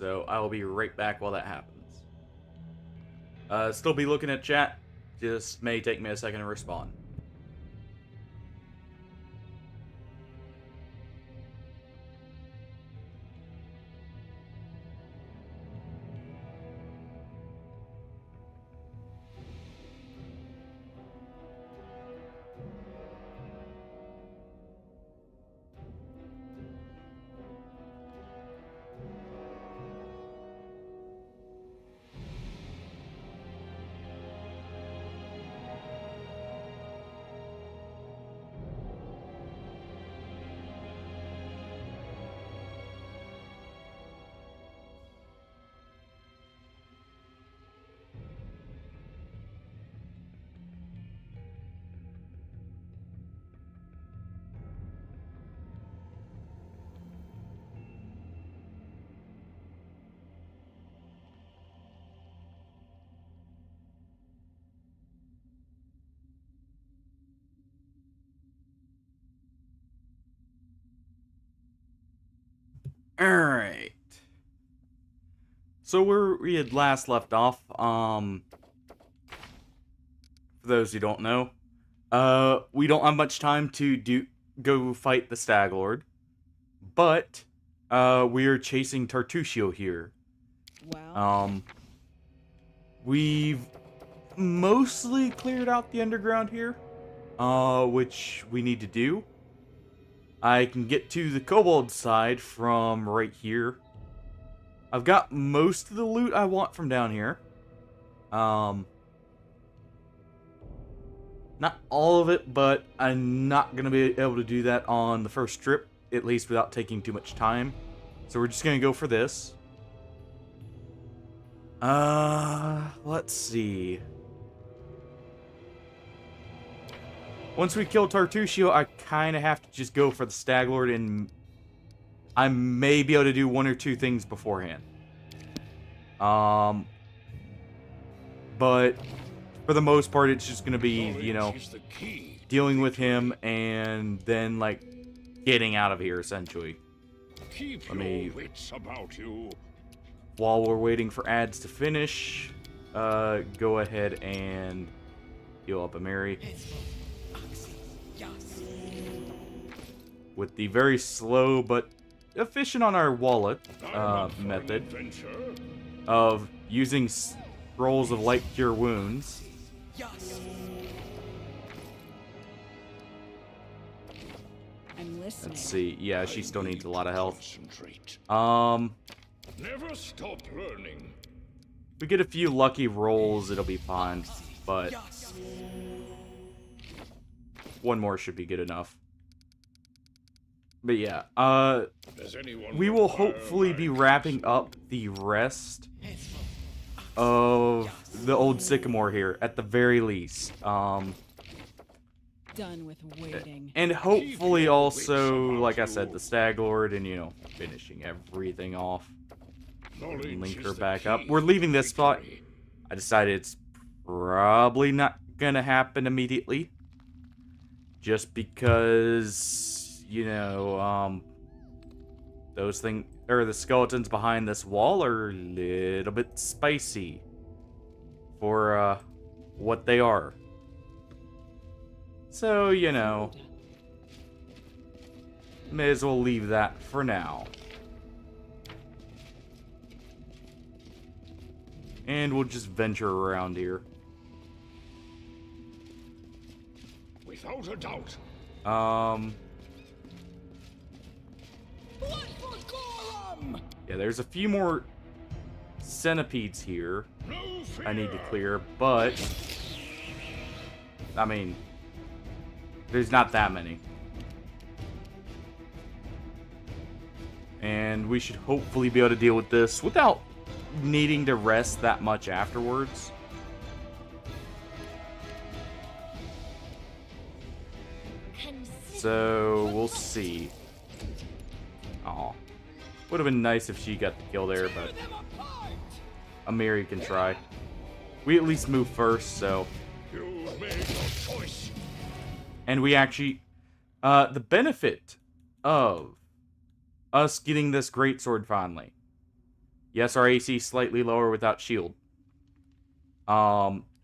So I will be right back while that happens. Still be looking at chat. Just may take me a second to respond. Alright. So where we had last left off, for those who don't know, we don't have much time to go fight the Stag Lord, but we are chasing Tartusio here. Wow. We've mostly cleared out the underground here, which we need to do. I can get to the kobold side from right here. I've got most of the loot I want from down here. Not all of it, but I'm not going to be able to do that on the first trip, at least without taking too much time. So we're just going to go for this. Let's see. Once we kill Tartusio, I kind of have to just go for the Stag Lord, and I may be able to do one or two things beforehand. But for the most part, it's just going to be, you know, dealing with him and then, like, getting out of here, essentially. Let me, while we're waiting for ads to finish, go ahead and heal up a Mary. With the very slow but efficient on our wallet method of using scrolls of light cure wounds. I'm listening. Let's see. Yeah, she still needs a lot of health. Never stop learning. If we get a few lucky rolls, it'll be fine. But one more should be good enough. But yeah, we will hopefully be wrapping up the rest of the old sycamore here, at the very least. Done with waiting. And hopefully also, like I said, the Stag Lord, and, you know, finishing everything off. Link her back up. We're leaving this spot. I decided it's probably not gonna happen immediately. Just because, you know, those things, or the skeletons behind this wall are a little bit spicy for, what they are. So, you know, may as well leave that for now. And we'll just venture around here. Without a doubt. Yeah, there's a few more centipedes here No fear. I need to clear, but I mean, there's not that many. And we should hopefully be able to deal with this without needing to rest that much afterwards. So, we'll see. Aw. Would have been nice if she got the kill there, but Amiri can try. We at least move first, so. You made your choice. And we actually, the benefit of us getting this greatsword finally Yes, our AC is slightly lower without shield.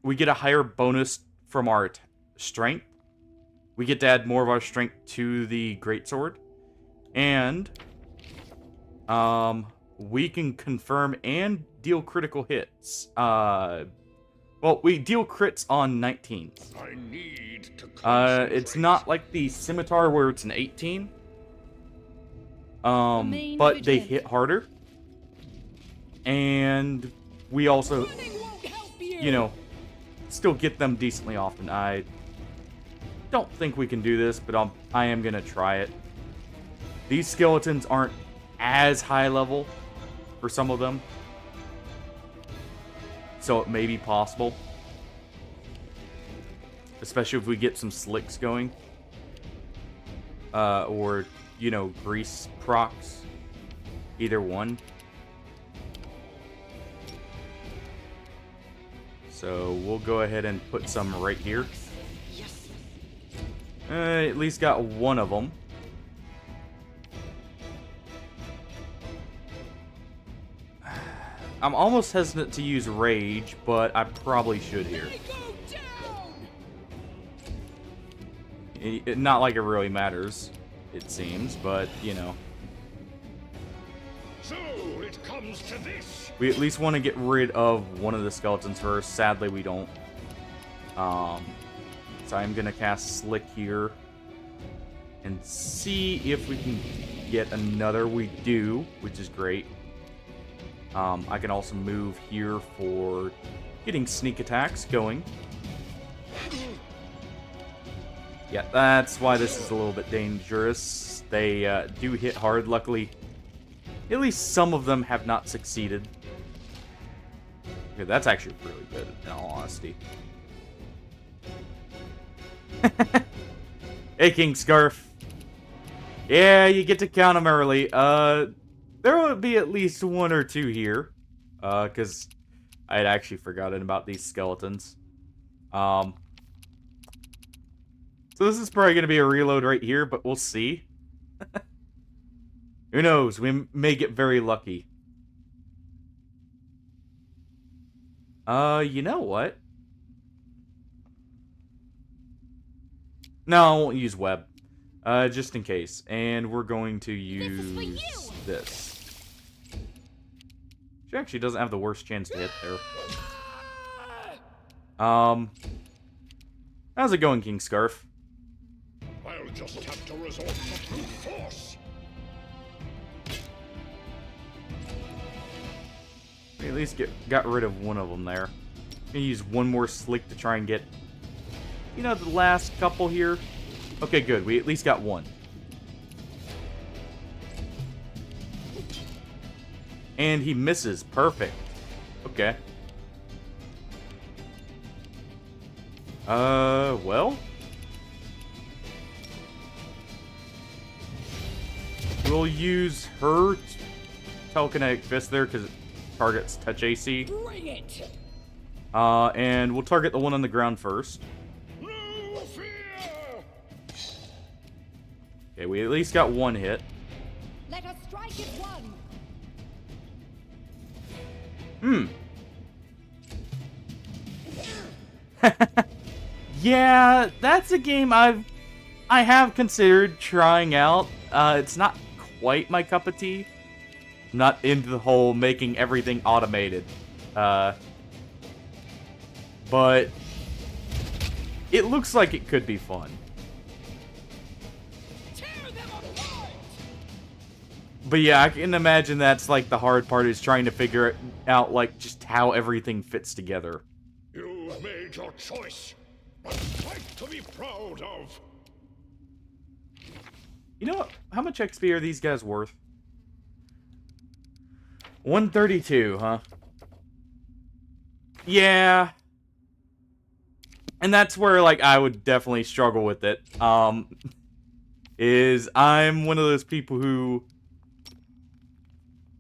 We get a higher bonus from our strength. We get to add more of our strength to the greatsword. And we can confirm and deal critical hits. Well, we deal crits on 19s. I need to It's not like the scimitar where it's an 18. Remain But they vigilant. hit harder. And we also, Running won't help you. you know, still get them decently often. I don't think we can do this, but I am gonna try it. These skeletons aren't as high level for some of them, so it may be possible, especially if we get some slicks going, or you know, grease procs, either one. So we'll go ahead and put some right here. At least got one of them. I'm almost hesitant to use rage, but I probably should here. Not like it really matters, it seems, but you know. So it comes to this. We at least want to get rid of one of the skeletons first. Sadly, we don't. So I'm gonna cast Slick here and see if we can get another. We do, which is great. I can also move here for getting sneak attacks going. Yeah, that's why this is a little bit dangerous. They do hit hard. Luckily, at least some of them have not succeeded. Okay, that's actually really good, in all honesty. Hey, King Scarf. Yeah, you get to count them early. There will be at least one or two here. Because I had actually forgotten about these skeletons. So this is probably going to be a reload right here, but we'll see. Who knows? We may get very lucky. You know what? No, I won't use web. Just in case. And we're going to use this. She actually doesn't have the worst chance to hit there. How's it going, King Scarf? I'll just have to resort to brute force. We at least got rid of one of them there. Gonna use one more slick to try and get, you know, the last couple here. Okay, good. We at least got one. And he misses. Perfect. Okay. Well. We'll use her telekinetic fist there because it targets touch AC. Bring it. And we'll target the one on the ground first. No fear. Okay, we at least got one hit. Let us strike it one. Yeah, that's a game I have considered trying out. It's not quite my cup of tea. I'm not into the whole making everything automated. But it looks like it could be fun. Tear them apart. But yeah, I can imagine that's like the hard part is trying to figure out like just how everything fits together. You made your choice. A sight to be proud of. You know what? How much XP are these guys worth? 132, huh? Yeah. And that's where, like, I would definitely struggle with it. Is I'm one of those people who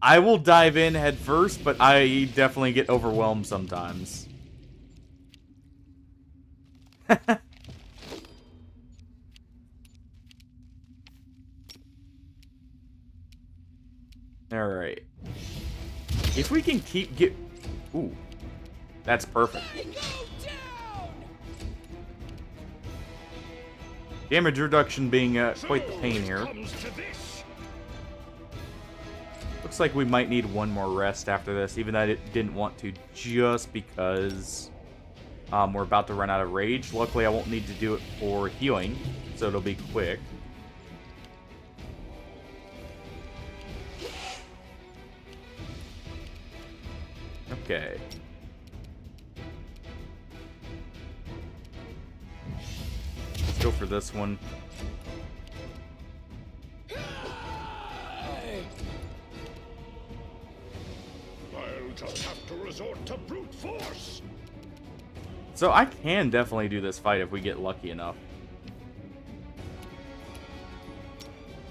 I will dive in head first, but I definitely get overwhelmed sometimes. Alright. If we can keep Ooh. That's perfect. They go down! Damage reduction being quite the pain So here. it comes to this. Looks like we might need one more rest after this, even though I didn't want to, just because we're about to run out of rage. Luckily, I won't need to do it for healing, so it'll be quick. Okay. Let's go for this one. I'll just have to resort to brute force. So I can definitely do this fight if we get lucky enough.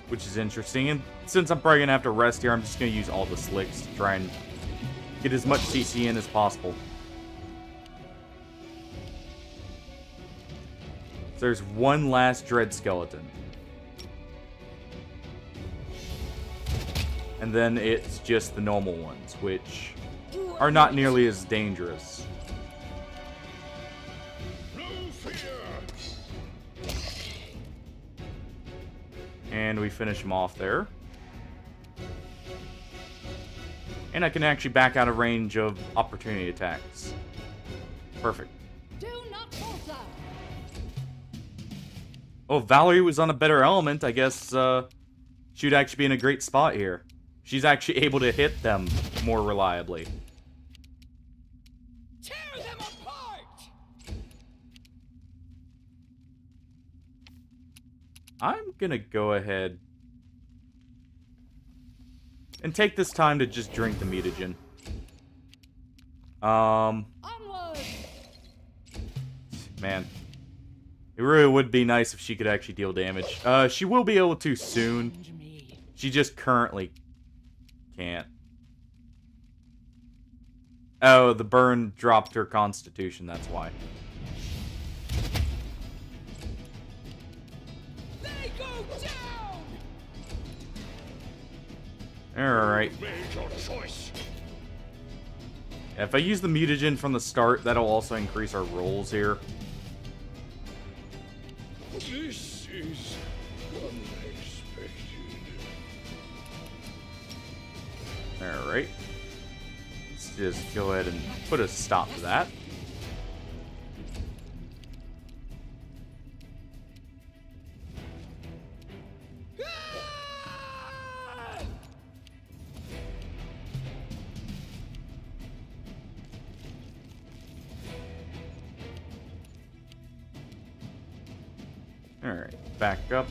Which is interesting. And since I'm probably going to have to rest here, I'm just going to use all the slicks to try and get as much CC in as possible. So there's one last Dread Skeleton. And then it's just the normal ones, which are not nearly as dangerous. No fear. And we finish him off there. And I can actually back out of range of opportunity attacks. Perfect. Do not falter! Oh, Valerie was on a better element. I guess she would actually be in a great spot here. She's actually able to hit them more reliably. Tear them apart! I'm gonna go ahead and take this time to just drink the mutagen. Onward! Man. It really would be nice if she could actually deal damage. She will be able to soon. She just currently can't. Oh, the burn dropped her constitution, that's why. They go down! Alright. Made your choice. If I use the mutagen from the start, that'll also increase our rolls here. This is unexpected. Alright. Let's just go ahead and put a stop to that. Alright, back up.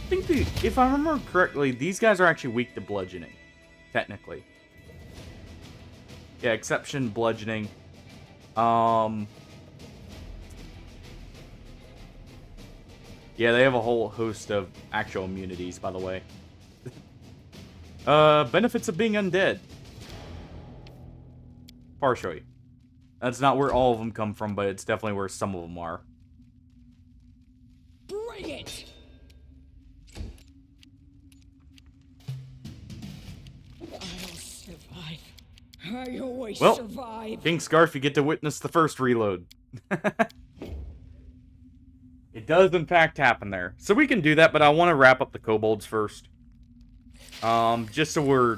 I think if I remember correctly, these guys are actually weak to bludgeoning. Technically. Yeah, exception bludgeoning. Yeah, they have a whole host of actual immunities, by the way. Benefits of being undead. Partially. That's not where all of them come from, but it's definitely where some of them are. Bring it! I'll survive. I always Well, survive. King Scarf, you get to witness the first reload. It does, in fact, happen there. So we can do that, but I want to wrap up the kobolds first. Just so we're...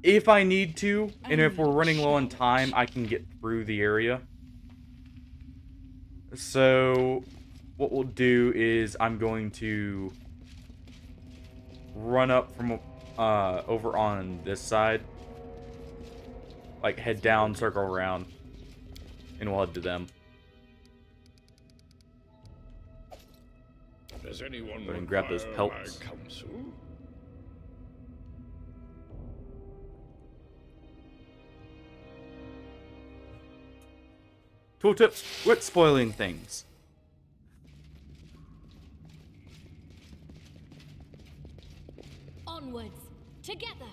if I need to, and if we're running low on time, I can get through the area. So, what we'll do is I'm going to run up from over on this side. Like, head down, circle around, and we'll head to them. Does anyone Go ahead and grab those require pelts. my counsel? Tooltips, quit spoiling things. Onwards. Together.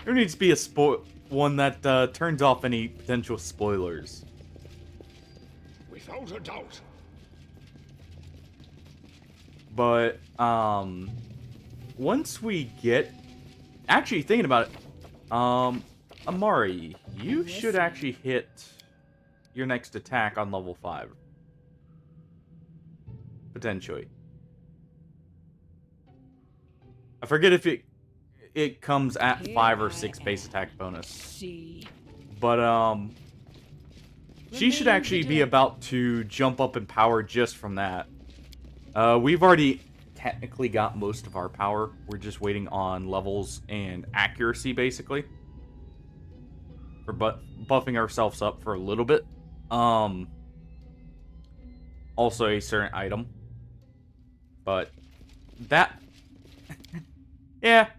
There needs to be a one that turns off any potential spoilers. Without a doubt. But, once we get... Actually, thinking about it, Amari, you should actually hit your next attack on level 5. Potentially. I forget if it comes at 5 or 6 base attack bonus. But, she should actually be about to jump up in power just from that. We've already technically got most of our power. We're just waiting on levels and accuracy, basically. For buffing ourselves up for a little bit. Also a certain item. But that... yeah.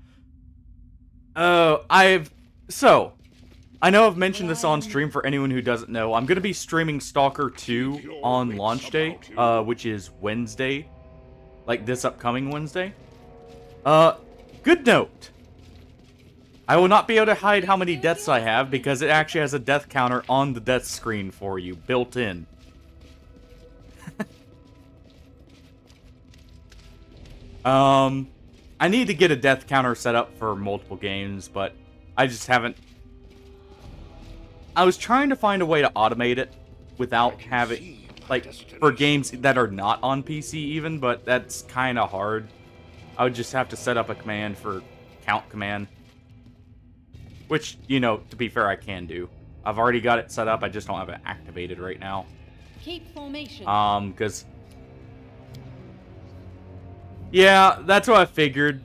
I know I've mentioned this on stream for anyone who doesn't know. I'm going to be streaming Stalker 2 on launch day, which is Wednesday. Like this upcoming Wednesday. Good note. I will not be able to hide how many deaths I have because it actually has a death counter on the death screen for you, built in. I need to get a death counter set up for multiple games, but I just haven't. I was trying to find a way to automate it without having, like, for games that are not on PC even, but that's kind of hard. I would just have to set up a command for count command. Which, you know, to be fair, I can do. I've already got it set up, I just don't have it activated right now. Keep formation. Because... yeah, that's what I figured.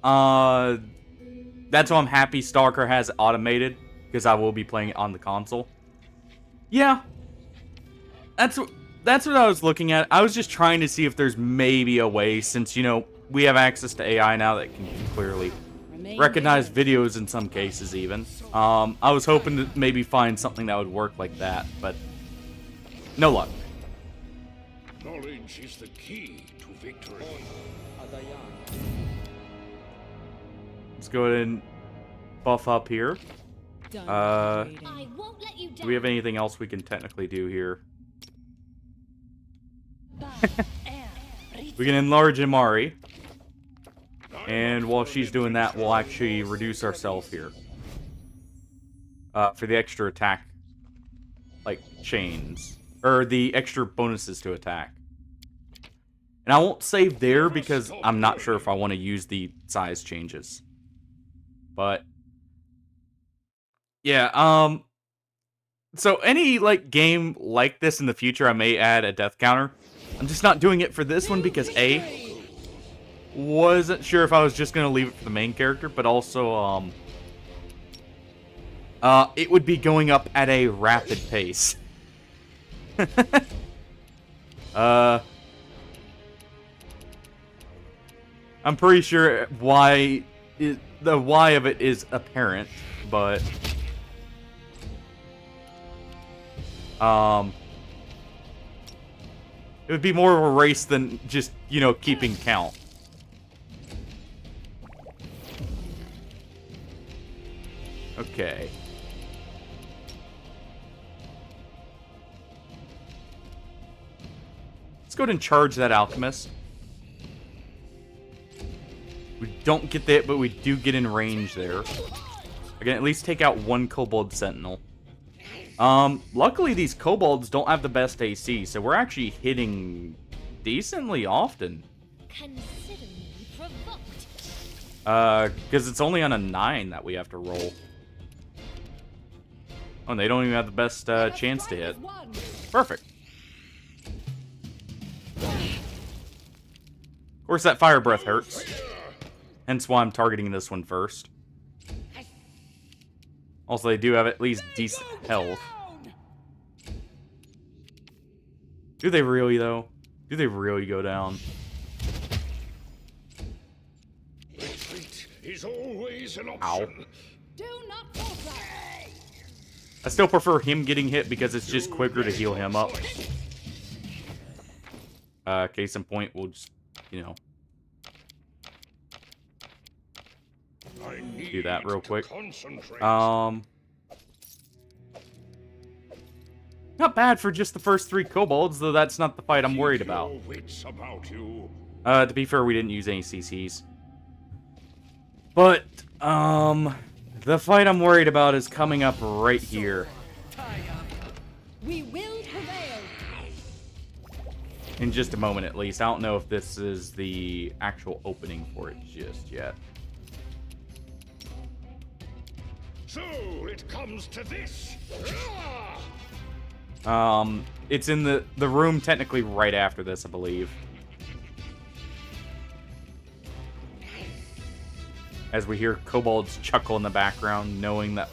That's why I'm happy Stalker has it automated, because I will be playing it on the console. Yeah. That's what I was looking at. I was just trying to see if there's maybe a way, since, you know, we have access to AI now that can clearly recognize videos in some cases even. I was hoping to maybe find something that would work like that, but no luck. Knowledge is the key to victory. Let's go ahead and buff up here. I won't let you down. Do we have anything else we can technically do here? We can enlarge Amari. And while she's doing that, we'll actually reduce ourselves here. For the extra attack, like, chains. Or the extra bonuses to attack. And I won't save there because I'm not sure if I want to use the size changes. But... yeah, so any, like, game like this in the future, I may add a death counter. I'm just not doing it for this one because, A... wasn't sure if I was just going to leave it for the main character, but also, it would be going up at a rapid pace. I'm pretty sure the why of it is apparent, but, it would be more of a race than just, you know, keeping count. Okay. Let's go ahead and charge that alchemist. We don't get that, but we do get in range there. I can at least take out one kobold sentinel. Luckily these kobolds don't have the best AC, so we're actually hitting decently often. Consider me provoked. Because it's only on a 9 that we have to roll. Oh, and they don't even have the best chance to hit. Perfect. Of course, that fire breath hurts. Hence why I'm targeting this one first. Also, they do have at least decent health. Do they really, though? Do they really go down? Retreat is always an Ow. option. Do not falter. I still prefer him getting hit because it's just quicker to heal him up. Case in point, we'll just, you know, do that real quick. Not bad for just the first 3 kobolds, though that's not the fight I'm worried Keep about. your wits about you. To be fair, we didn't use any CCs. But, the fight I'm worried about is coming up right here. We will prevail. In just a moment, at least. I don't know if this is the actual opening for it just yet. So it comes to this. It's in the room technically right after this, I believe. As we hear kobolds chuckle in the background, knowing that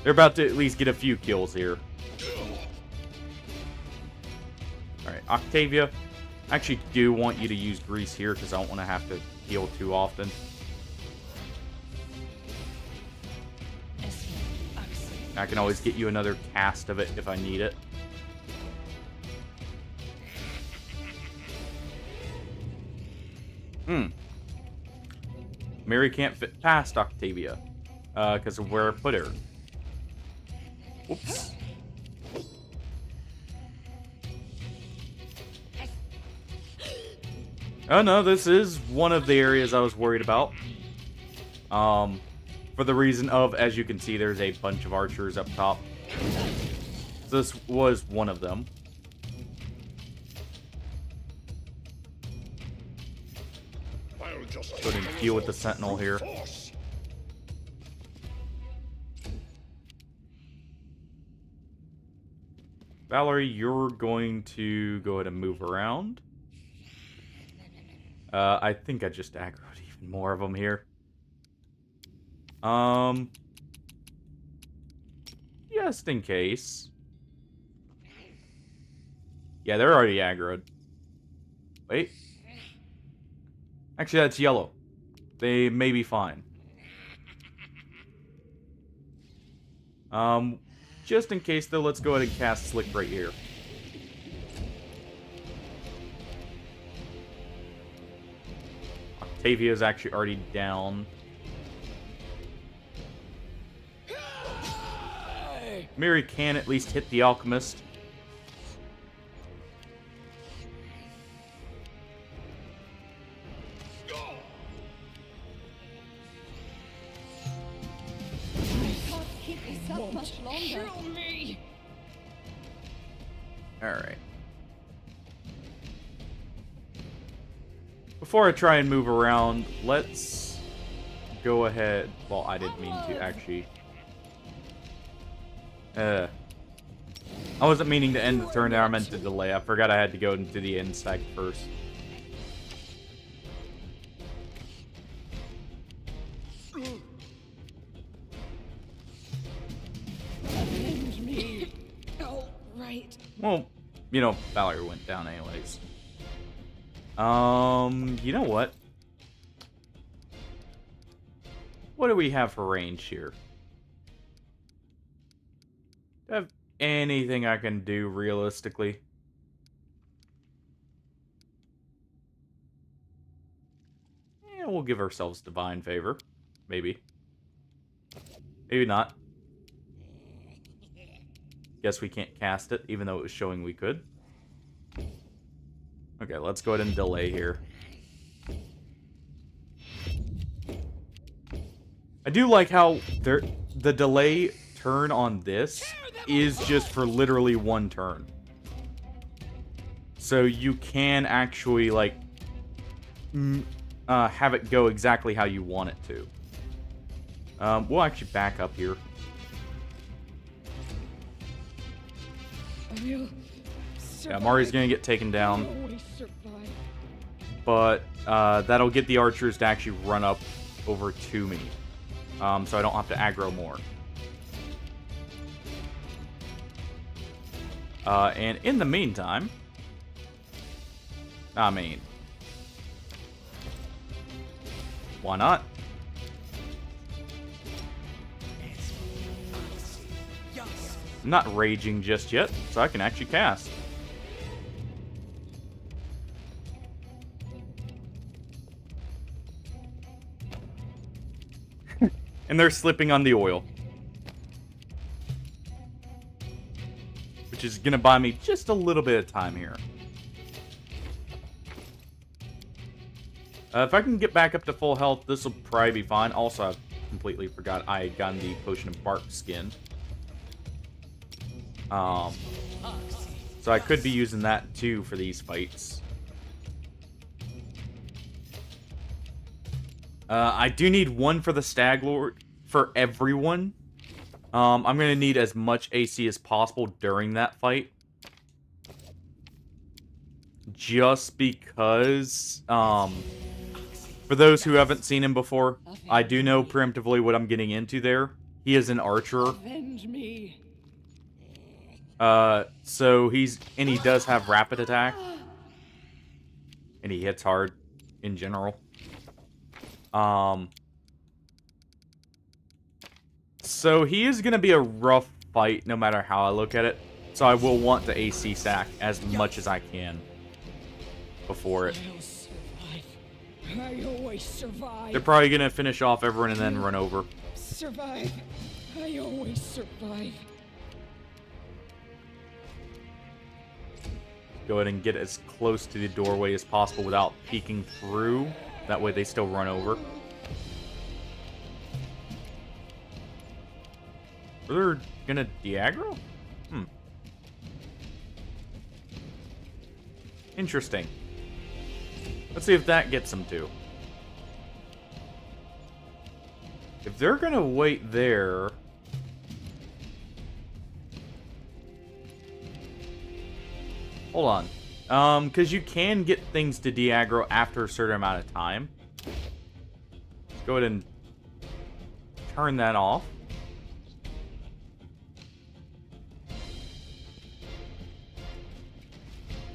they're about to at least get a few kills here. Alright, Octavia, I actually do want you to use Grease here because I don't want to have to heal too often. I can always get you another cast of it if I need it. Mary can't fit past Octavia because of where I put her. Whoops. Oh no, this is one of the areas I was worried about. For the reason of, as you can see, there's a bunch of archers up top. This was one of them. I'll just Go ahead and deal with the sentinel here. force. Valerie, you're going to go ahead and move around. I think I just aggroed even more of them here. Just in case. Yeah, they're already aggroed. Wait. Actually, that's yellow. They may be fine. Just in case, though, let's go ahead and cast Slick right here. Octavia's actually already down. Mary can at least hit the alchemist. Can't keep this up much longer. Kill me. Alright. Before I try and move around, let's go ahead. Well, I didn't mean to, actually. I wasn't meaning to end the turn there, I meant to delay. I forgot I had to go into the end stack first. Avenge me. Oh, right. Well, you know, Valerie went down anyways. You know what? What do we have for range here? Do I have anything I can do realistically? Yeah, we'll give ourselves Divine Favor. Maybe. Maybe not. Guess we can't cast it, even though it was showing we could. Okay, let's go ahead and delay here. I do like how the delay turn on this is just for literally one turn. So you can actually, like, have it go exactly how you want it to. We'll actually back up here. Yeah, Mari's gonna get taken down. But that'll get the archers to actually run up over to me. So I don't have to aggro more. And in the meantime, I mean, why not? I'm not raging just yet, so I can actually cast. And they're slipping on the oil. which is going to buy me just a little bit of time here. If I can get back up to full health, this will probably be fine. Also, I completely forgot I had gotten the Potion of Bark skin. So I could be using that too for these fights. I do need one for the Stag Lord for everyone. I'm going to need as much AC as possible during that fight. Just because, for those who haven't seen him before, I do know preemptively what I'm getting into there. He is an archer. Avenge me. So he does have rapid attack. And he hits hard in general. So he is going to be a rough fight no matter how I look at it. So I will want to AC sack as much as I can before it. I'll survive. I always survive. They're probably going to finish off everyone and then run over. Survive. I always survive. Go ahead and get as close to the doorway as possible without peeking through. That way they still run over. They're gonna de-aggro? Interesting. Let's see if that gets them to. If they're gonna wait there... Hold on. Because you can get things to de-aggro after a certain amount of time. Let's go ahead and turn that off.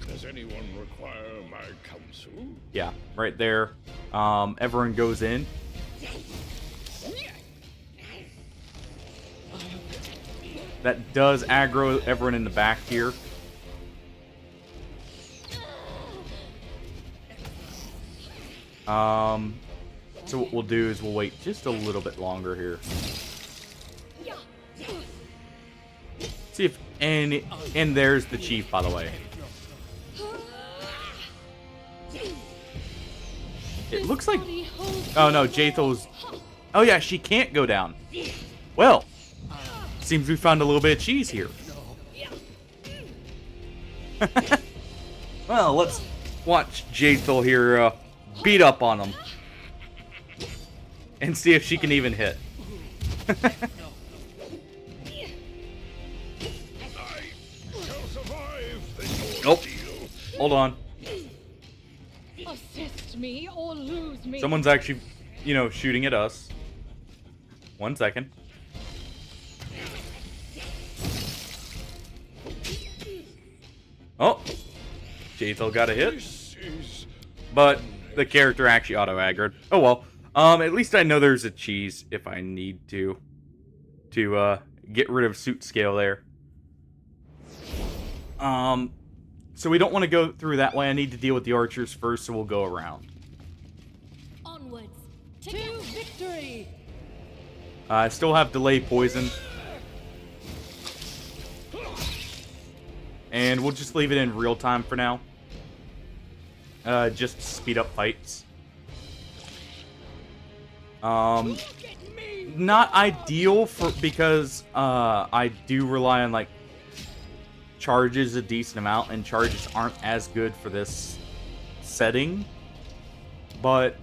Does anyone require my counsel? Yeah, right there. Everyone goes in. That does aggro everyone in the back here. So what we'll do is we'll wait just a little bit longer here. See if and there's the chief, by the way. It looks like... Oh no, Jathel's... Oh yeah, she can't go down. Well, seems we found a little bit of cheese here. Well, let's watch Jathel here beat up on him. And see if she can even hit. I shall survive. Nope. Hold on. Assist me or lose me. Someone's actually, shooting at us. 1 second. Oh. Jathel got a hit. But the character actually auto-aggroed. Oh well. At least I know there's a cheese if I need to get rid of suit scale there. So we don't want to go through that way. I need to deal with the archers first, so we'll go around. Onwards to victory. I still have delay poison. And we'll just leave it in real time for now. Just to speed up fights. Not ideal because I do rely on like charges a decent amount, and charges aren't as good for this setting. But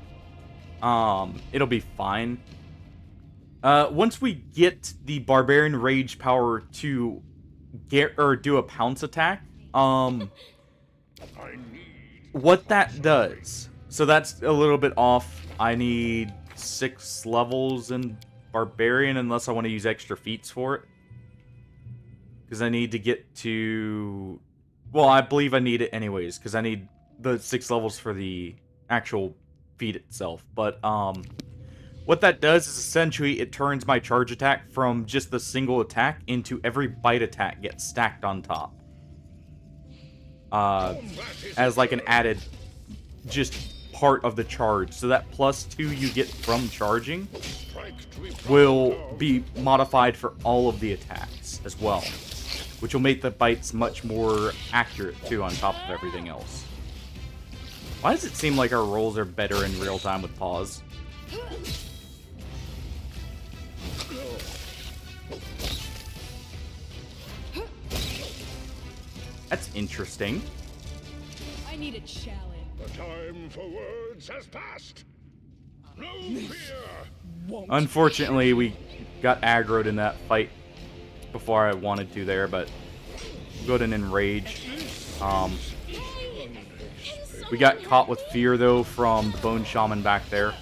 it'll be fine. Once we get the Barbarian Rage power to do a pounce attack, what that does. So that's a little bit off. I need 6 levels in Barbarian unless I want to use extra feats for it. Because I need to get to... Well, I believe I need it anyways, because I need the 6 levels for the actual feat itself. But, what that does is essentially it turns my charge attack from just the single attack into every bite attack gets stacked on top. As like an added just part of the charge. So that +2 you get from charging will be modified for all of the attacks as well. which will make the bites much more accurate, too, on top of everything else. Why does it seem like our rolls are better in real time with pause? That's interesting. I need a challenge. The time for words has passed. No fear. Unfortunately, we got aggroed in that fight before I wanted to there, but go ahead and enrage. We got caught with fear, though, from the Bone Shaman back there.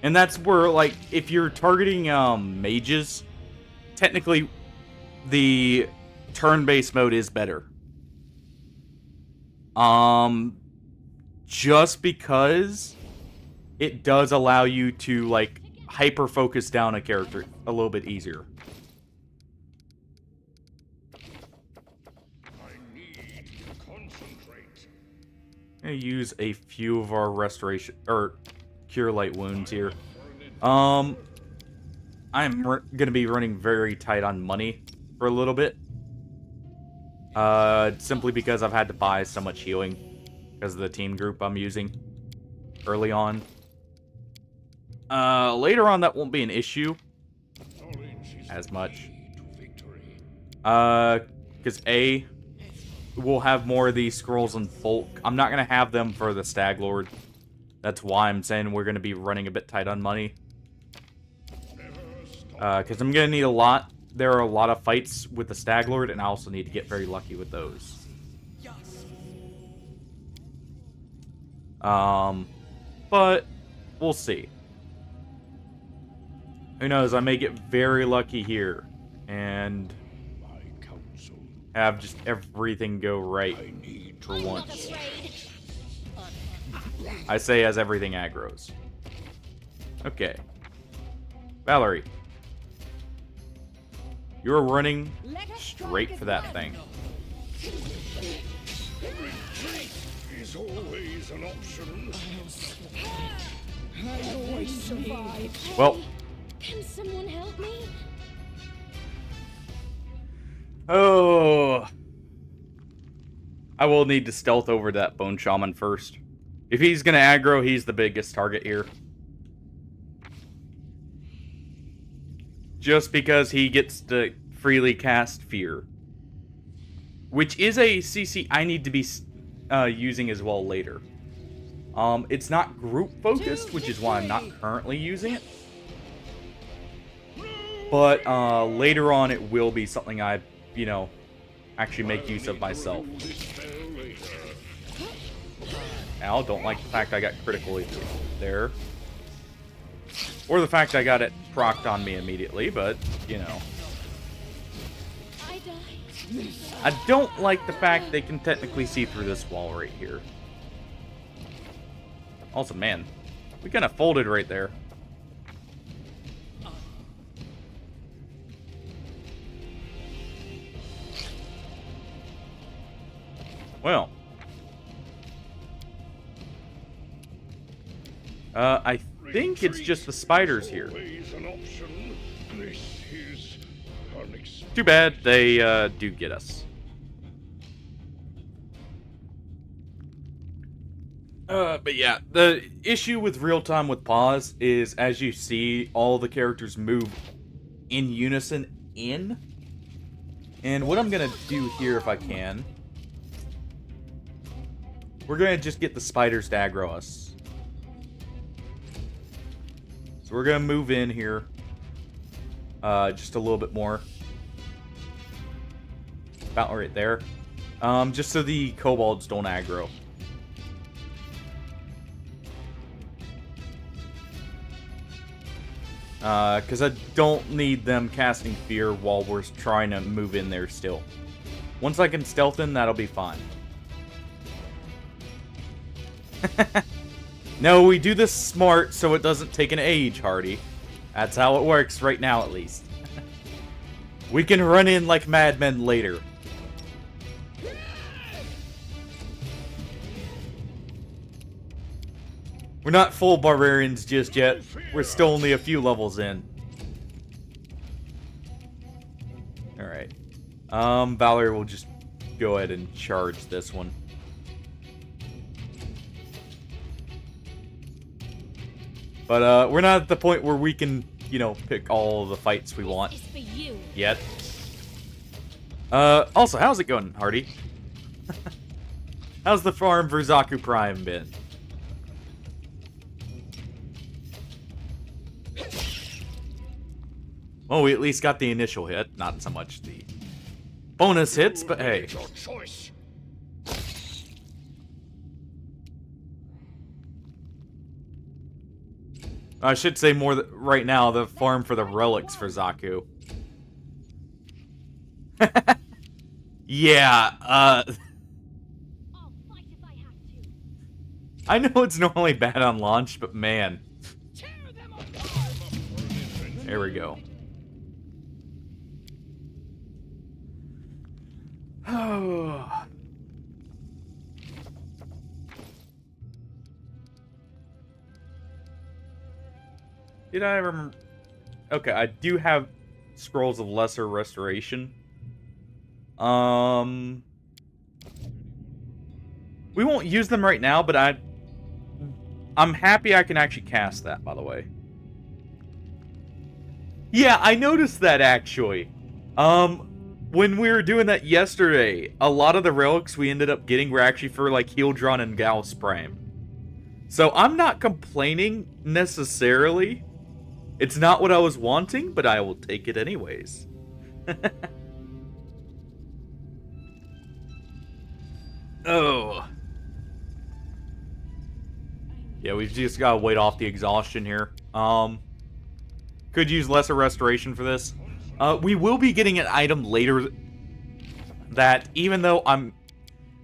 And that's where, like, if you're targeting mages, technically the turn-based mode is better. Just because it does allow you to, like, hyper-focus down a character a little bit easier. I'm gonna use a few of our restoration or cure light wounds here. I'm gonna be running very tight on money for a little bit. Simply because I've had to buy so much healing because of the team group I'm using early on. Later on that won't be an issue as much. Because we'll have more of these scrolls in bulk. I'm not going to have them for the Stag Lord. That's why I'm saying we're going to be running a bit tight on money. Because I'm going to need a lot. There are a lot of fights with the Stag Lord, and I also need to get very lucky with those. But we'll see. Who knows, I may get very lucky here. And have just everything go right for once. I say as everything aggroes. Okay. Valerie. You're running straight for that thing. Retreat is always an option. I always survive. Well. Can someone help me? Oh. I will need to stealth over that Bone Shaman first. If he's going to aggro, he's the biggest target here. Just because he gets to freely cast Fear. Which is a CC I need to be using as well later. It's not group focused, which is why I'm not currently using it. But later on it will be something I, actually make use of myself. Al, don't like the fact I got critically there. Or the fact I got it procced on me immediately, but, I don't like the fact they can technically see through this wall right here. Also, man, we kind of folded right there. Well. I think it's just the spiders here. Too bad, they do get us. But yeah, the issue with real-time with pause is, as you see, all the characters move in unison in. And what I'm gonna do here, if I can, we're gonna just get the spiders to aggro us. So we're gonna move in here, just a little bit more. About right there. Just so the kobolds don't aggro. Because I don't need them casting fear while we're trying to move in there still. Once I can stealth in, that'll be fine. No, we do this smart so it doesn't take an age, Hardy. That's how it works right now, at least. We can run in like madmen later. We're not full barbarians just yet. We're still only a few levels in. Valerie will just go ahead and charge this one. But, we're not at the point where we can, you know, pick all the fights we want. Yet. Also, how's it going, Hardy? How's the farm for Zaku Prime been? Well, we at least got the initial hit. Not so much the bonus hits, but hey. I should say more right now, the farm for the relics for Zaku. Yeah, I know it's normally bad on launch, but man. There we go. Oh. Did I remember? Okay, I do have Scrolls of Lesser Restoration. We won't use them right now, but I'm happy I can actually cast that, by the way. Yeah, I noticed that, actually. When we were doing that yesterday, a lot of the relics we ended up getting were actually for, like, Healdron and Gauss Prime. So, I'm not complaining, necessarily. It's not what I was wanting, but I will take it anyways. Oh. Yeah, we've just gotta wait off the exhaustion here. Could use Lesser Restoration for this. We will be getting an item later that, even though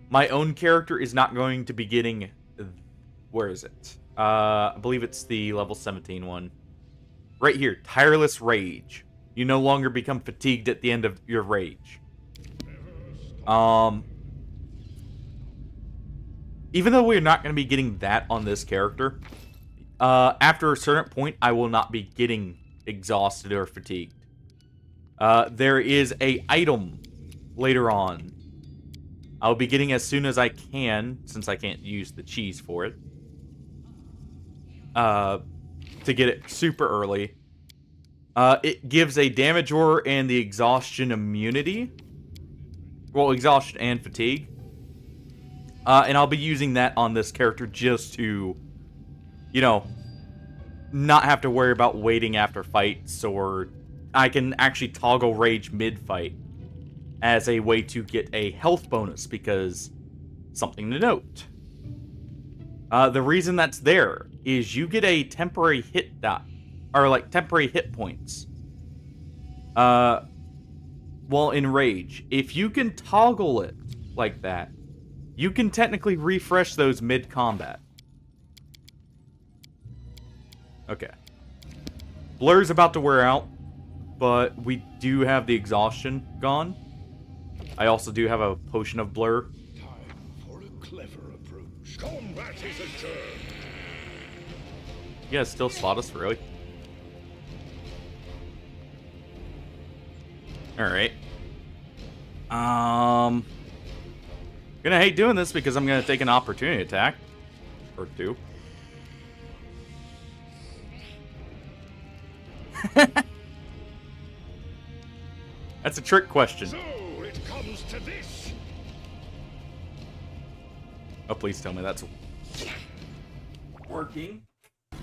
my own character is not going to be getting... Where is it? I believe it's the level 17 one. Right here, Tireless Rage. You no longer become fatigued at the end of your rage. Even though we're not going to be getting that on this character, after a certain point, I will not be getting exhausted or fatigued. There is a item later on I'll be getting as soon as I can, since I can't use the cheese for it. To get it super early. It gives a damage aura and the exhaustion immunity. Well, exhaustion and fatigue. And I'll be using that on this character just to, you know, not have to worry about waiting after fights, or I can actually toggle rage mid-fight as a way to get a health bonus, because something to note. The reason that's there is you get a temporary hit dot, or like temporary hit points. While in rage, if you can toggle it like that, you can technically refresh those mid-combat. Okay. Blur's about to wear out, but we do have the exhaustion gone. I also do have a potion of blur. Time for a clever approach. Combat is adjourned. You guys still slot us, really? Alright. Gonna hate doing this because I'm gonna take an opportunity attack. Or two. That's a trick question. So it comes to this. Oh, please tell me that's working.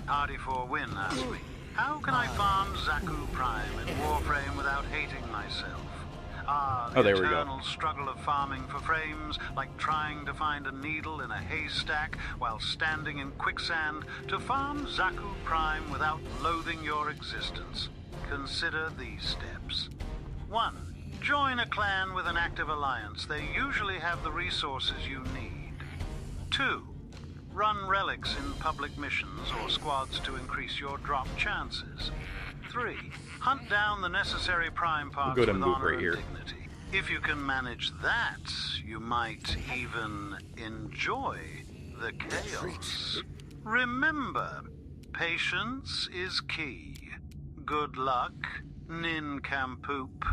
Hardy for a win, ask me. How can I farm Zaku Prime in Warframe without hating myself? The there we go. eternal struggle of farming for frames, like trying to find a needle in a haystack while standing in quicksand. To farm Zaku Prime without loathing your existence, consider these steps. 1. Join a clan with an active alliance. They usually have the resources you need. 2. Run relics in public missions or squads to increase your drop chances. 3. Hunt down the necessary prime parts We'll go to with move honor right here. and dignity. If you can manage that, you might even enjoy the chaos. Remember, patience is key. Good luck, nincompoop.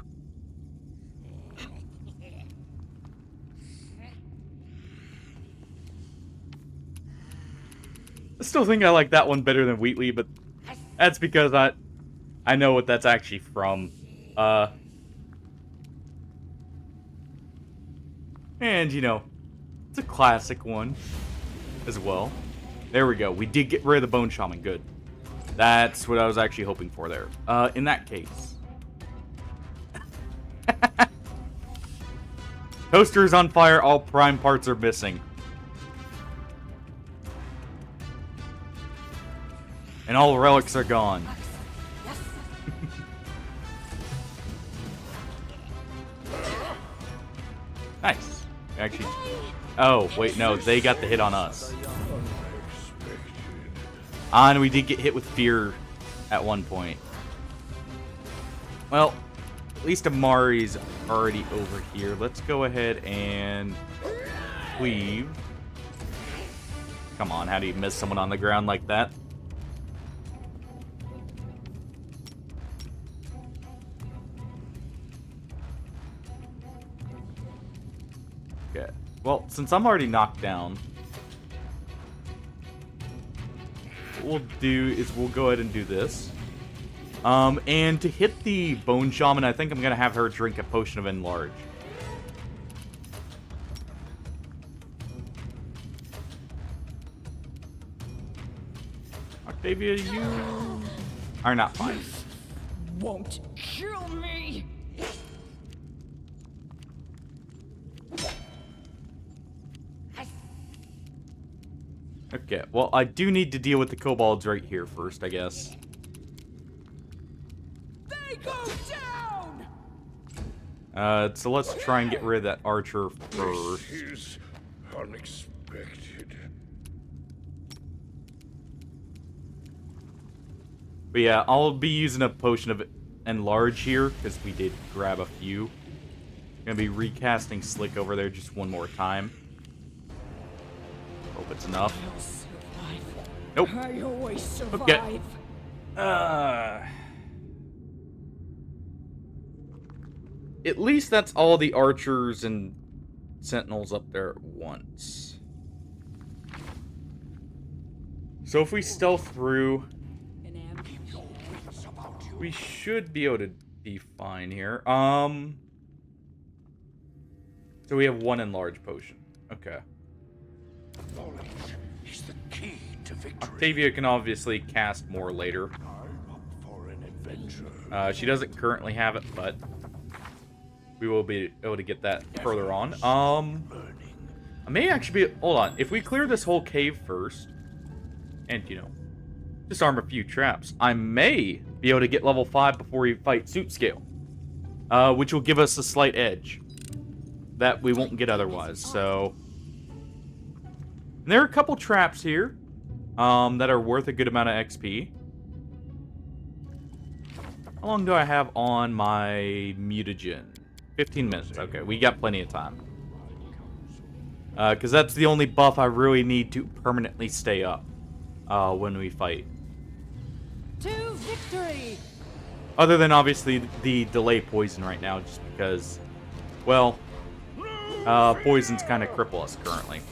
still think I like that one better than Wheatley, but that's because I know what that's actually from. And, you know, it's a classic one as well. There we go. We did get rid of the Bone Shaman. Good. That's what I was actually hoping for there. In that case. Toaster is on fire. All prime parts are missing. And all relics are gone. Nice. Actually... Oh, wait, no. They got the hit on us. And we did get hit with fear at one point. Well, at least Amari's already over here. Let's go ahead and leave. Come on, how do you miss someone on the ground like that? Okay. Well, since I'm already knocked down, what we'll do is we'll go ahead and do this. And to hit the Bone Shaman, I think I'm going to have her drink a potion of Enlarge. Octavia, you are not fine. Won't kill me. Okay, well, I do need to deal with the kobolds right here first, I guess. They go down. So let's try and get rid of that archer first. This is unexpected. But yeah, I'll be using a potion of Enlarge here, because we did grab a few. Gonna be recasting Slick over there just one more time. Hope it's enough. I'll survive. Nope. I always survive. Okay. At least that's all the archers and sentinels up there at once. So if we stealth through, we should be able to be fine here. So we have one Enlarge potion. Okay. Knowledge is the key to victory. Octavia can obviously cast more later. I'm up for an adventure. She doesn't currently have it, but we will be able to get that further on. I may actually be... Hold on. If we clear this whole cave first, and, you know, disarm a few traps, I may be able to get level 5 before we fight Suit Scale, which will give us a slight edge that we won't get otherwise, so... And there are a couple traps here that are worth a good amount of XP. How long do I have on my mutagen? 15 minutes. Okay, we got plenty of time. Because that's the only buff I really need to permanently stay up when we fight. To victory. Other than, obviously, the delay poison right now, just because, well, poisons kind of cripple us currently.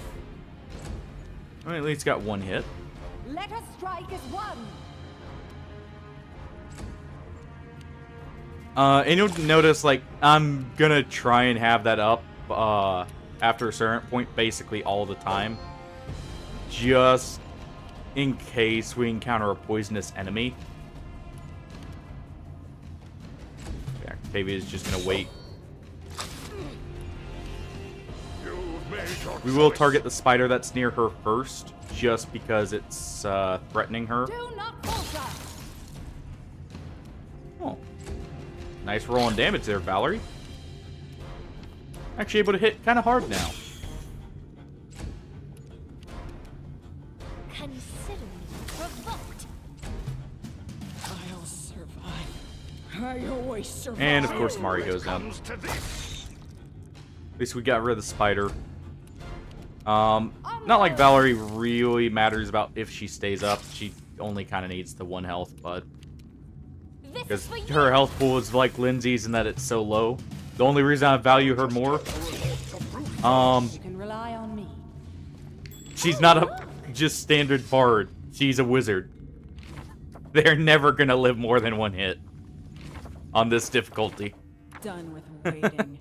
I at least got one hit. Let us strike as one. And you'll notice, like, I'm gonna try and have that up after a certain point basically all the time. Just in case we encounter a poisonous enemy. Okay, Octavia is just gonna wait. We will target the spider that's near her first, just because it's threatening her. Do not falter. Oh. Nice roll on damage there, Valerie. Actually able to hit kind of hard now. Consider me provoked. I'll survive. I always survive. And, of course, Mari goes down. Comes to this. At least we got rid of the spider. Not like Valerie really matters about if she stays up. She only kind of needs the 1 health, but... Because her health pool is like Lindsay's in that it's so low. The only reason I value her more... You can rely on me. She's not a just standard bard She's a wizard. They're never gonna live more than one hit on this difficulty. Done with waiting.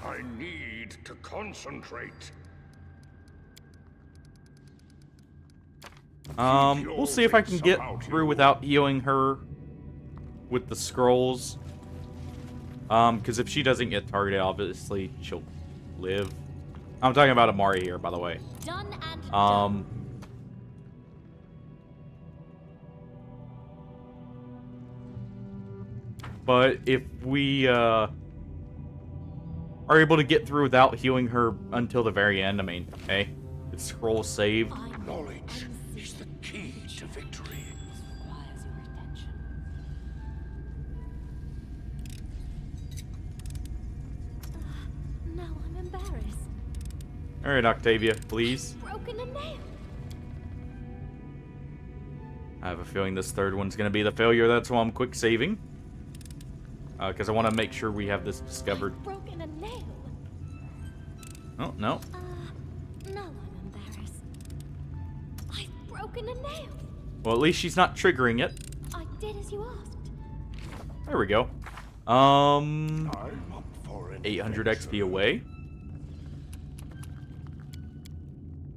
I need to concentrate. We'll see if I can get through without healing her with the scrolls. Because if she doesn't get targeted, obviously she'll live. I'm talking about Amari here, by the way. Done and done. But if we are able to get through without healing her until the very end, I mean, hey, it's scroll saved. Knowledge is the key to victory. Requires your attention. Now I'm embarrassed. All right, Octavia, please. Broken a nail. I have a feeling this third one's gonna be the failure. That's why I'm quick saving. Because I want to make sure we have this discovered. Broken a nail. Oh, no. Now I'm embarrassed. I've broken a nail. Well, at least she's not triggering it. I did as you asked. There we go. I'm up for an 800 XP away.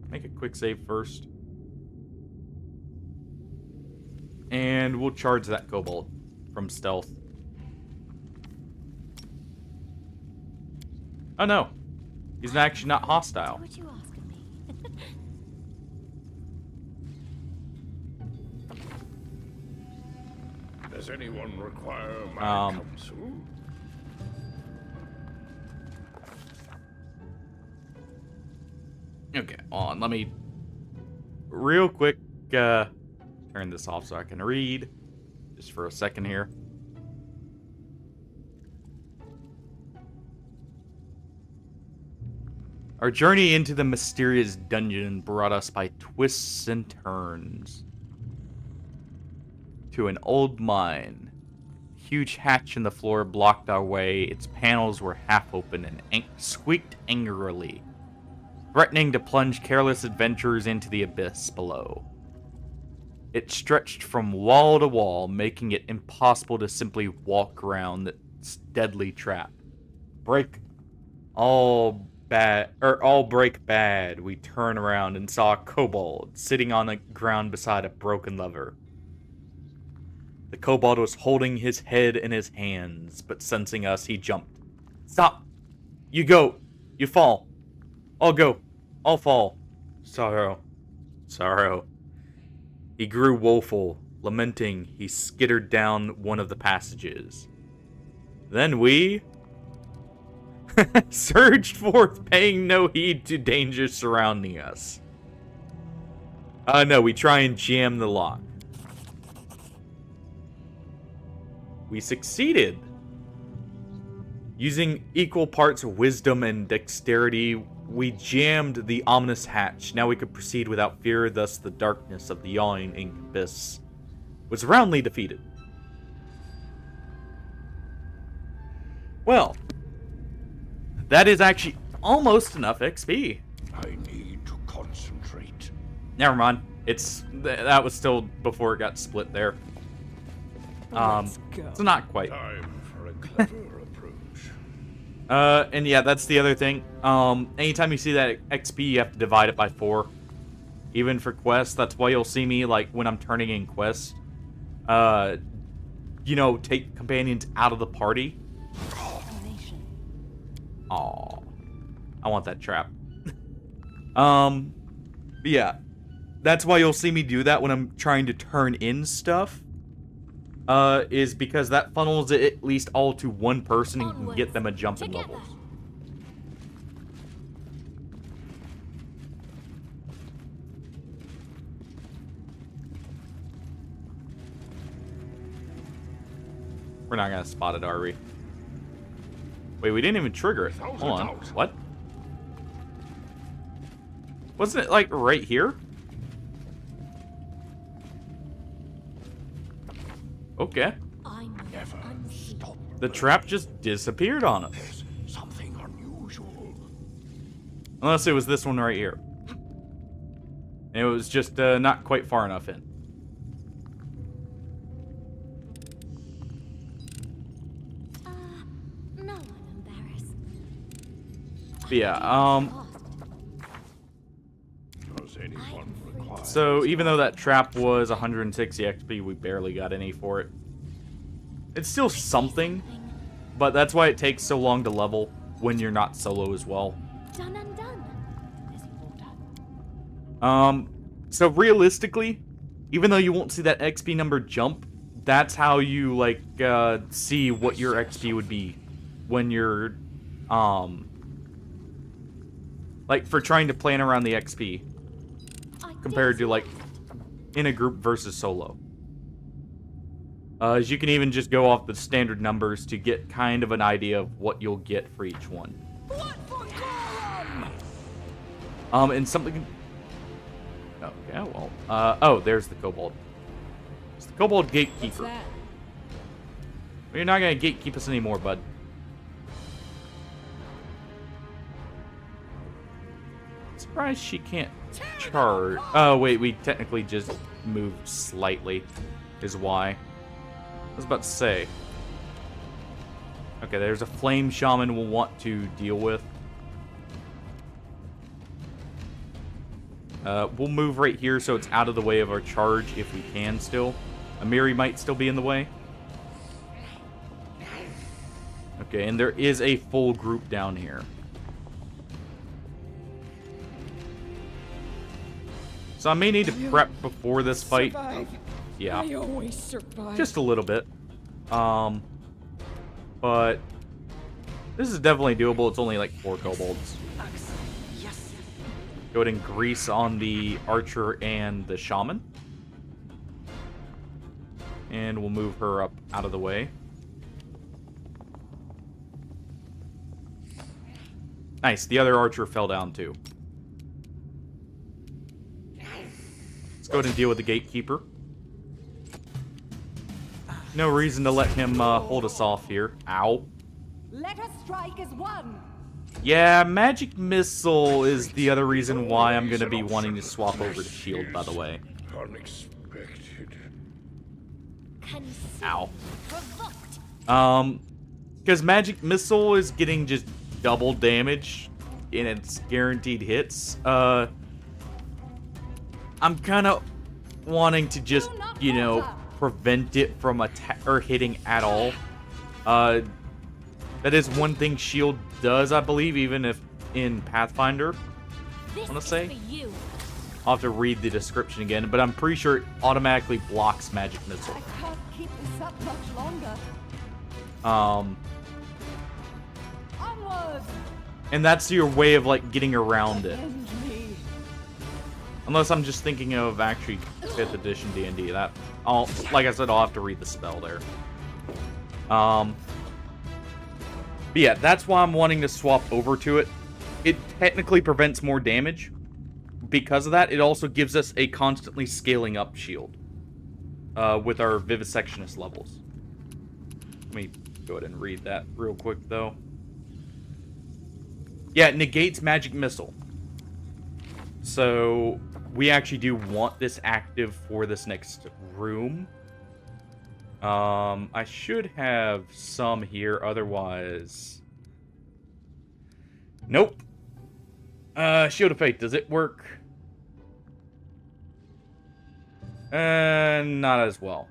Make a quick save first. And we'll charge that kobold from stealth. Oh no, he's actually not hostile. Do what you ask of me. Does anyone require my counsel? Okay, hold on, let me real quick turn this off so I can read. Just for a second here. Our journey into the mysterious dungeon brought us by twists and turns to an old mine. A huge hatch in the floor blocked our way. Its panels were half open and squeaked angrily, threatening to plunge careless adventurers into the abyss below. It stretched from wall to wall, making it impossible to simply walk around its deadly trap. All break bad. We turned around and saw a kobold sitting on the ground beside a broken lever. The kobold was holding his head in his hands, but sensing us, he jumped. Stop! You go! You fall! I'll go! I'll fall! Sorrow. Sorrow. He grew woeful. Lamenting, he skittered down one of the passages. Then we surged forth, paying no heed to dangers surrounding us. No, we try and jam the lock. We succeeded. Using equal parts of wisdom and dexterity, we jammed the ominous hatch. Now we could proceed without fear, thus the darkness of the yawning abyss was roundly defeated. Well, that is actually almost enough XP. I need to concentrate. Never mind. That was still before it got split there. Let's go. So not quite. Time for a clever approach. And yeah, that's the other thing. Anytime you see that XP, you have to divide it by 4. Even for quests, that's why you'll see me, like, when I'm turning in quests, take companions out of the party. Aw. I want that trap. But yeah. That's why you'll see me do that when I'm trying to turn in stuff. Is because that funnels it at least all to one person and can get them a jump in levels. We're not gonna spot it, are we? Wait, we didn't even trigger it. Hold on. What? Wasn't it, like, right here? Okay. Never stop. The trap just disappeared on us. There's something unusual. Unless it was this one right here. And it was just not quite far enough in. No one embarrassed. But yeah, Does anyone require? so even though that trap was 160 XP, we barely got any for it. It's still something, but that's why it takes so long to level when you're not solo as well. Done and done. There's water. So realistically, even though you won't see that XP number jump, that's how you, like, see what your XP would be when you're, like, for trying to plan around the XP compared to, like, in a group versus solo. As you can even just go off the standard numbers to get kind of an idea of what you'll get for each one. And something... Okay, well, oh, there's the kobold. It's the kobold gatekeeper. Well, you're not gonna gatekeep us anymore, bud. Surprised she can't charge. Oh, wait, we technically just moved slightly, is why. I was about to say. Okay, there's a flame shaman we'll want to deal with. We'll move right here so it's out of the way of our charge if we can still. Amiri might still be in the way. Okay, and there is a full group down here. So I may need to prep before this fight. Yeah. I always survive. Just a little bit. But this is definitely doable. It's only like 4 kobolds. Yes. Go ahead and grease on the archer and the shaman. And we'll move her up out of the way. Nice, the other archer fell down too. Let's go ahead and deal with the gatekeeper. No reason to let him hold us off here. Ow. Let us strike as one. Yeah, magic missile is the other reason why I'm going to be wanting to swap over to shield, by the way. Unexpected. Ow. Because magic missile is getting just double damage in its guaranteed hits. I'm kind of wanting to just, you know, prevent it from hitting at all. That is one thing shield does, I believe, even if in Pathfinder, I want to say. I'll have to read the description again, but I'm pretty sure it automatically blocks magic missile. I can't keep this up much longer. Onward! And that's your way of, like, getting around it. Avenge me. Unless I'm just thinking of actually 5th edition D&D. That, like I said, I'll have to read the spell there. But yeah, that's why I'm wanting to swap over to it. It technically prevents more damage. Because of that, it also gives us a constantly scaling up shield. With our Vivisectionist levels. Let me go ahead and read that real quick, though. Yeah, it negates magic missile. So, we actually do want this active for this next room. I should have some here, otherwise... Nope. Shield of Faith, does it work? Not as well.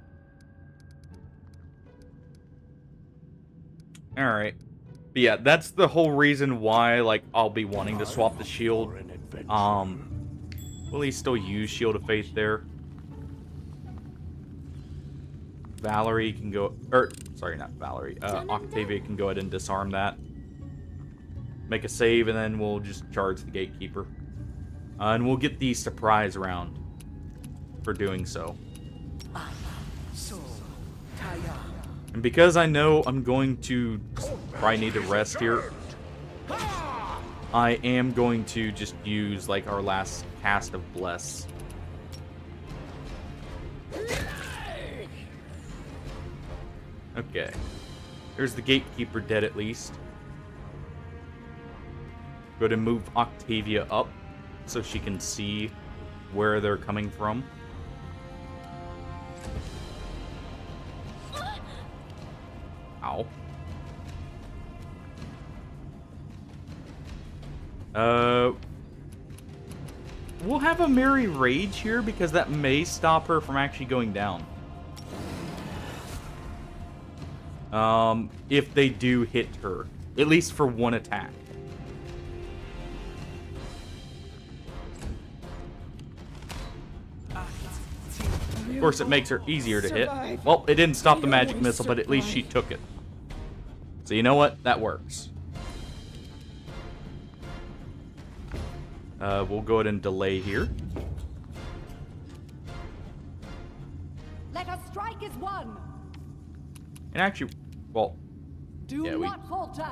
Alright. But yeah, that's the whole reason why, like, I'll be wanting to swap the shield. Will he still use Shield of Faith there? Valerie can go... sorry, not Valerie. Octavia can go ahead and disarm that. Make a save, and then we'll just charge the Gatekeeper. And we'll get the surprise round for doing so. And because I know I'm going to probably need to rest here, I am going to just use, like, our last cast of Bless. Okay. There's the Gatekeeper dead at least. Go ahead and move Octavia up so she can see where they're coming from. Ow. We'll have a Merry Rage here because that may stop her from actually going down. If they do hit her, at least for one attack. Of course, it makes her easier to hit. Well, it didn't stop the magic missile, but at least she took it. So you know what? That works. We'll go ahead and delay here. Let us strike as one. And actually, well, Do yeah, we not falter.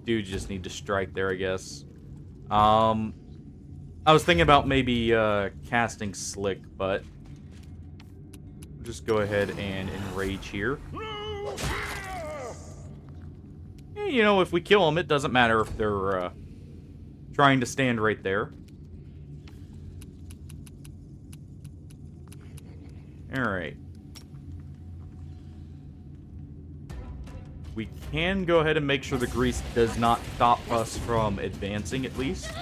do just need to strike there, I guess. I was thinking about maybe casting Slick, but we'll just go ahead and enrage here. No fear! Yeah, you know, if we kill them, it doesn't matter if they're trying to stand right there. Alright. We can go ahead and make sure the grease does not stop us from advancing, at least.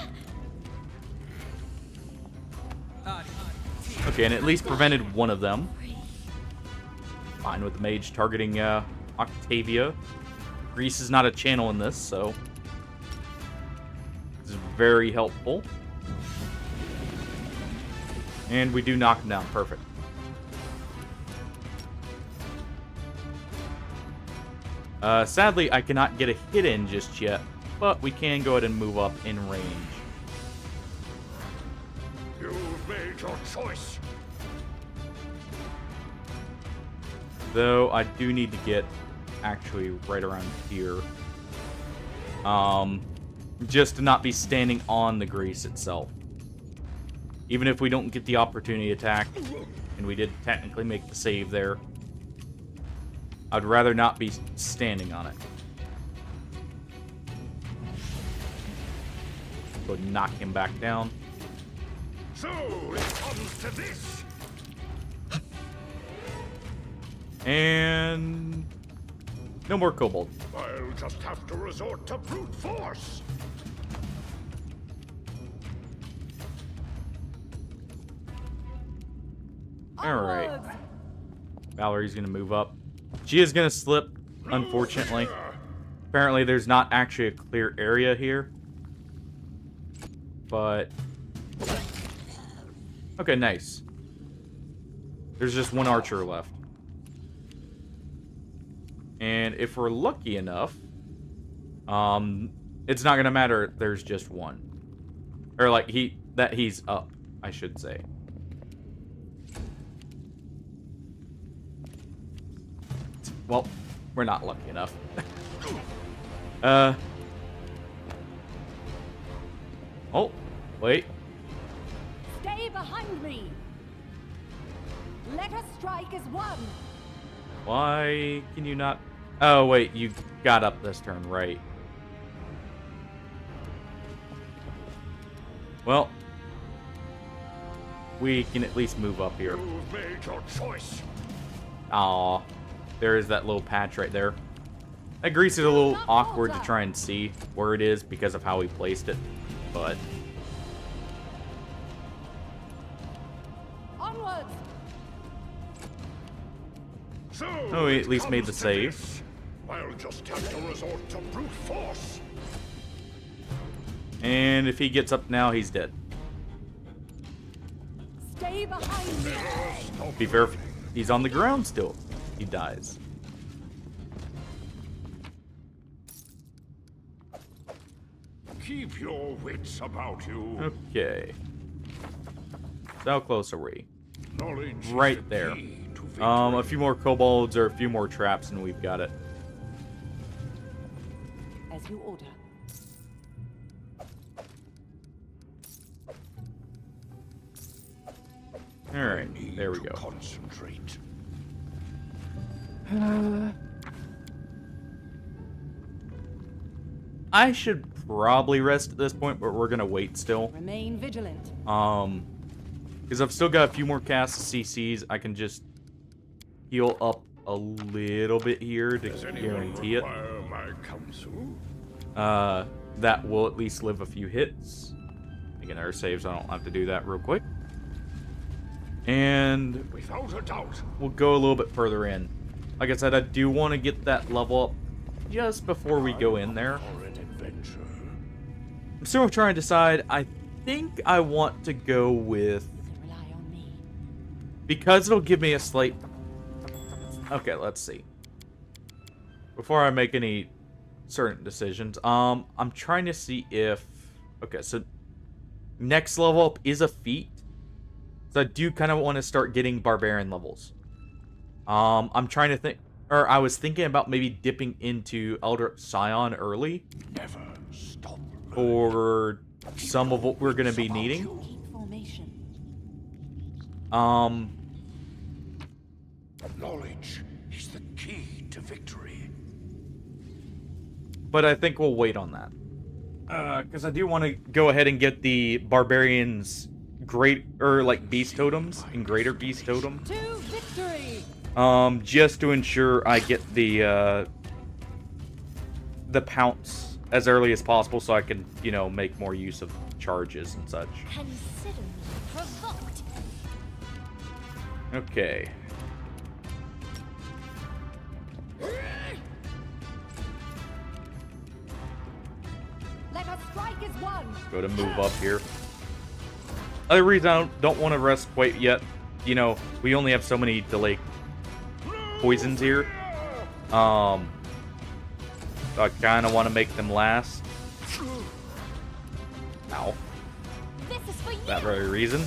Okay, and at least prevented one of them. Fine with the mage targeting Octavia. Grease is not a channel in this, so this is very helpful. And we do knock him down. Perfect. Sadly, I cannot get a hit in just yet, but we can go ahead and move up in range. You've made your choice. Though I do need to get actually right around here. Just to not be standing on the grease itself. Even if we don't get the opportunity attack, and we did technically make the save there, I'd rather not be standing on it. Go knock him back down. So it comes to this. And no more kobold. I'll just have to resort to brute force. Alright. Onwards. Valerie's gonna move up. She is gonna slip, unfortunately. Apparently there's not actually a clear area here. But okay, nice. There's just one archer left. And if we're lucky enough, it's not gonna matter if there's just one. Or like he's up, I should say. Well, we're not lucky enough. Oh, wait. Stay behind me. Let us strike as one. Why can you not? Oh, wait, you got up this turn, right. Well, we can at least move up here. You've made your choice. Aw, there is that little patch right there. That grease is a little awkward to try and see where it is because of how we placed it, but Onwards. So oh, we it at least made the comes to save. this. I'll just have to resort to brute force. And if he gets up now, he's dead. Stay behind me. Be fair, if he's on the ground still, he dies. Keep your wits about you. Okay. So how close are we? Knowledge is Right the there. key to A victory. few more kobolds or a few more traps and we've got it. As you order. Alright, Need there we to go. Concentrate. I should probably rest at this point, but we're gonna wait still. Remain vigilant. Because I've still got a few more casts of CCs. I can just heal up a little bit here to guarantee it. My counsel? That will at least live a few hits. Again, our saves, I don't have to do that real quick. And Without a doubt. we'll go a little bit further in. Like I said, I do want to get that level up just before we go in there. For an adventure. I'm still trying to decide. I think I want to go with... Rely on me. Because it'll give me a slight... Okay, let's see. Before I make any certain decisions, I'm trying to see if... Okay, so next level up is a feat. So I do kind of want to start getting barbarian levels. I'm trying to think... Or I was thinking about maybe dipping into Elder Scion early. Never stop. For some of what we're going to be needing. Keep formation. Knowledge is the key to victory. But I think we'll wait on that. Because I do want to go ahead and get the barbarians beast totems and greater beast totem. To victory! Just to ensure I get the pounce as early as possible so I can, make more use of charges and such. Consider me provoked. Okay. Let us strike as one! Go to move up here. Other reason I don't want to rest quite yet, we only have so many delay poisons here. So I kind of want to make them last. Ow. This is for you. That very reason.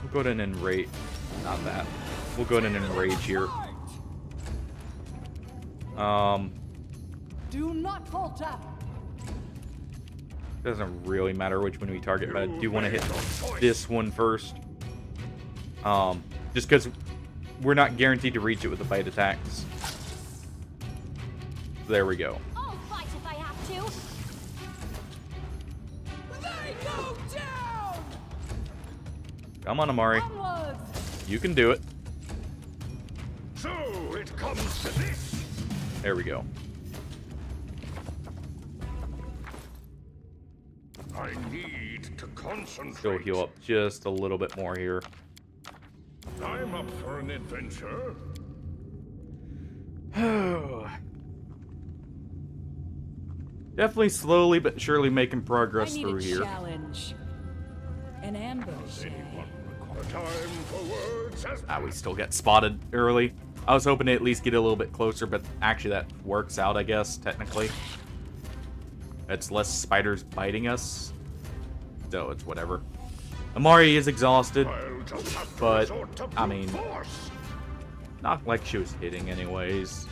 We'll go ahead and enrage. Not that. We'll go ahead and enrage here. Do not falter! Doesn't really matter which one we target, but I do want to hit this one first. Just because we're not guaranteed to reach it with the bite attacks. There we go. I'll fight if I have to. They go down! Come on, Amari. Onwards! You can do it. So it comes to this. There we go. I need to concentrate. Still heal up just a little bit more here. I'm up for an adventure. Definitely slowly but surely making I progress need through a here. challenge. An ambush. The time for words has We still get spotted early. I was hoping to at least get a little bit closer, but actually that works out, I guess, technically. It's less spiders biting us. So it's whatever. Amari is exhausted, I'll just have to but, resort to I brute mean, force. not like she was hitting anyways.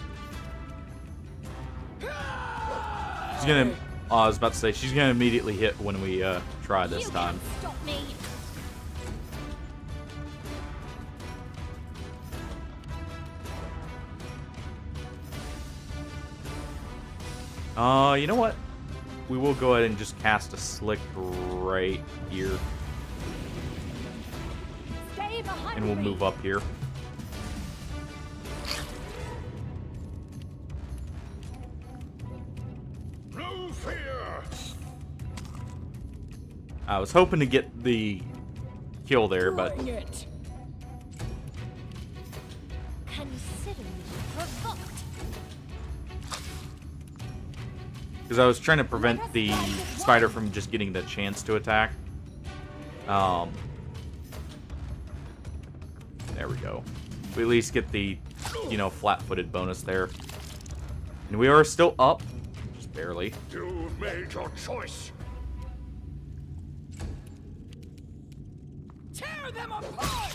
She's gonna, I was about to say, she's gonna immediately hit when we try this You time. can't stop me. You know what? We will go ahead and just cast a slick right here. Stay behind And we'll me. move up here. No fear. I was hoping to get the kill there, but Bring it. Consider me provoked. because I was trying to prevent the spider from just getting the chance to attack. There we go. We at least get the, flat-footed bonus there. And we are still up, just barely. You've made your choice. Tear them apart!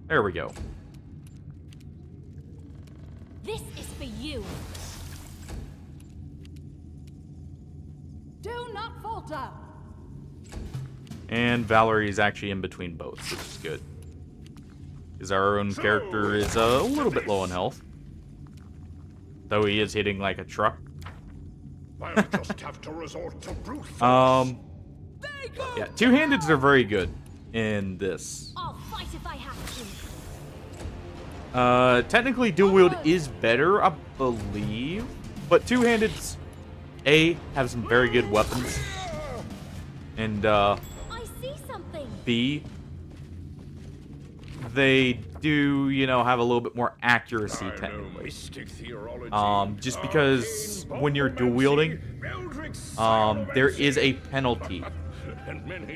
There we go. This is for you. Do not falter! And Valerie is actually in between both, which is good. Because our own character is a little bit low on health. Though he is hitting like a truck. I'll just have to resort to brute force. Yeah, two-handeds are very good in this. I'll fight if I have to. Technically, dual wield is better, I believe. But two-handeds, A, have some very good weapons. And, I see something. B, they do, you know, have a little bit more accuracy, I know technically. mystic theology. Just because when you're dual wielding, there is a penalty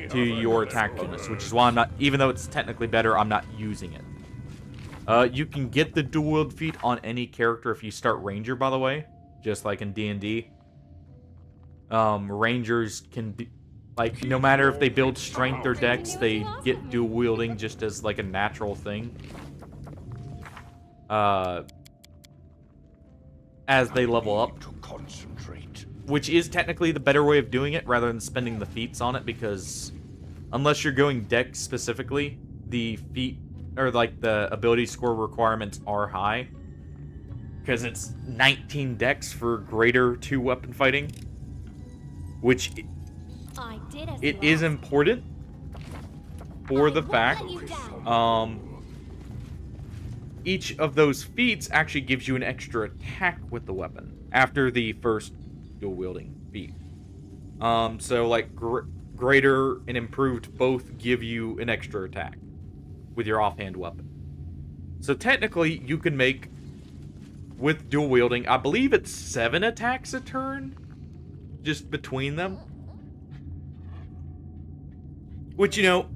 to your attack bonus, which is why I'm not, even though it's technically better, I'm not using it. You can get the dual wield feat on any character if you start Ranger, by the way, just like in D&D. Rangers can be, like, no matter if they build strength or dex, they get dual wielding just as like a natural thing. As they level up. To concentrate. Which is technically the better way of doing it, rather than spending the feats on it, because unless you're going dex specifically, the feat, or like the ability score requirements are high. Because it's 19 dex for greater 2 weapon fighting. Which, I did as it you is asked. important for the won't fact, let you down. each of those feats actually gives you an extra attack with the weapon after the first dual wielding feat. So like greater and improved both give you an extra attack with your offhand weapon. So technically you can make, with dual wielding, I believe it's 7 attacks a turn just between them. Which, you know,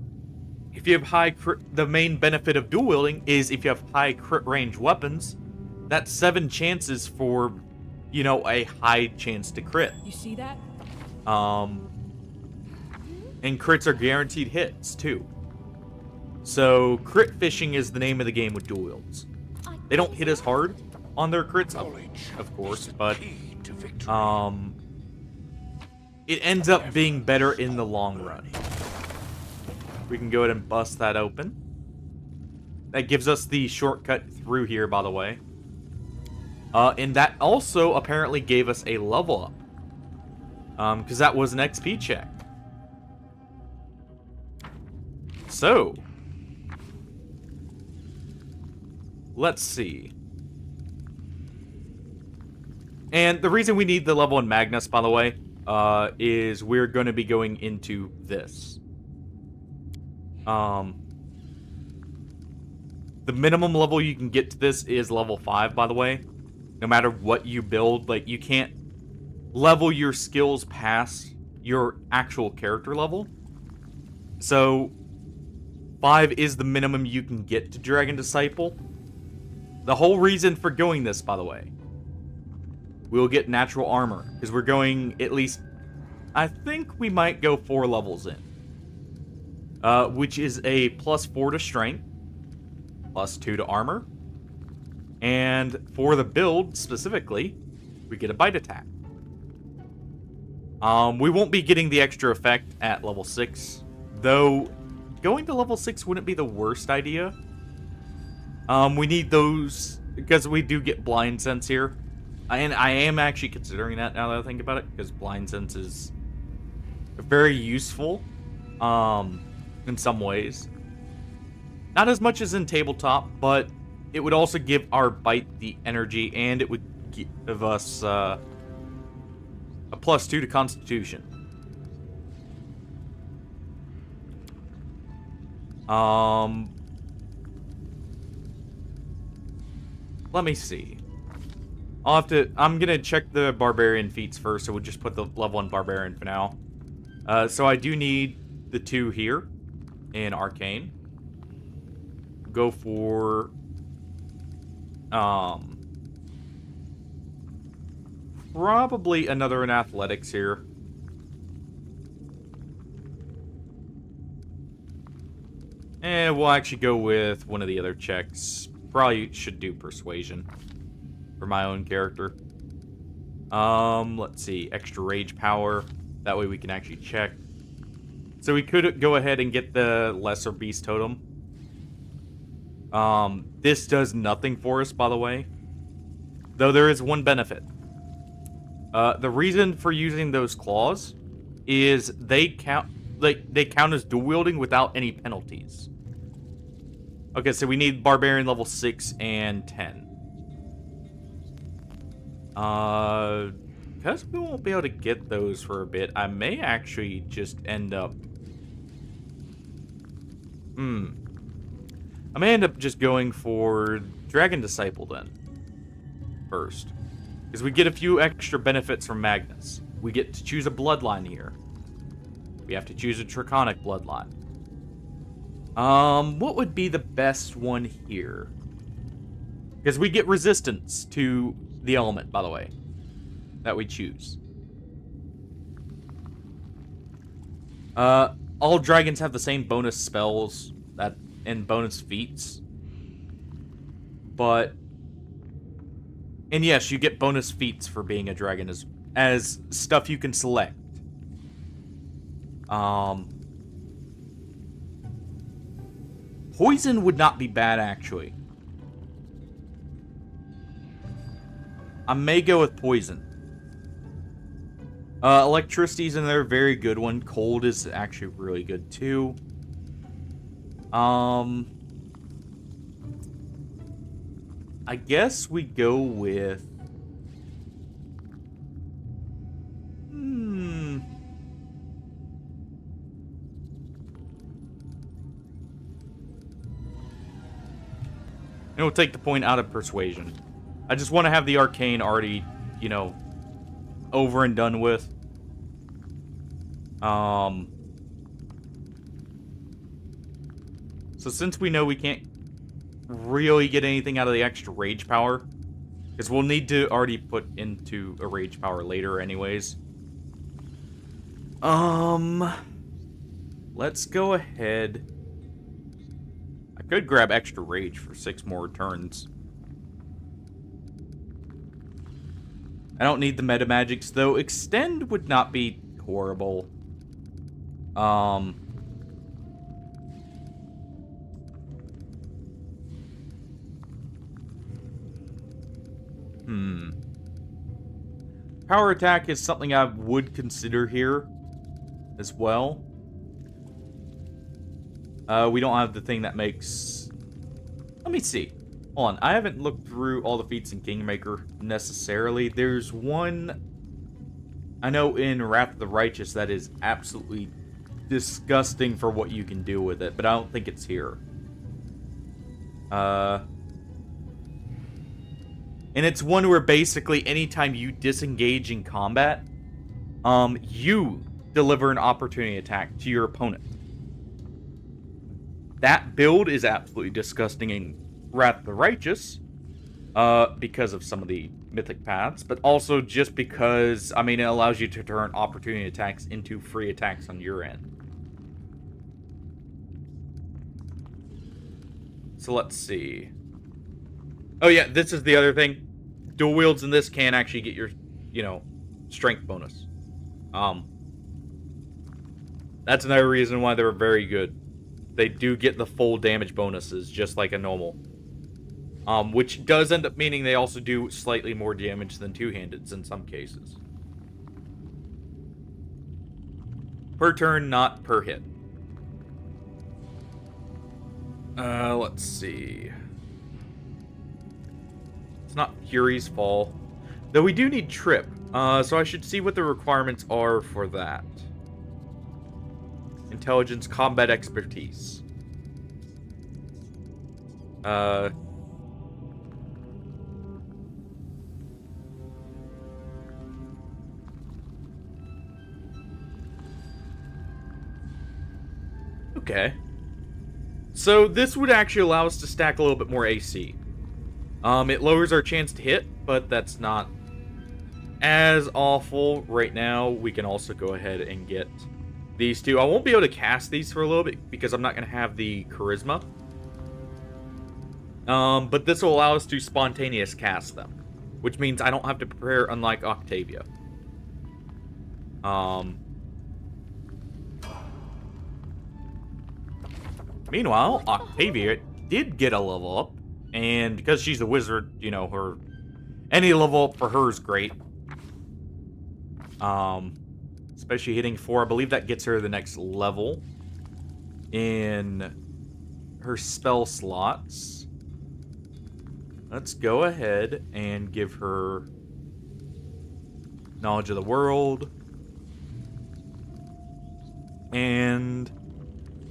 if you have high crit, the main benefit of dual wielding is if you have high crit range weapons, that's 7 chances for, you know, a high chance to crit. You see that? And crits are guaranteed hits too. So crit fishing is the name of the game with dual wields. They don't hit as hard on their crits, of course, but it ends up being better in the long run. We can go ahead and bust that open. That gives us the shortcut through here, by the way. And that also apparently gave us a level up. Because that was an XP check. So, let's see. And the reason we need the level in Magnus, by the way, is we're going to be going into this. The minimum level you can get to this is level 5, by the way. No matter what you build, like, you can't level your skills past your actual character level. So, 5 is the minimum you can get to Dragon Disciple. The whole reason for going this, by the way, we'll get natural armor, because we're going at least, I think we might go 4 levels in. Which is a +4 to strength, +2 to armor, and for the build specifically, we get a bite attack. We won't be getting the extra effect at level 6, though going to level 6 wouldn't be the worst idea. We need those, because we do get blind sense here. And I am actually considering that now that I think about it, because blind sense is very useful. In some ways. Not as much as in tabletop, but it would also give our bite the energy, and it would give us a +2 to Constitution. Let me see. I'm gonna check the Barbarian feats first, so we'll just put the level in Barbarian for now. So I do need the 2 here in Arcane. Go for probably another in Athletics here. And we'll actually go with one of the other checks. Probably should do Persuasion for my own character. Let's see, extra rage power. That way we can actually check. So we could go ahead and get the Lesser Beast Totem. This does nothing for us, by the way. Though there is one benefit. The reason for using those claws is they count. like, they count as dual wielding without any penalties. Okay, so we need Barbarian level 6 and 10. Because we won't be able to get those for a bit, I may actually just end up... I may end up just going for Dragon Disciple then. First. Because we get a few extra benefits from Magnus. We get to choose a bloodline here. We have to choose a Draconic bloodline. What would be the best one here? Because we get resistance to the element, by the way, that we choose. All dragons have the same bonus spells and bonus feats. And yes, you get bonus feats for being a dragon as stuff you can select. Poison would not be bad, actually. I may go with poison. Electricity's in there, very good one. Cold is actually really good, too. I guess we go with... And we'll take the point out of Persuasion. I just want to have the Arcane already, you know, over and done with. So since we know we can't really get anything out of the extra Rage Power, because we'll need to already put into a Rage Power later anyways. Let's go ahead... I could grab extra rage for 6 more turns. I don't need the meta magics, though. Extend would not be horrible. Power attack is something I would consider here as well. We don't have the thing that makes... Let me see. Hold on. I haven't looked through all the feats in Kingmaker necessarily. There's one I know in Wrath of the Righteous that is absolutely disgusting for what you can do with it, but I don't think it's here. And it's one where basically anytime you disengage in combat, you deliver an opportunity attack to your opponent. That build is absolutely disgusting in Wrath of the Righteous, because of some of the mythic paths, but also just because, I mean, it allows you to turn opportunity attacks into free attacks on your end. So let's see. Oh yeah, this is the other thing. Dual wields in this can actually get your, you know, strength bonus. That's another reason why they're very good. They do get the full damage bonuses, just like a normal. Which does end up meaning they also do slightly more damage than two-handeds in some cases. Per turn, not per hit. Let's see. It's not Fury's Fall. Though we do need Trip. So I should see what the requirements are for that. Intelligence, combat expertise. Okay. So this would actually allow us to stack a little bit more AC. It lowers our chance to hit, but that's not as awful right now. We can also go ahead and get these two. I won't be able to cast these for a little bit because I'm not going to have the charisma. But this will allow us to spontaneous cast them, which means I don't have to prepare, unlike Octavia. Meanwhile, Octavia did get a level up, and because she's a wizard, you know, any level up for her is great. especially hitting 4. I believe that gets her the next level in her spell slots. Let's go ahead and give her knowledge of the world. And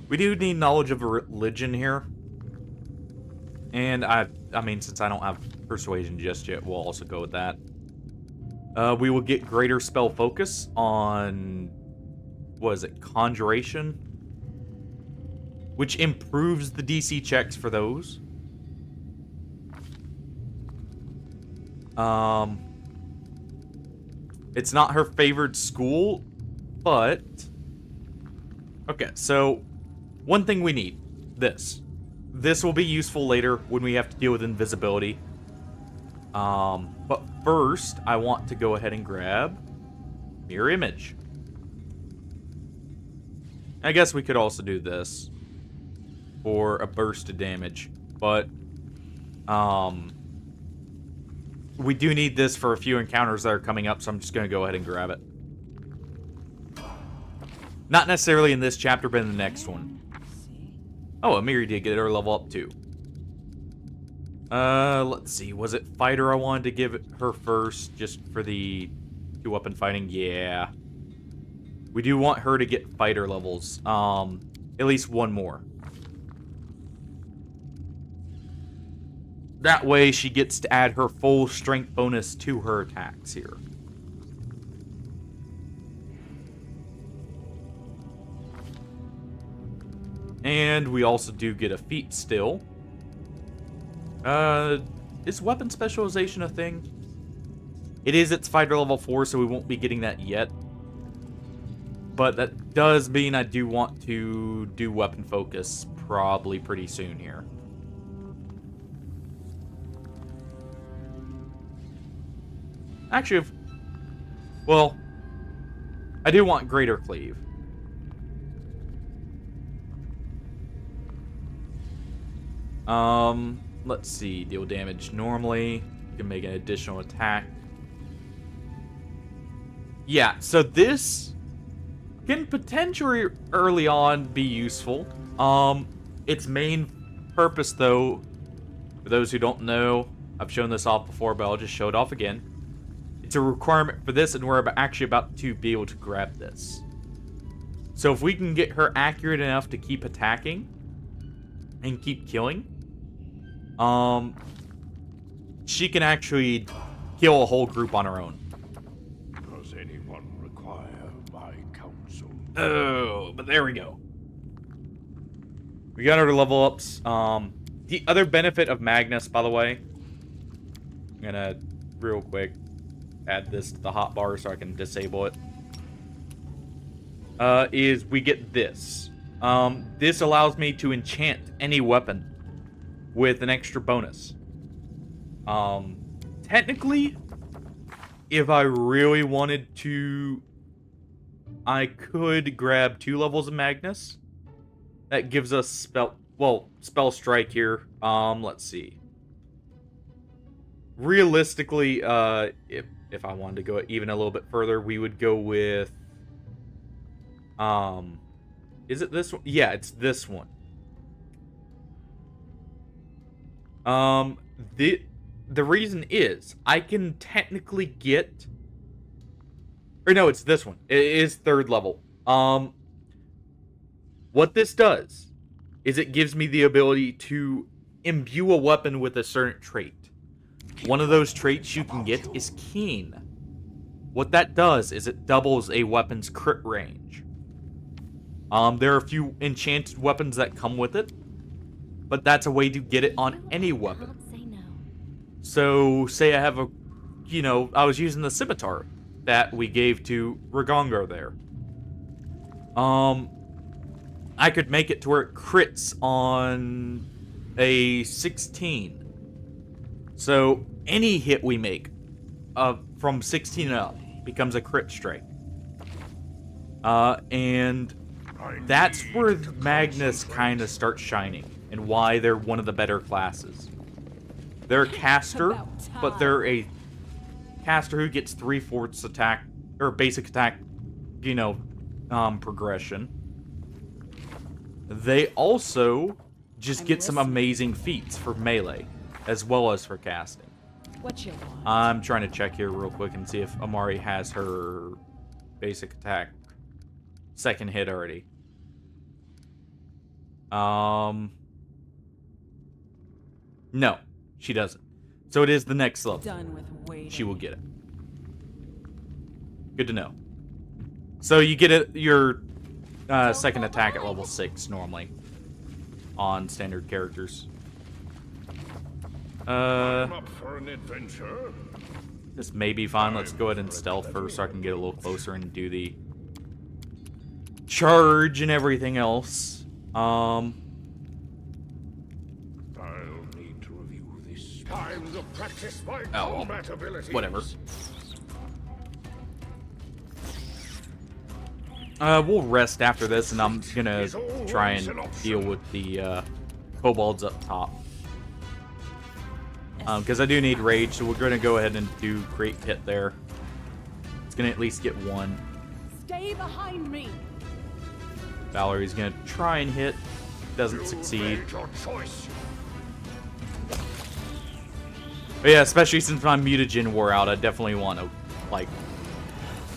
we do need knowledge of a religion here. And I mean, since I don't have persuasion just yet, we'll also go with that. We will get greater spell focus on, what is it, conjuration, which improves the DC checks for those. It's not her favored school, but okay, so one thing we need, this will be useful later when we have to deal with invisibility. But first, I want to go ahead and grab Mirror Image. I guess we could also do this for a burst of damage, but we do need this for a few encounters that are coming up, so I'm just going to go ahead and grab it. Not necessarily in this chapter, but in the next one. Oh, Amiri did get her level up too. Let's see. Was it Fighter I wanted to give her first, just for the 2-weapon fighting? Yeah. We do want her to get Fighter levels. At least one more. That way she gets to add her full strength bonus to her attacks here. And we also do get a feat still. Is weapon specialization a thing? It is its fighter level 4, so we won't be getting that yet. But that does mean I do want to do weapon focus probably pretty soon here. Actually, well, I do want Greater Cleave. Let's see. Deal damage normally. You can make an additional attack. Yeah, so this can potentially early on be useful. Its main purpose, though, for those who don't know, I've shown this off before, but I'll just show it off again. It's a requirement for this, and we're actually about to be able to grab this. So if we can get her accurate enough to keep attacking and keep killing, she can actually kill a whole group on her own. Does anyone require my counsel? Oh, but there we go. We got her level ups. The other benefit of Magnus, by the way, I'm gonna real quick add this to the hotbar so I can disable it. Is we get this. This allows me to enchant any weapon with an extra bonus. Technically, if I really wanted to, I could grab 2 levels of Magnus. That gives us spell strike here. Let's see. Realistically, if I wanted to go even a little bit further, we would go with is it this one? Yeah, it's this one. The reason is I can technically get, or no, it's this one. It is 3rd level. What this does is it gives me the ability to imbue a weapon with a certain trait. One of those traits you can get is Keen. What that does is it doubles a weapon's crit range. There are a few enchanted weapons that come with it, but that's a way to get it on any weapon. So, say I have I was using the scimitar that we gave to Ragongar there. I could make it to where it crits on a 16. So, any hit we make from 16 and up becomes a crit strike. And that's where Magnus kind of starts shining, and why they're one of the better classes. They're a caster, but they're a caster who gets 3/4 attack, or basic attack progression. They also just get some amazing feats for melee, as well as for casting. What you want? I'm trying to check here real quick and see if Amari has her basic attack second hit already. No, she doesn't. So it is the next level. Done with waiting. She will get it. Good to know. So you get your second attack at level 6 normally on standard characters. I'm up for an adventure. This may be fine. Let's go ahead and stealth first so I can get a little closer and do the charge and everything else. I'll need to review this. Time to practice my combat abilities. Whatever. We'll rest after this, and I'm gonna try and deal with the kobolds up top. Because I do need rage, so we're gonna go ahead and do Great Pit there. It's gonna at least get one. Stay behind me. Valerie's gonna try and hit. Doesn't succeed. Made your choice. But yeah, especially since my mutagen wore out, I definitely want to, like,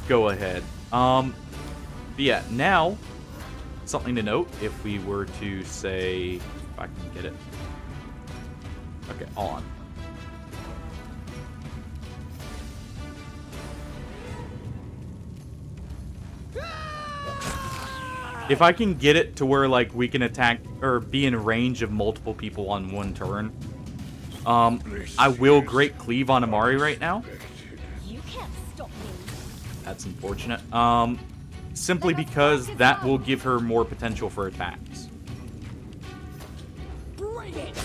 go ahead. But yeah, now, something to note, if we were to say, if I can get it. Okay, on. If I can get it to where, like, we can attack or be in range of multiple people on one turn, I will Great Cleave on Amari right now. You can't stop me. That's unfortunate. Simply because that will give her more potential for attacks. Bring it.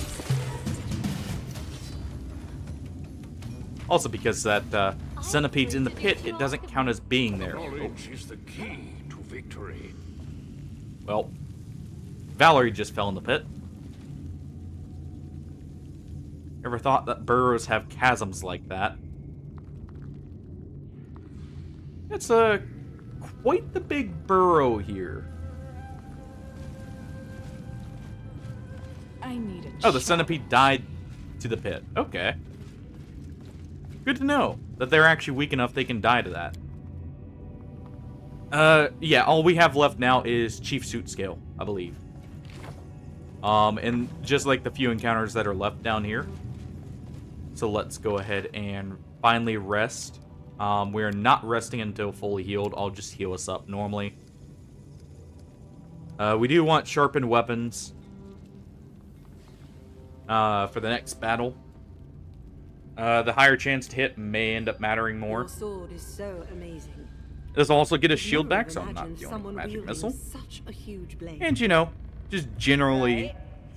Also because that centipede's in the pit, it doesn't count as being there. Oh, Knowledge is the key to victory. well, Valerie just fell in the pit. Ever thought that burrows have chasms like that? It's quite the big burrow here. I need a Oh, the centipede died to the pit. Okay. Good to know that they're actually weak enough they can die to that. Yeah, all we have left now is Chief Suit Scale, I believe. And just like the few encounters that are left down here. So let's go ahead and finally rest. We're not resting until fully healed. I'll just heal us up normally. We do want sharpened weapons for the next battle. The higher chance to hit may end up mattering more. Your sword is so amazing. This will also get a shield Never back, so I'm not imagined dealing with someone magic wielding missile. Such a huge blade. And you know, just generally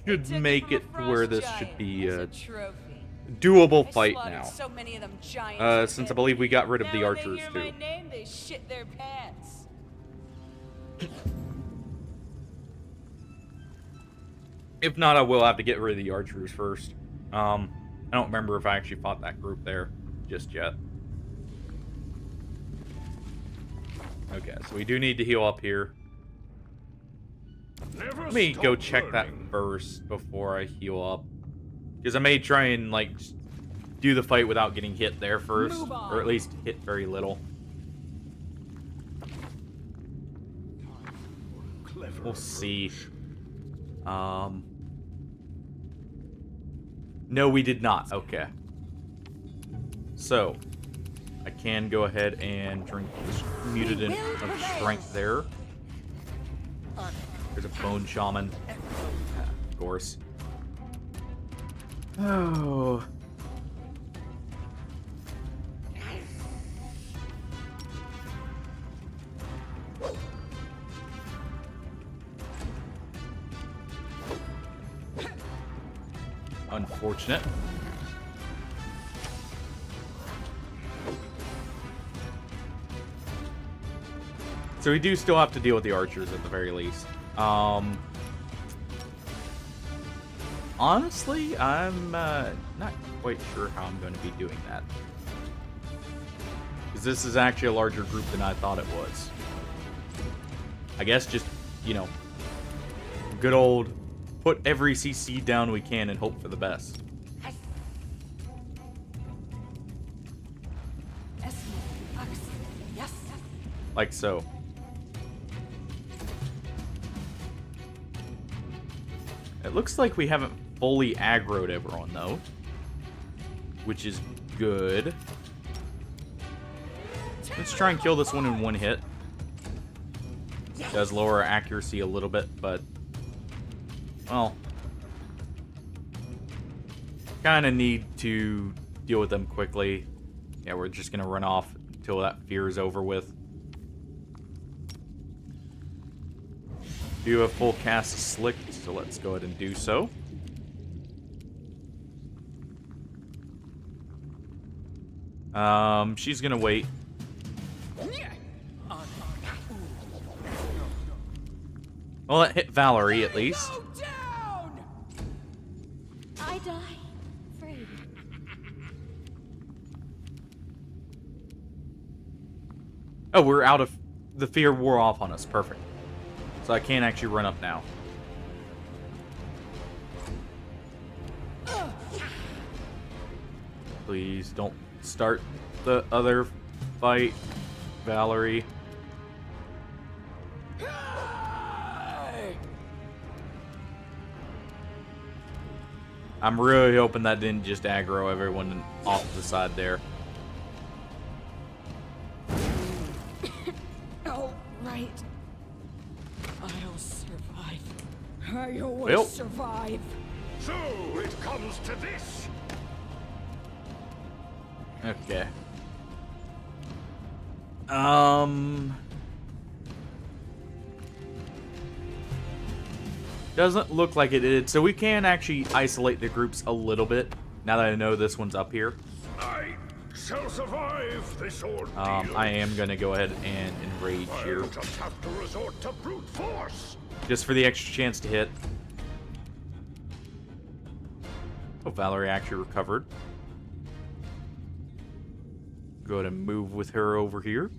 should Took make from a it to where this frost should giant be as a a trophy. doable I fight slaughtered now. so many of them giants Since I believe we got rid of the now when they archers hear too. my name, they shit their pants. If not, I will have to get rid of the archers first. I don't remember if I actually fought that group there just yet. Okay, so we do need to heal up here. Never Let me stop go check that learning. first before I heal up. Because I may try and, like, do the fight without getting hit there first. Move on. Or at least hit very little. Clever We'll see. approach. No, we did not. Okay. So, I can go ahead and drink this mutagen of strength there. There's a bone shaman. Of course. Oh. Unfortunate. So we do still have to deal with the archers at the very least. Honestly, I'm not quite sure how I'm going to be doing that. Because this is actually a larger group than I thought it was. I guess just, you know, good old put every CC down we can and hope for the best. Like so. It looks like we haven't fully aggroed everyone, though. Which is good. Let's try and kill this one in one hit. It does lower our accuracy a little bit, but... well... kind of need to deal with them quickly. Yeah, we're just going to run off until that fear is over with. Do have full cast Slick, so let's go ahead and do so. She's gonna wait. Well, it hit Valerie at least. I die free. Oh, we're out of... the fear wore off on us. Perfect. So I can actually run up now. Please don't start the other fight, Valerie. I'm really hoping that didn't just aggro everyone off the side there. Oh, right. I'll survive. I always Well. survive. So it comes to this. Okay. Doesn't look like it did, so we can actually isolate the groups a little bit, now that I know this one's up here. I shall survive this ordeal. I am gonna go ahead and enrage here, I'll just have to resort to brute force. just for the extra chance to hit. Oh, Valerie actually recovered. Go ahead and move with her over here.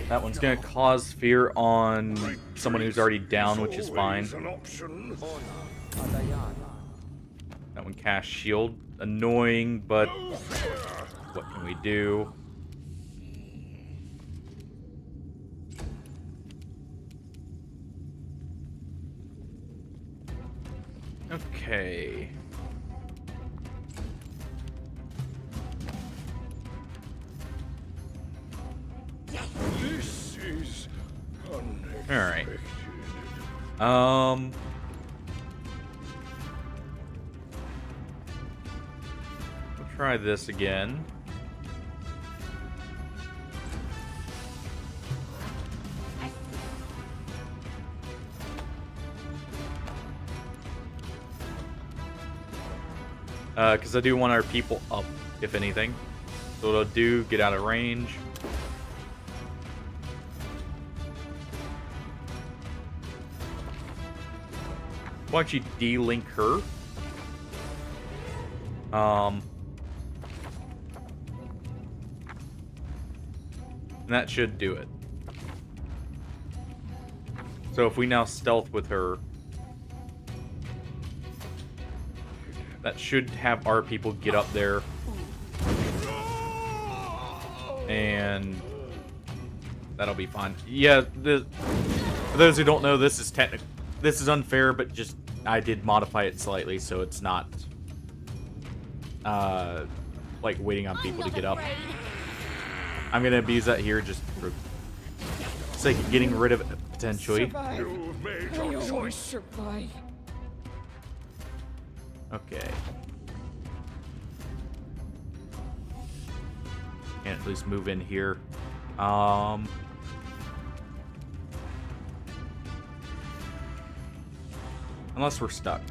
That one's gonna cause fear on someone who's already down, which is fine. Always an option. That one cast shield. Annoying, but what can we do? Okay. This is unexpected. Alright. We'll try this again. Because I do want our people up, if anything. So what I'll do, get out of range. We'll actually de-link her. And that should do it. So if we now stealth with her, that should have our people get up there. And that'll be fine. Yeah, for those who don't know, this is unfair, but just I did modify it slightly so it's not like waiting on people to get up. I'm gonna abuse that here just for the sake of getting rid of it potentially. Survive. You've made I your always choice. survive. Okay. Can at least move in here. Unless we're stuck.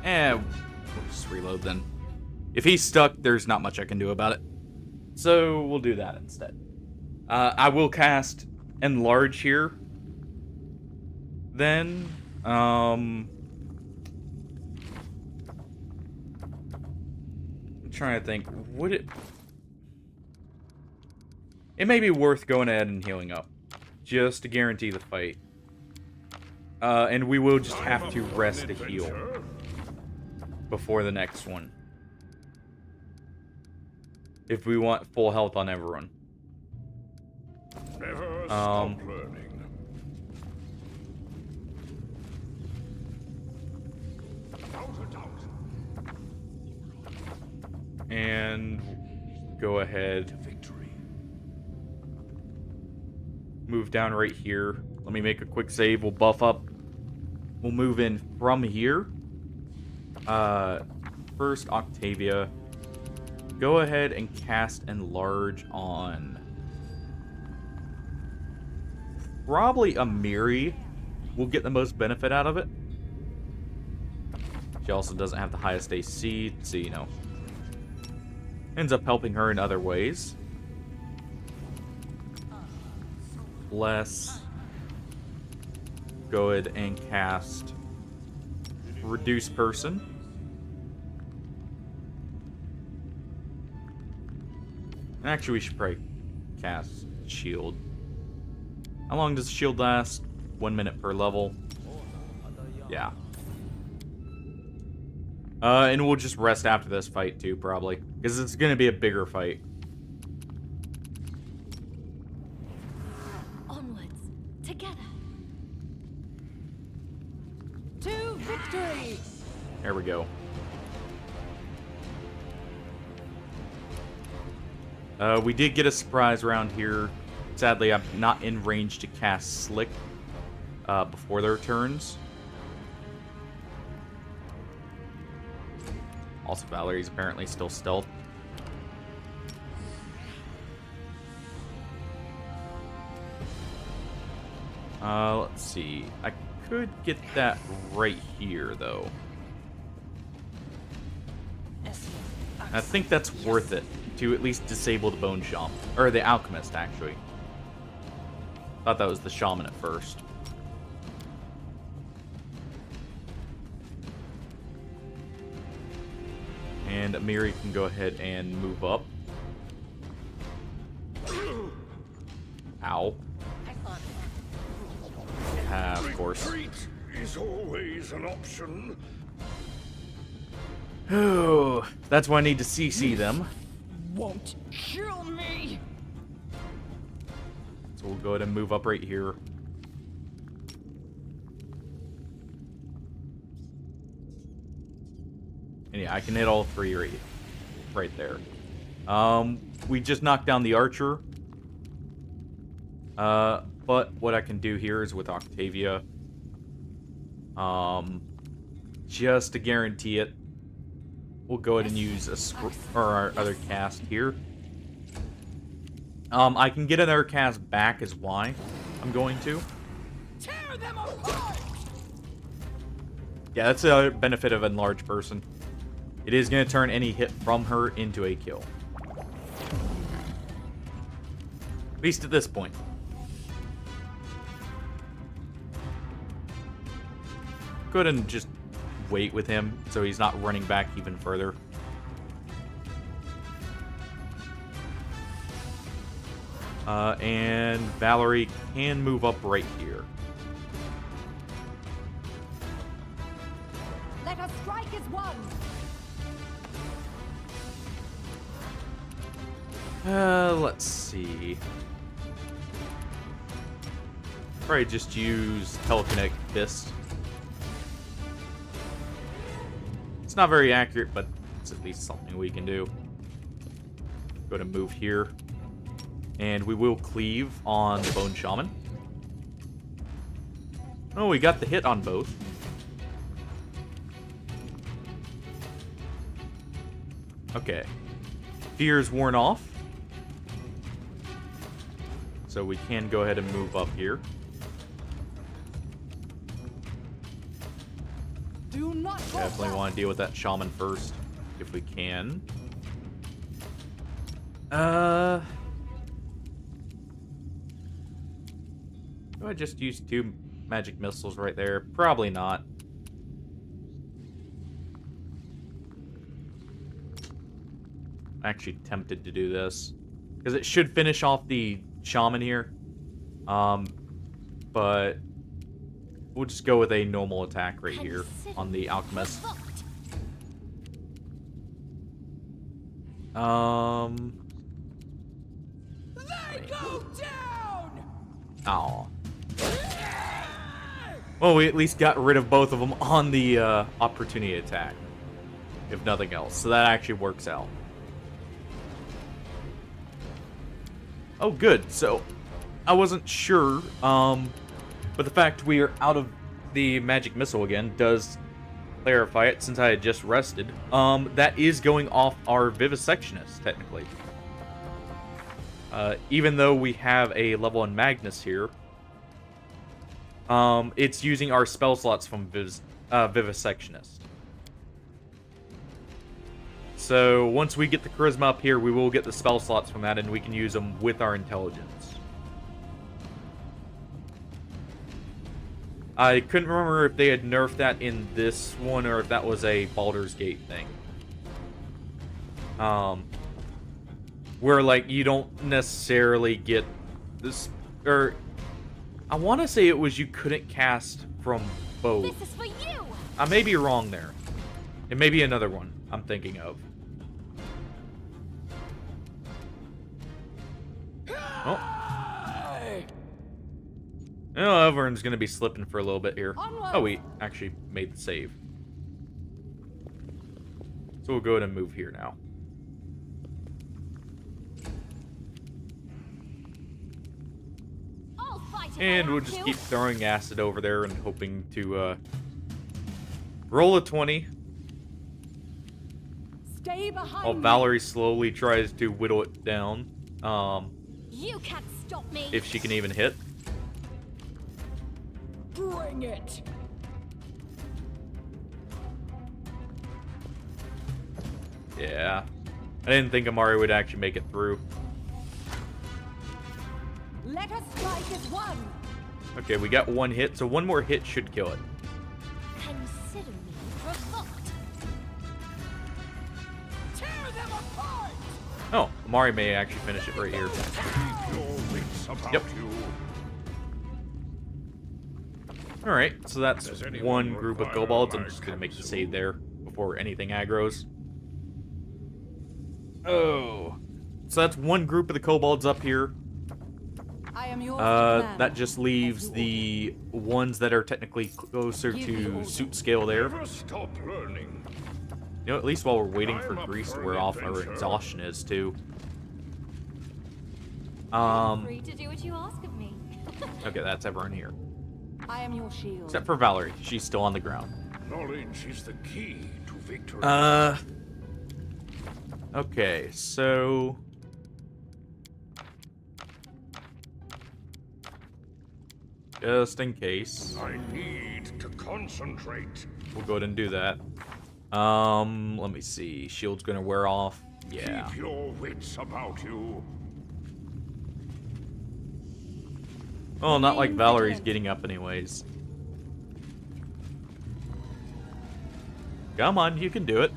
We'll just reload then. If he's stuck, there's not much I can do about it. So we'll do that instead. I will cast Enlarge here. Then, trying to think, would it... It may be worth going ahead and healing up, just to guarantee the fight. And we will just have to rest to heal before the next one. If we want full health on everyone. Never stop learning. And go ahead. Move down right here. Let me make a quick save. We'll buff up. We'll move in from here. First, Octavia. Go ahead and cast Enlarge on... Probably Amiri will get the most benefit out of it. She also doesn't have the highest AC, so, you know. Ends up helping her in other ways. Bless. Go ahead and cast Reduce Person. Actually, we should probably cast Shield. How long does Shield last? 1 minute per level. Yeah. And we'll just rest after this fight too, probably. Because it's going to be a bigger fight. Onwards, together. To victory! There we go. We did get a surprise round here. Sadly, I'm not in range to cast Slick before their turns. Also, Valerie's apparently still stealth. Let's see. I could get that right here, though. I think that's worth it to at least disable the Bone Shaman. Or the Alchemist, actually. Thought that was the Shaman at first. And Amiri can go ahead and move up. Ow. Of course. Retreat is always an option. Oh, that's why I need to CC them. Won't kill me. So we'll go ahead and move up right here. And yeah, I can hit all three right there. We just knocked down the archer. But what I can do here is with Octavia, just to guarantee it, we'll go ahead and use our other cast here. I can get another cast back is why I'm going to. Tear them apart. Yeah, that's a benefit of Enlarge Person. It is going to turn any hit from her into a kill. At least at this point. Go ahead and just wait with him so he's not running back even further. And Valerie can move up right here. Let us strike as one! Let's see. Probably just use Telekinetic Fist. It's not very accurate, but it's at least something we can do. Go to move here. And we will cleave on the Bone Shaman. Oh, we got the hit on both. Okay. Fear's worn off. So we can go ahead and move up here. Do not Definitely want to deal with that shaman first, if we can. Do I just use 2 magic missiles right there? Probably not. actually tempted to do this. Because it should finish off the shaman here. But we'll just go with a normal attack right here on the alchemist. They go down! Oh. Well, we at least got rid of both of them on the opportunity attack. If nothing else. So that actually works out. Oh, good. So, I wasn't sure, but the fact we are out of the magic missile again does clarify it, since I had just rested. That is going off our vivisectionist, technically. Even though we have a level 1 Magnus here, it's using our spell slots from vivisectionist. So, once we get the charisma up here, we will get the spell slots from that, and we can use them with our intelligence. I couldn't remember if they had nerfed that in this one, or if that was a Baldur's Gate thing. Where, like, you don't necessarily get this, or I want to say it was you couldn't cast from both. This is for you. I may be wrong there. It may be another one I'm thinking of. Oh. Oh, everyone's going to be slipping for a little bit here. Onward. Oh, we actually made the save. So we'll go ahead and move here now. I'll fight if I And we'll have just to. keep throwing acid over there and hoping to roll a 20. Stay behind While me. Valerie slowly tries to whittle it down. You can't stop me. If she can even hit. Bring it! Yeah. I didn't think Amari would actually make it through. Let us strike as one. Okay, we got one hit, so one more hit should kill it. Consider me provoked. Tear them apart! Oh, Amari may actually finish it right here. Keep your wits about Yep. you. Alright, so that's Does anyone one group of require kobolds. I'm my just gonna make the counsel? save there before anything aggroes. Oh. So that's one group of the kobolds up here. I am yours to command. That just leaves the ones that are technically closer to suit scale there. Never stop learning. You know, at least while we're waiting for I'm up Grease to for wear an off, our adventure. exhaustion is too. Free to do what you ask of me. Okay, that's everyone here. I am your shield. Except for Valerie. She's still on the ground. Knowledge is the key to victory. Okay, so... just in case, I need to concentrate. we'll go ahead and do that. Let me see. Shield's gonna wear off. Yeah. Keep your wits about you. Well, not like Remain Valerie's vigilant. getting up anyways. Come on, you can do it.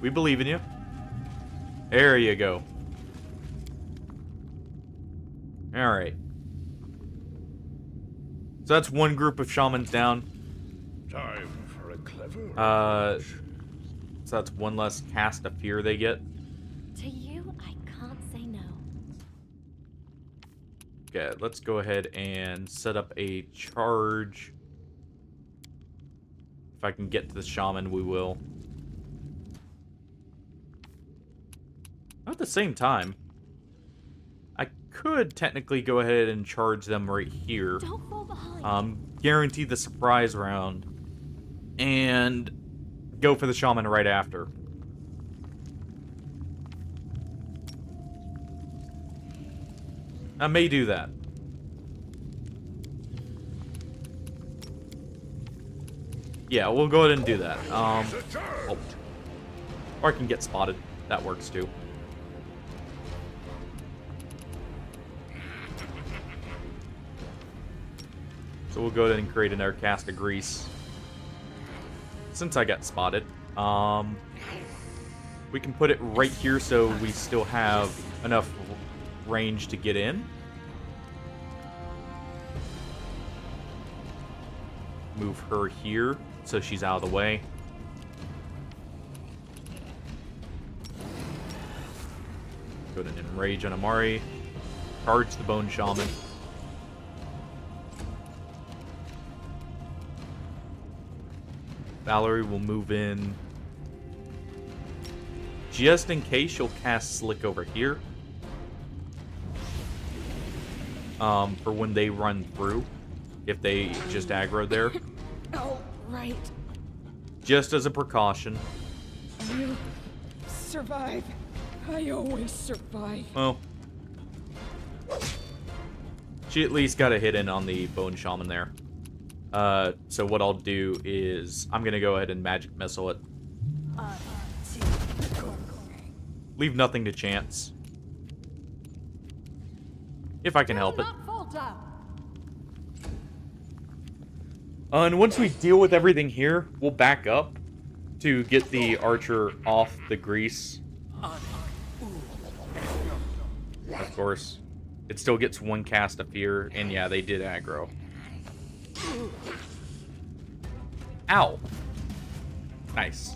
We believe in you. There you go. Alright. So that's one group of shamans down. Time for a clever So that's one less cast of fear they get. To you, I can't say no. Okay, let's go ahead and set up a charge. If I can get to the shaman, we will. At the same time, I could technically go ahead and charge them right here. Don't fall behind. Guarantee the surprise round. And go for the shaman right after. I may do that. Yeah, we'll go ahead and do that. Oh. Or I can get spotted. That works too. So we'll go ahead and create another cast of grease. Since I got spotted. We can put it right here so we still have enough range to get in. Move her here so she's out of the way. Go to enrage on Amari. Charge the Bone Shaman. Valerie will move in just in case she'll cast Slick over here. For when they run through, if they just aggro there. Oh, right. Just as a precaution. You survive. I always survive. Well, she at least got a hit in on the Bone Shaman there. So what I'll do is I'm gonna go ahead and Magic Missile it. Leave nothing to chance. If I can help it. And once we deal with everything here, we'll back up to get the archer off the grease. Of course. It still gets one cast of fear, and yeah, they did aggro. Ow. Nice.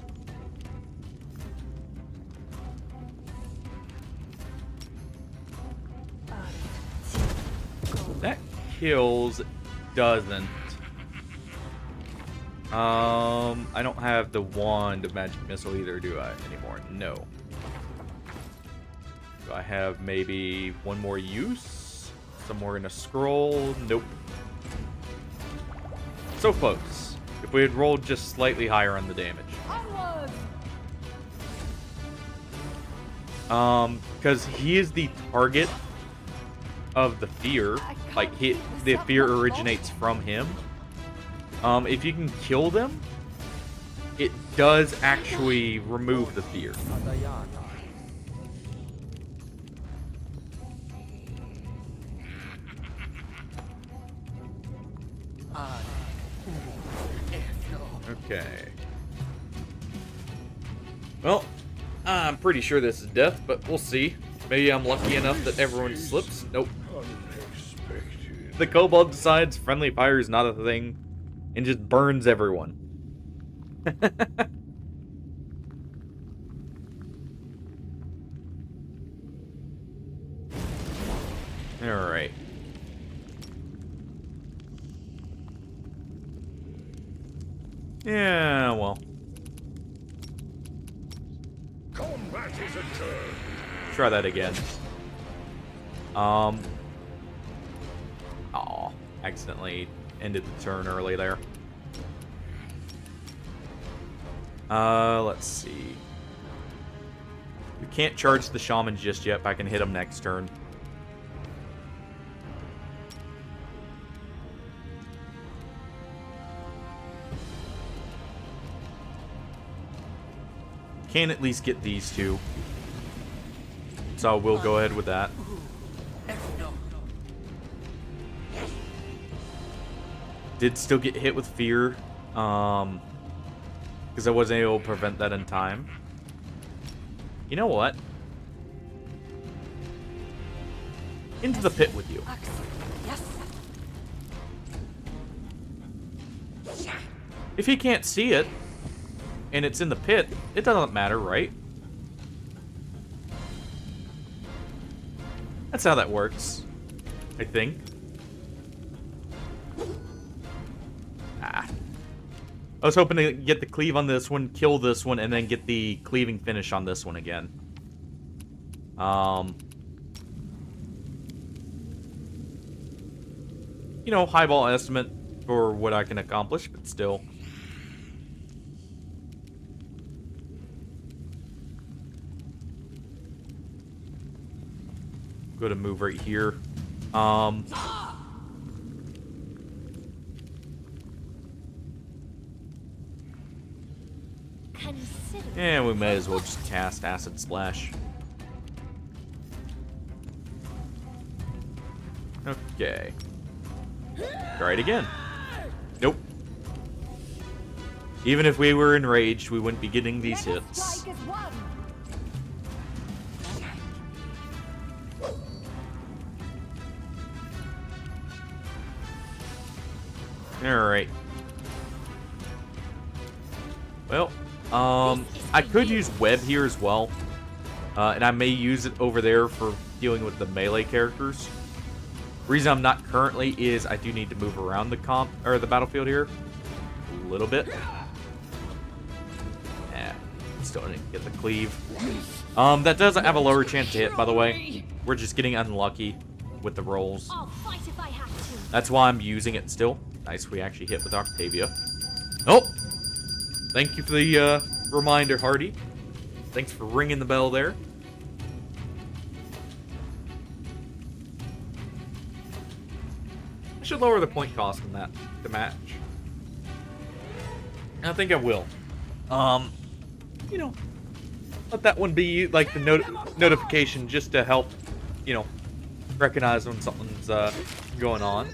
That kills doesn't. I don't have the wand of magic missile either, do I, anymore? No. Do I have maybe one more use? Somewhere in a scroll? Nope. So close. If we had rolled just slightly higher on the damage. Because he is the target of the fear. Like, the fear originates from him. If you can kill them, it does actually remove the fear. Okay. Well, I'm pretty sure this is death, but we'll see. Maybe I'm lucky enough that everyone slips. Nope. The kobold decides friendly fire is not a thing and just burns everyone. Alright. Yeah, well. Combat is adjourned. Try that again. Aw, accidentally ended the turn early there. Let's see. We can't charge the shaman just yet, but I can hit him next turn. Can at least get these two. So we'll go ahead with that. Did still get hit with fear. Because I wasn't able to prevent that in time. You know what? Into the pit with you. If he can't see it, and it's in the pit, it doesn't matter, right? That's how that works, I think. I was hoping to get the cleave on this one, kill this one, and then get the cleaving finish on this one again. You know, highball estimate for what I can accomplish, but still. Go to move right here. And we may as well just cast Acid Splash. Okay. Try it again. Nope. Even if we were enraged, we wouldn't be getting these hits. Alright. Well, I could use web here as well. And I may use it over there for dealing with the melee characters. Reason I'm not currently is I do need to move around the battlefield here a little bit. Still didn't get the cleave. That does have a lower chance to hit, by the way. We're just getting unlucky with the rolls. I'll fight if I have to. That's why I'm using it still. Nice, we actually hit with Octavia. Oh! Thank you for the reminder, Hardy. Thanks for ringing the bell there. I should lower the point cost in the match. I think I will. You know, let that one be like the notification just to help, you know, recognize when something's going on.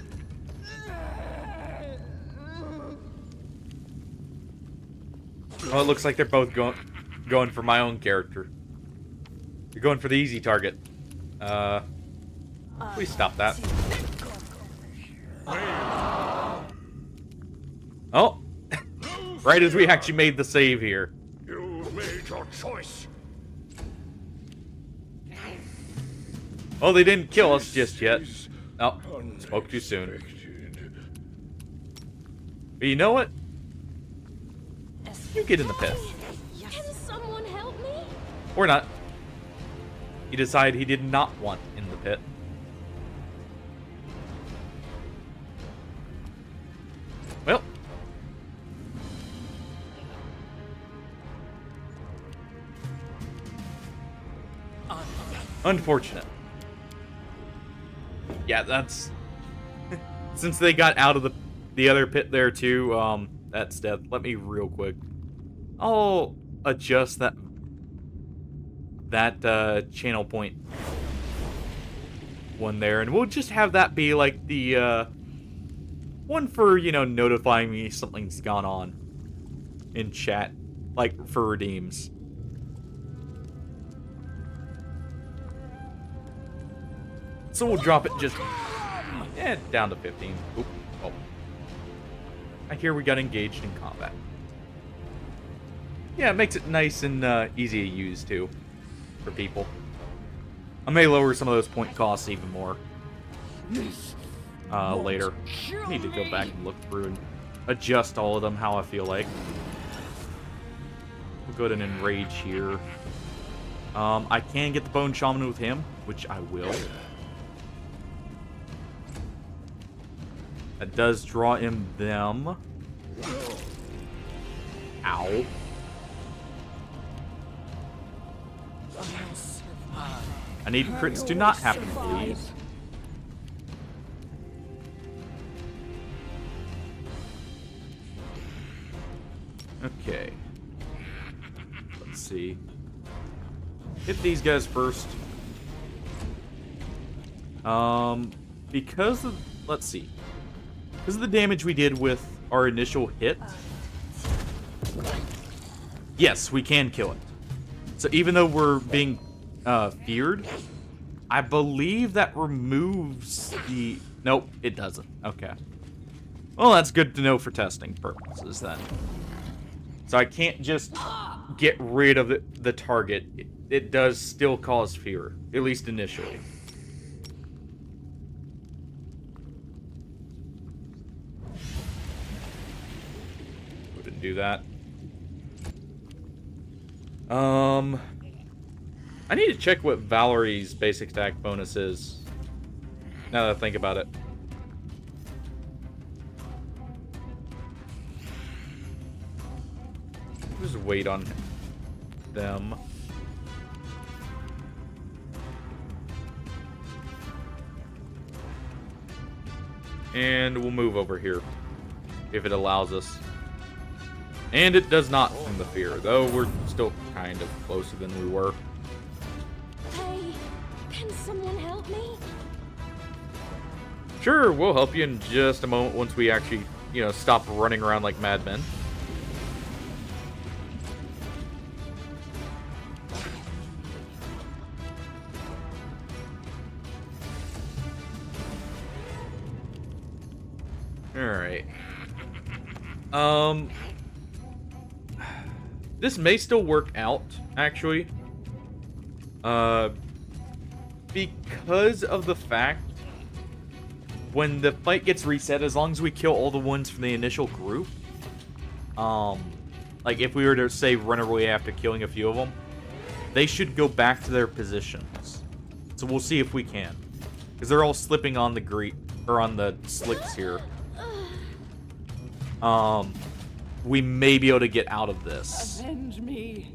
Oh, it looks like they're both going for my own character. You're going for the easy target. Please stop that. Oh! Right as we actually made the save here. You've made your choice. Oh, they didn't kill us just yet. Oh, spoke too soon. But you know what? You get in the pit. Can someone help me? Or not. He decided he did not want in the pit. Well. Unfortunate. Yeah, that's... Since they got out of the other pit there too, that's death. Let me real quick. I'll adjust that channel point one there, and we'll just have that be like the one for, you know, notifying me something's gone on in chat, like for redeems. So we'll drop it just down to 15. Oop. Oh. I hear we got engaged in combat. Yeah, it makes it nice and easy to use, too, for people. I may lower some of those point costs even more later. I need to go back and look through and adjust all of them how I feel like. We'll go ahead and enrage here. I can get the Bone Shaman with him, which I will. That does draw in them. Ow. I need crits to not happen, please. Okay. Let's see. Hit these guys first. Because of... Let's see. Because of the damage we did with our initial hit. Yes, we can kill it. So even though we're being feared, I believe that removes the... Nope, it doesn't. Okay. Well, that's good to know for testing purposes then. So I can't just get rid of the target. It does still cause fear, at least initially. Wouldn't do that. I need to check what Valerie's basic attack bonus is. Now that I think about it. Just wait on them. And we'll move over here, if it allows us. And it does not from the fear, though we're still kind of closer than we were. Hey, can someone help me? Sure, we'll help you in just a moment once we actually, you know, stop running around like madmen. Alright. This may still work out, actually. Because of the fact when the fight gets reset, as long as we kill all the ones from the initial group, like if we were to say run away after killing a few of them, they should go back to their positions. So we'll see if we can, because they're all slipping on the on the slicks here. We may be able to get out of this. Avenge me.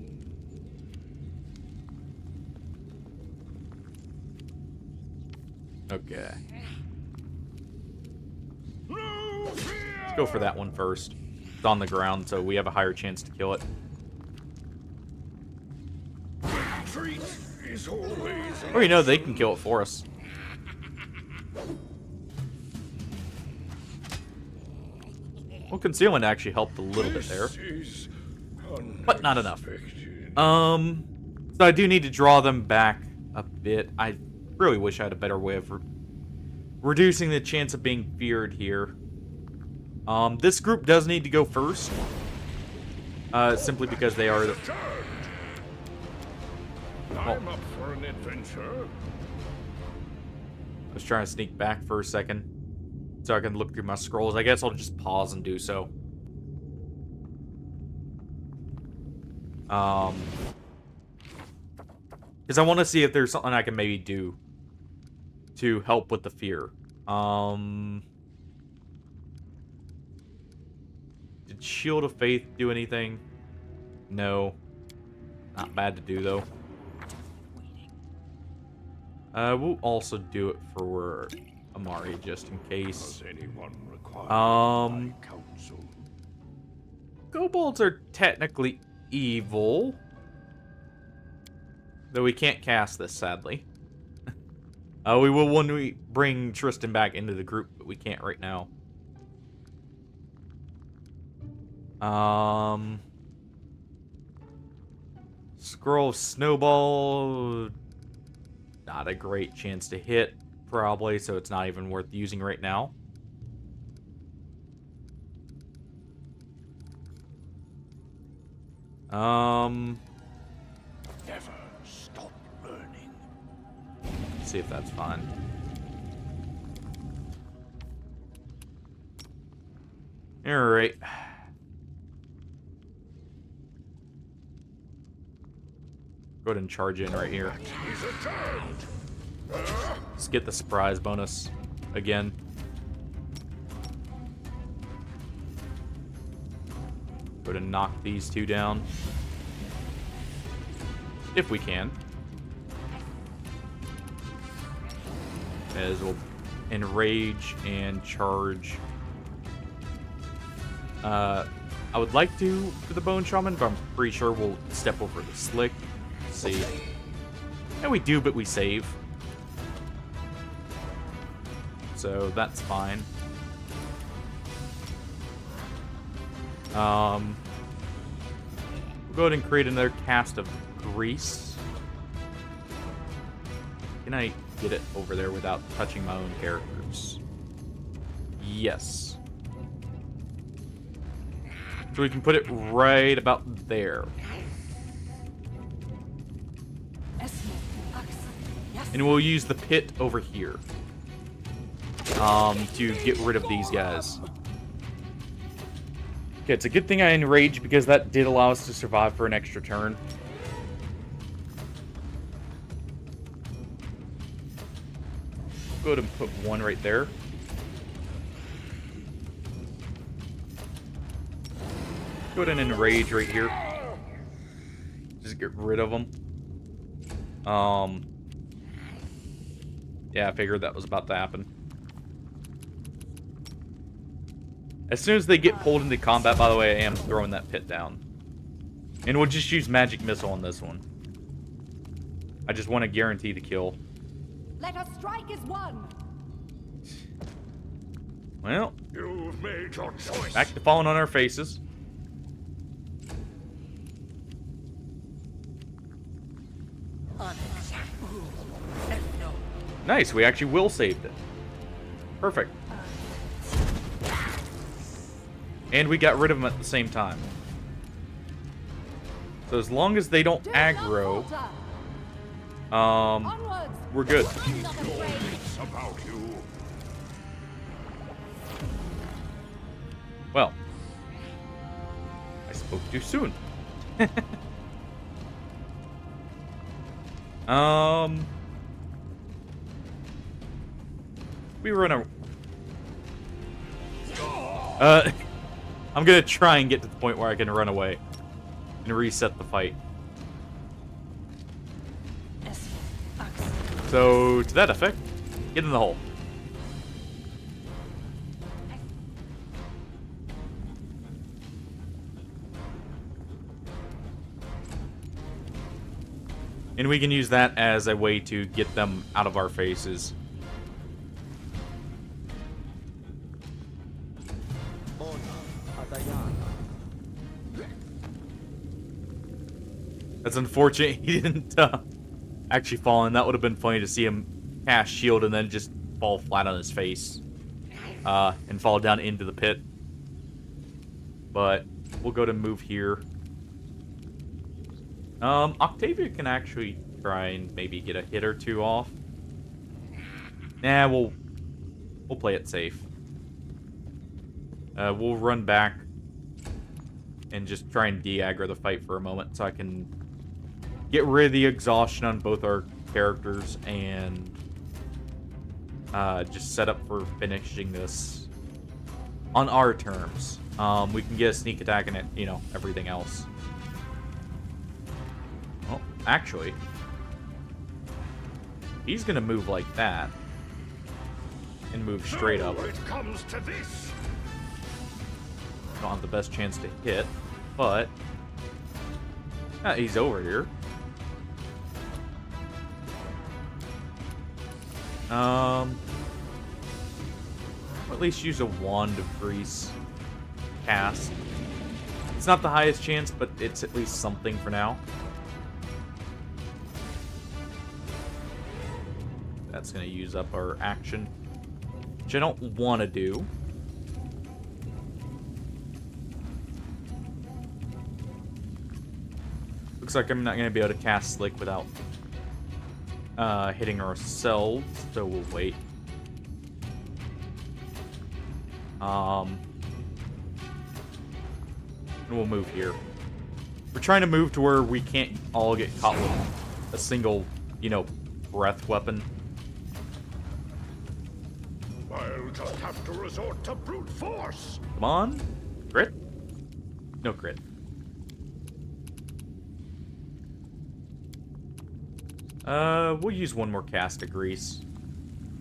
Okay. Let's go for that one first. It's on the ground, so we have a higher chance to kill it. Retreat is always Or you know, they can kill it for us. Well, concealment actually helped a little bit there, but not enough. So I do need to draw them back a bit. I really wish I had a better way of reducing the chance of being feared here. This group does need to go first, simply because they are. I'm up for an adventure. I was trying to sneak back for a second so I can look through my scrolls. I guess I'll just pause and do so. Because I want to see if there's something I can maybe do to help with the fear. Did Shield of Faith do anything? No. Not bad to do, though. We'll also do it for Amari, just in case. Does anyone require my counsel? Kobolds are technically evil. Though we can't cast this, sadly. We will when we bring Tristan back into the group, but we can't right now. Scroll of Snowball. Not a great chance to hit, probably, so it's not even worth using right now. Never stop learning. Let's see if that's fine. Alright. Go ahead and charge in right here. Let's get the surprise bonus again. Go ahead and knock these two down. If we can. As we'll enrage and charge. I would like to for the Bone Shaman, but I'm pretty sure we'll step over the Slick. Let's see. Yeah, we do, but we save. So that's fine. We'll go ahead and create another cast of Grease. Can I get it over there without touching my own characters? Yes. So we can put it right about there. And we'll use the pit over here. To get rid of these guys. Okay, it's a good thing I enraged because that did allow us to survive for an extra turn. Go ahead and put one right there. Go ahead and enrage right here. Just get rid of them. Yeah, I figured that was about to happen. As soon as they get pulled into combat, by the way, I am throwing that pit down. And we'll just use Magic Missile on this one. I just want to guarantee the kill. Let us strike as one. Well, You've made your choice. back to falling on our faces. Nice, we actually will save it. Perfect. And we got rid of them at the same time. So as long as they don't Do not aggro, falter. Onwards. we're good. I'm not afraid. It's about you. Well, I spoke too soon. We run a... I'm gonna try and get to the point where I can run away and reset the fight. So, to that effect, get in the hole. And we can use that as a way to get them out of our faces. That's unfortunate he didn't actually fall in. That would have been funny to see him cast shield and then just fall flat on his face. And fall down into the pit. But we'll go to move here. Octavia can actually try and maybe get a hit or two off. Nah, we'll play it safe. We'll run back and just try and de-aggro the fight for a moment so I can get rid of the exhaustion on both our characters and just set up for finishing this on our terms. We can get a sneak attack and it, you know, everything else. Well, actually, he's gonna move like that and move straight up. It comes to this. Don't have the best chance to hit, but he's over here. Or at least use a wand of grease cast. It's not the highest chance, but it's at least something for now. That's going to use up our action, which I don't want to do. Looks like I'm not going to be able to cast Slick without hitting ourselves, so we'll wait. And we'll move here. We're trying to move to where we can't all get caught with a single, you know, breath weapon. I'll just have to resort to brute force. Come on. Crit? No crit. We'll use one more cast of grease.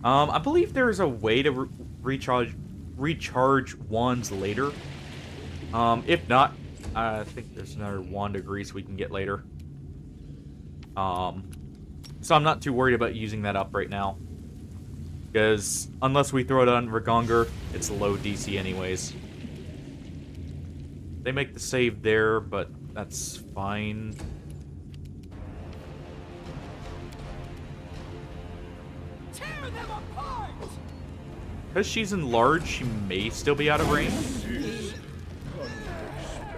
I believe there's a way to recharge wands later. If not, I think there's another wand of grease we can get later. So I'm not too worried about using that up right now. Because unless we throw it on Ragongar, it's low DC anyways. They make the save there, but that's fine. Tear them apart! Because she's enlarged, she may still be out of range.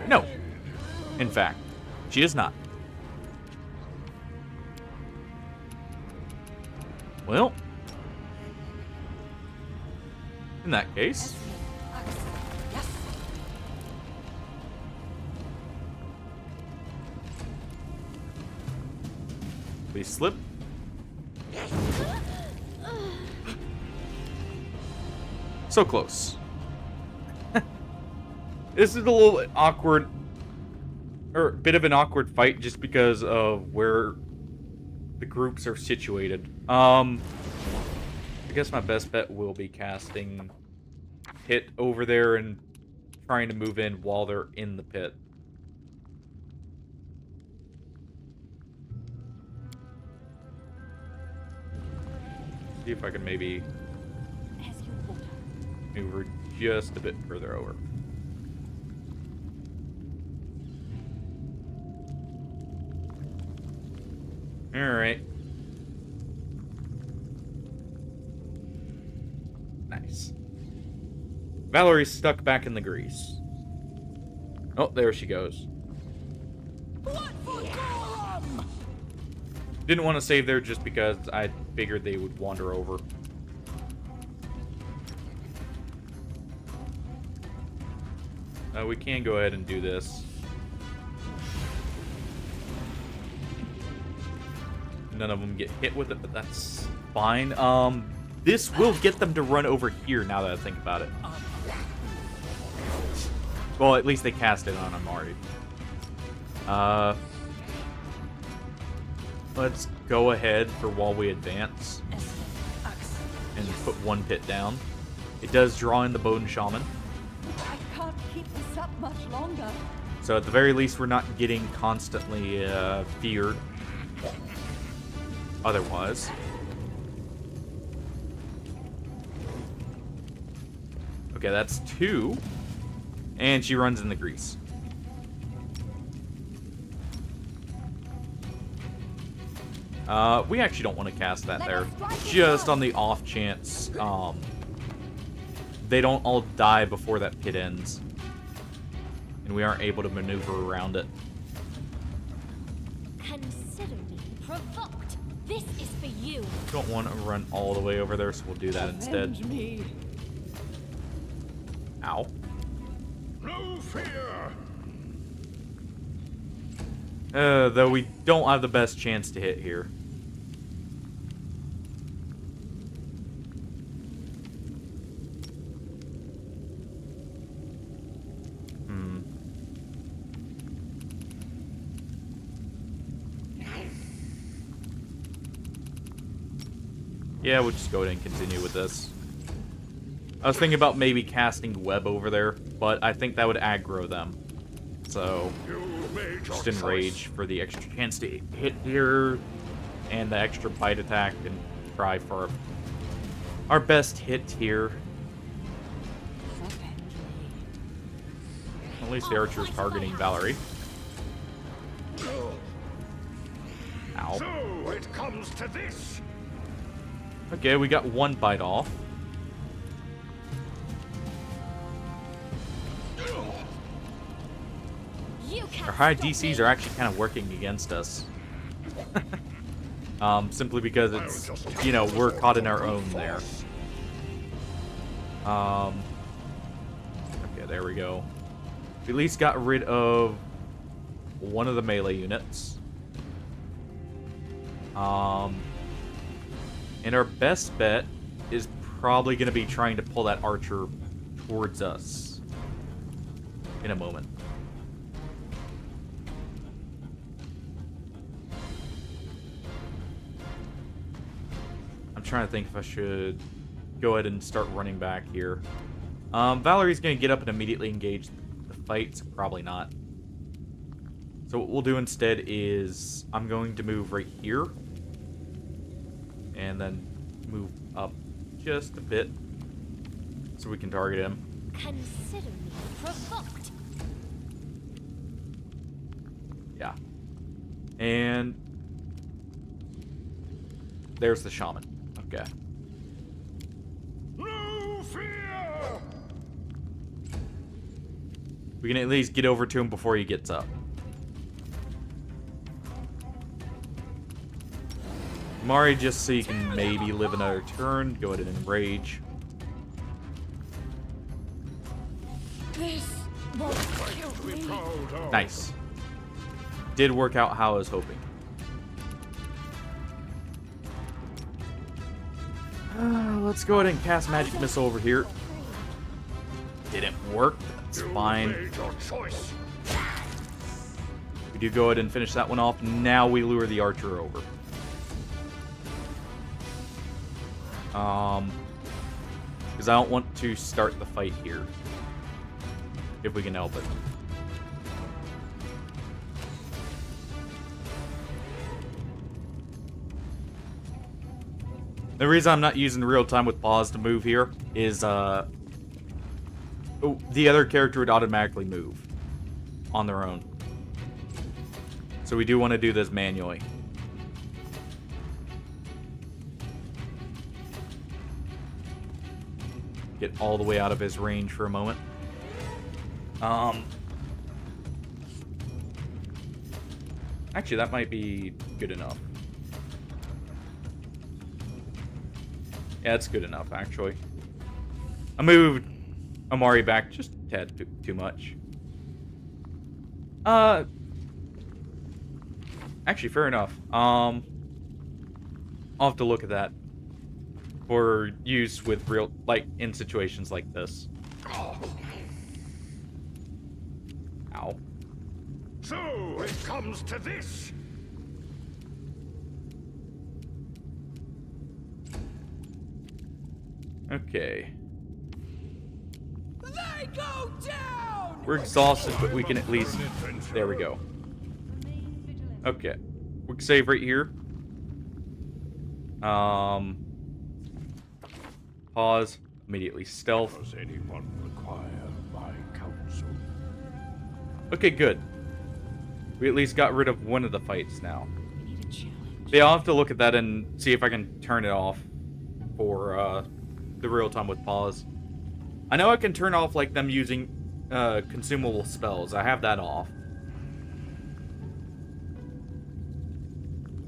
No. In fact, she is not. Well, in that case, we slip. So close. This is a little bit awkward, or a bit of an awkward fight just because of where the groups are situated. I guess my best bet will be casting Hit over there and trying to move in while they're in the pit. See if I can maybe maneuver just a bit further over. Alright. Nice. Valerie's stuck back in the grease. Oh, there she goes. What for Gorum? Didn't want to save there just because I figured they would wander over. We can go ahead and do this. None of them get hit with it, but that's fine. This will get them to run over here now that I think about it. Well, at least they cast it on Amari. Let's go ahead for while we advance and put one pit down. It does draw in the Bone Shaman. I can't keep this up much longer. So at the very least, we're not getting constantly feared. Otherwise. Okay, that's 2. And she runs in the grease. We actually don't want to cast that there. Just on the off chance they don't all die before that pit ends. And we aren't able to maneuver around it. Consider me provoked. This is for you. Don't want to run all the way over there, so we'll do that instead. Avenge me. Ow. No fear. Though we don't have the best chance to hit here. Yeah, we'll just go ahead and continue with this. I was thinking about maybe casting web over there, but I think that would aggro them. So, just enrage for the extra chance to hit here, and the extra bite attack, and try for our best hit here. At least the archer's targeting Valerie. Ow. So it comes to this. Okay, we got one bite off. Our high DCs are actually kind of working against us. Simply because it's, you know, we're caught in our own there. Okay, there we go. We at least got rid of one of the melee units. And our best bet is probably going to be trying to pull that archer towards us in a moment. I'm trying to think if I should go ahead and start running back here. Valerie's going to get up and immediately engage the fight, so probably not. So what we'll do instead is I'm going to move right here. And then move up just a bit so we can target him. Consider me provoked. Yeah. And there's the shaman. Okay. No fear. We can at least get over to him before he gets up. Mari, just so you can maybe live another turn, go ahead and enrage. This won't kill me. Nice. Did work out how I was hoping. Let's go ahead and cast Magic Missile over here. Didn't work. That's fine. Made your choice. We do go ahead and finish that one off. Now we lure the archer over. Because I don't want to start the fight here. If we can help it. The reason I'm not using real time with pause to move here is, the other character would automatically move on their own. So we do want to do this manually. Get all the way out of his range for a moment. Actually, that might be good enough. Yeah, it's good enough, actually. I moved Amari back just a tad too much. Actually, fair enough. I'll have to look at that for use with real, like, in situations like this. Ow. So it comes to this. Okay. They go down! We're exhausted, but we can at least... There we go. Okay. Quick save right here. Pause. Immediately stealth. Does anyone require my counsel? Okay, good. We at least got rid of one of the fights now. Yeah, I'll have to look at that and see if I can turn it off for the real time with pause. I know I can turn off like them using consumable spells. I have that off.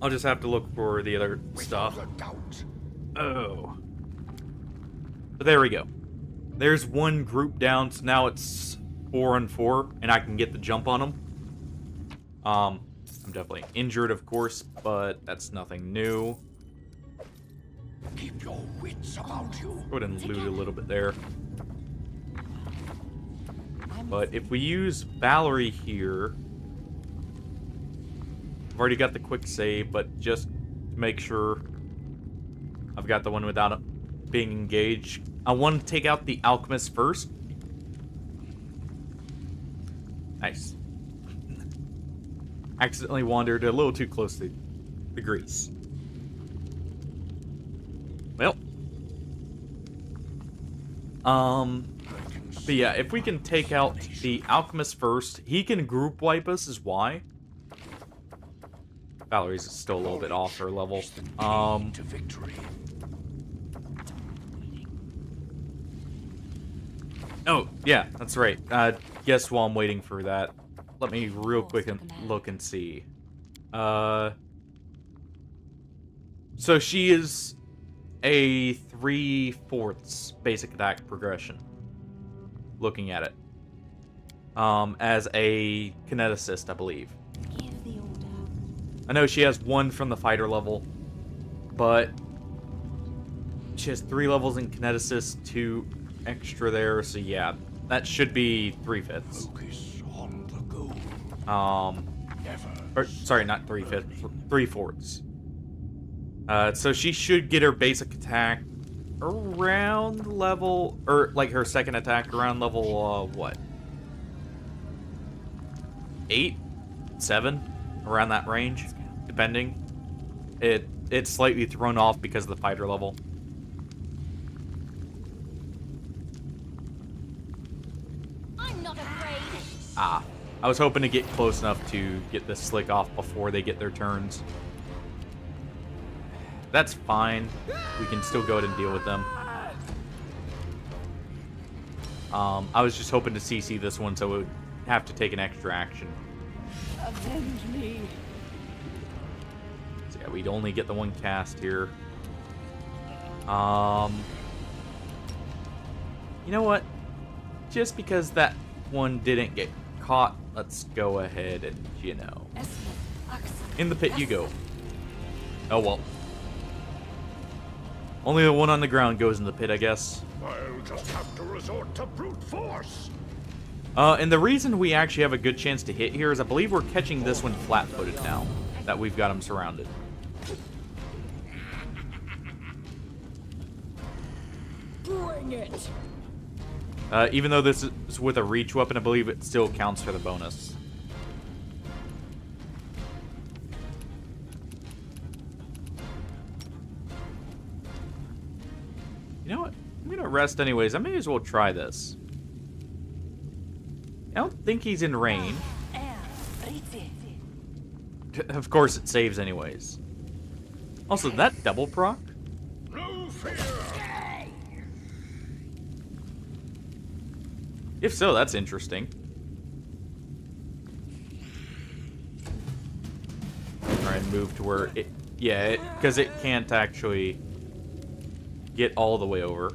I'll just have to look for the other stuff. Oh. But there we go. There's one group down, so now it's 4 on 4, and I can get the jump on them. I'm definitely injured, of course, but that's nothing new. Keep your wits about you. Go ahead and loot a little bit there. But if we use Valerie here, I've already got the quick save, but just to make sure I've got the one without it being engaged. I want to take out the alchemist first. Nice. Accidentally wandered a little too close to the grease. Well. But yeah, if we can take out the alchemist first, he can group wipe us is why. Valerie's still a little bit off her level. To victory. Oh, yeah, that's right. Guess while I'm waiting for that, let me real quick and look and see. So she is a 3/4 basic attack progression. Looking at it. As a kineticist, I believe. Give the order. I know she has 1 from the fighter level, but she has 3 levels in kineticist, 2 extra there, so yeah, that should be 3/5. Focus on the goal. Never. Or, sorry, not 3/5, 3/4. So she should get her basic attack around level, or like her second attack around level, what? 8? 7? Around that range, depending. It's slightly thrown off because of the fighter level. I'm not afraid. Ah, I was hoping to get close enough to get this slick off before they get their turns. That's fine. We can still go ahead and deal with them. I was just hoping to CC this one so it would have to take an extra action. Avenge me. So yeah, we'd only get the one cast here. You know what? Just because that one didn't get caught, let's go ahead and, you know. In the pit you go. Oh well. Only the one on the ground goes in the pit, I guess. I'll just have to resort to brute force. And the reason we actually have a good chance to hit here is I believe we're catching this one flat-footed now that we've got him surrounded. Bring it. Even though this is with a reach weapon, I believe it still counts for the bonus. You know what? I'm gonna rest anyways. I may as well try this. I don't think he's in range. Of course it saves anyways. Also, that double proc? No fear. If so, that's interesting. and move to where it... Yeah, because it can't actually get all the way over.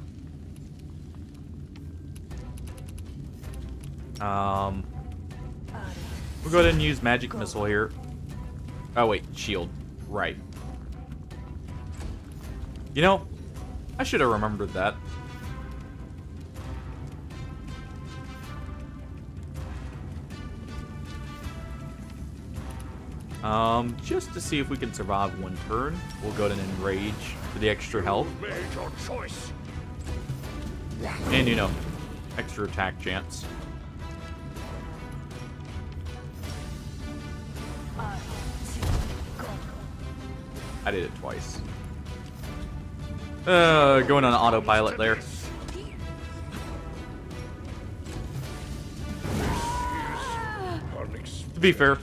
We'll go ahead and use Magic Missile here. Oh, wait. Shield. Right. You know, I should have remembered that. Just to see if we can survive one turn, we'll go ahead and enrage for the extra health. Made your choice. And, you know, extra attack chance. I did it twice. Going on autopilot there. To be fair,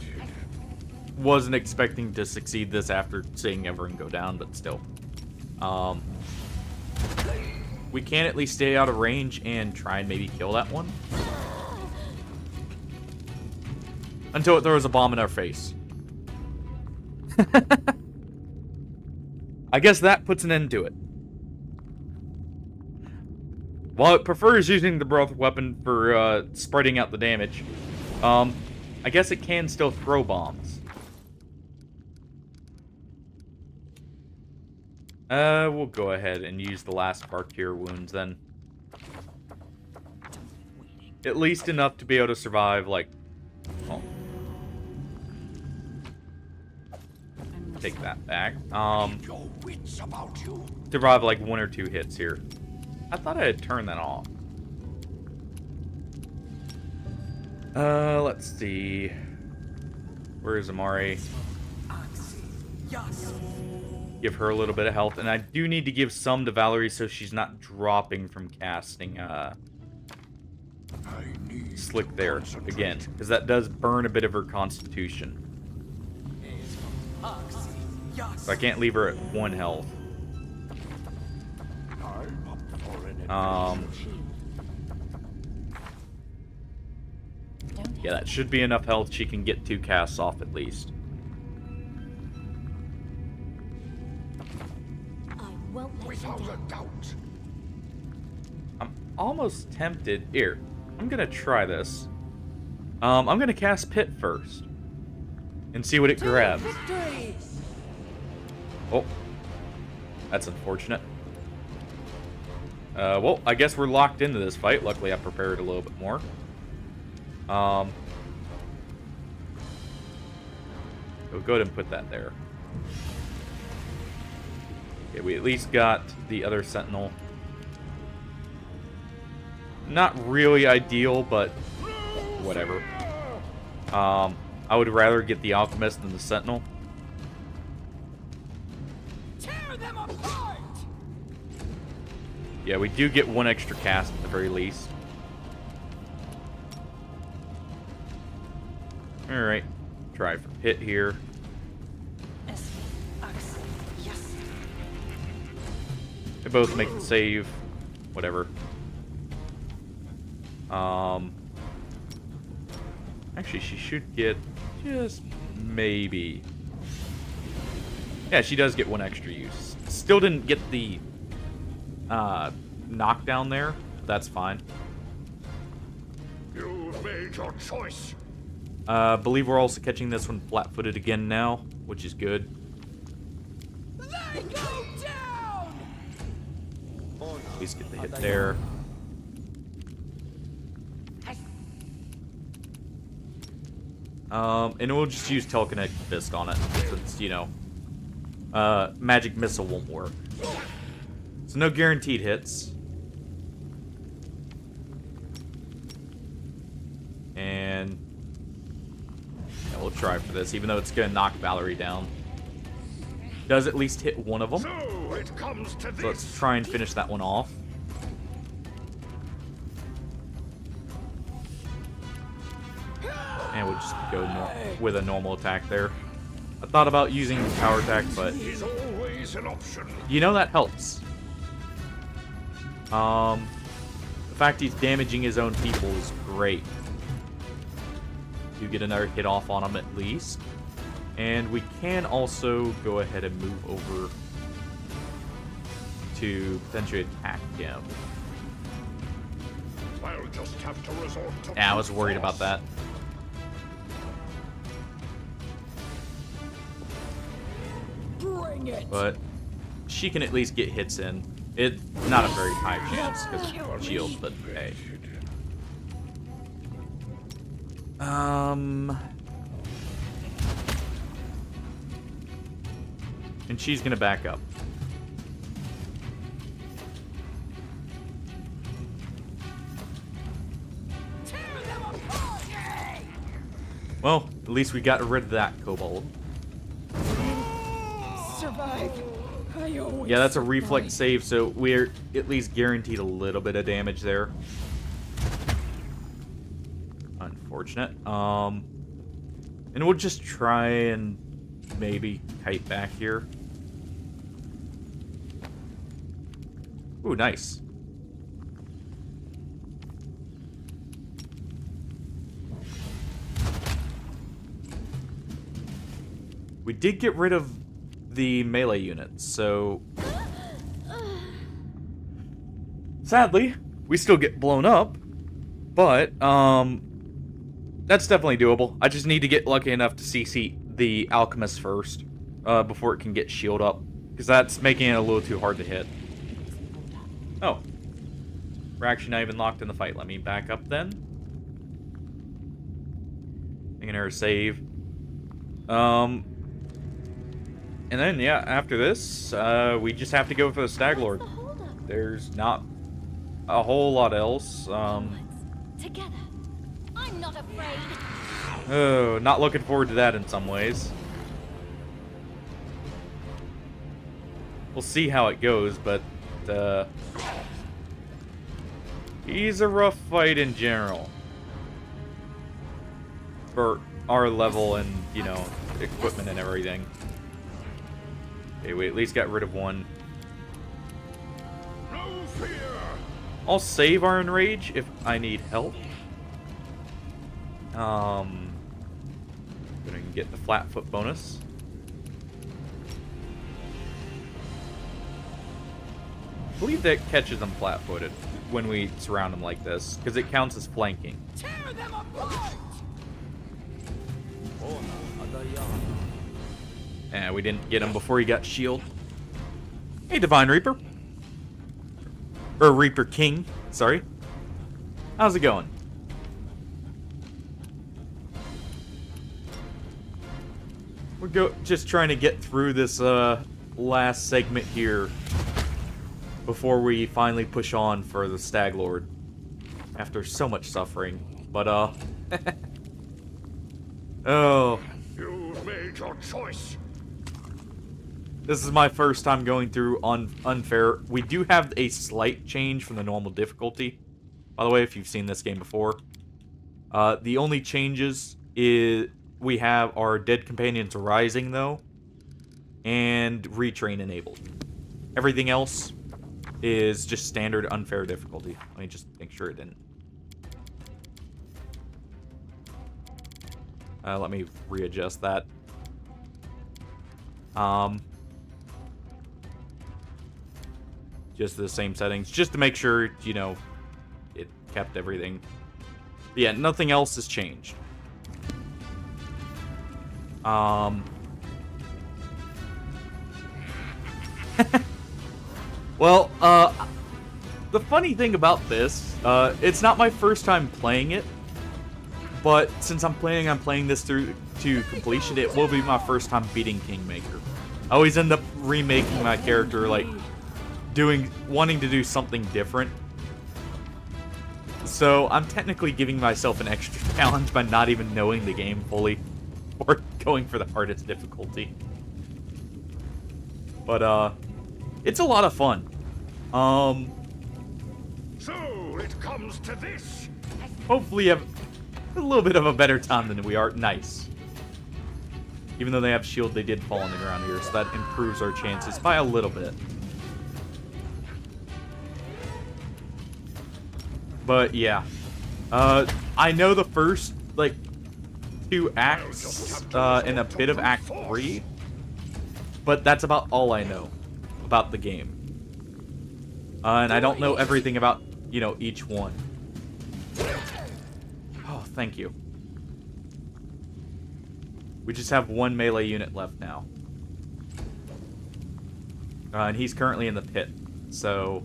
wasn't expecting to succeed this after seeing everyone go down, but still. We can at least stay out of range and try and maybe kill that one. Until it throws a bomb in our face. I guess that puts an end to it. While it prefers using the breath weapon for spreading out the damage, I guess it can still throw bombs. We'll go ahead and use the last part cure wounds then. At least enough to be able to survive, like... Oh. Take that back. Survive like 1 or 2 hits here. I thought I had turned that off. Let's see. Where is Amari? Give her a little bit of health, and I do need to give some to Valerie so she's not dropping from casting Slick there again, because that does burn a bit of her constitution. So I can't leave her at 1 health. Yeah, that should be enough health. She can get 2 casts off at least. Without a doubt. I'm almost tempted. Here, I'm gonna try this. I'm gonna cast Pit first and see what it grabs. Oh, that's unfortunate. Well, I guess we're locked into this fight. Luckily, I prepared a little bit more. We'll go ahead and put that there. Okay, we at least got the other Sentinel. Not really ideal, but whatever. I would rather get the Alchemist than the Sentinel. Tear them apart! Yeah, we do get 1 extra cast at the very least. Alright, try for Pit here. They both make the save. Whatever. Actually, she should get just maybe. Yeah, she does get 1 extra use. Still didn't get the knockdown there. But that's fine. You've made your choice. Believe we're also catching this one flat-footed again now, which is good. They go down! At least get the hit there. And we'll just use Telekinetic Fist on it, since, you know, Magic Missile won't work. So no guaranteed hits. And yeah, we'll try for this, even though it's going to knock Valerie down. Does at least hit 1 of them. So it comes to this. So let's try and finish that one off. And we'll just go with a normal attack there. I thought about using power attack, but Is always an option. you know that helps. The fact he's damaging his own people is great. You get another hit off on him at least. And we can also go ahead and move over to potentially attack him. I'll just have to resort to Yeah, I was worried about that. Bring it. But she can at least get hits in. It's not a very high chance because of shield, but hey. And she's gonna back up. Tear them apart. Well, at least we got rid of that kobold. Survive. I always Yeah, that's a reflex survive. save, so we're at least guaranteed a little bit of damage there. Unfortunate. And we'll just try and maybe kite back here. Ooh, nice. We did get rid of the melee units, so sadly, we still get blown up, but that's definitely doable. I just need to get lucky enough to CC the alchemist first before it can get shield up, because that's making it a little too hard to hit. Oh, we're actually not even locked in the fight. Let me back up then. I'm gonna save. And then, yeah, after this, we just have to go for the Stag Lord. What's the holdup? There's not a whole lot else. Together. I'm not afraid. Oh, not looking forward to that in some ways. We'll see how it goes, but, he's a rough fight in general. For our level and, you know, equipment and everything. Okay, we at least got rid of one. No fear. I'll save our enrage if I need help. Gonna get the flat-foot bonus. I believe that catches them flat-footed when we surround them like this, because it counts as flanking. Tear them apart. And we didn't get him before he got shield. Hey, Divine Reaper. Or Reaper King, sorry. How's it going? We're just trying to get through this last segment here before we finally push on for the Stag Lord. After so much suffering. But, oh. You've made your choice. This is my first time going through Unfair. We do have a slight change from the normal difficulty. By the way, if you've seen this game before. The only changes is we have our Dead Companions Rising, though. And Retrain enabled. Everything else is just standard Unfair difficulty. Let me just make sure it didn't. Let me readjust that. Just the same settings, just to make sure, you know, it kept everything. But yeah, nothing else has changed. Well, the funny thing about this, it's not my first time playing it, but since I'm planning on playing this through to completion, it will be my first time beating Kingmaker. I always end up remaking my character, like, wanting to do something different. So I'm technically giving myself an extra challenge by not even knowing the game fully, or going for the hardest difficulty. But it's a lot of fun. So it comes to this. Hopefully you have a little bit of a better time than we are. Nice. Even though they have shield, they did fall on the ground here, so that improves our chances by a little bit. But yeah, I know the first, like, 2 acts and a bit of Act 3, but that's about all I know about the game. And I don't know everything about, you know, each one. Oh, thank you. We just have 1 melee unit left now. And he's currently in the pit, so...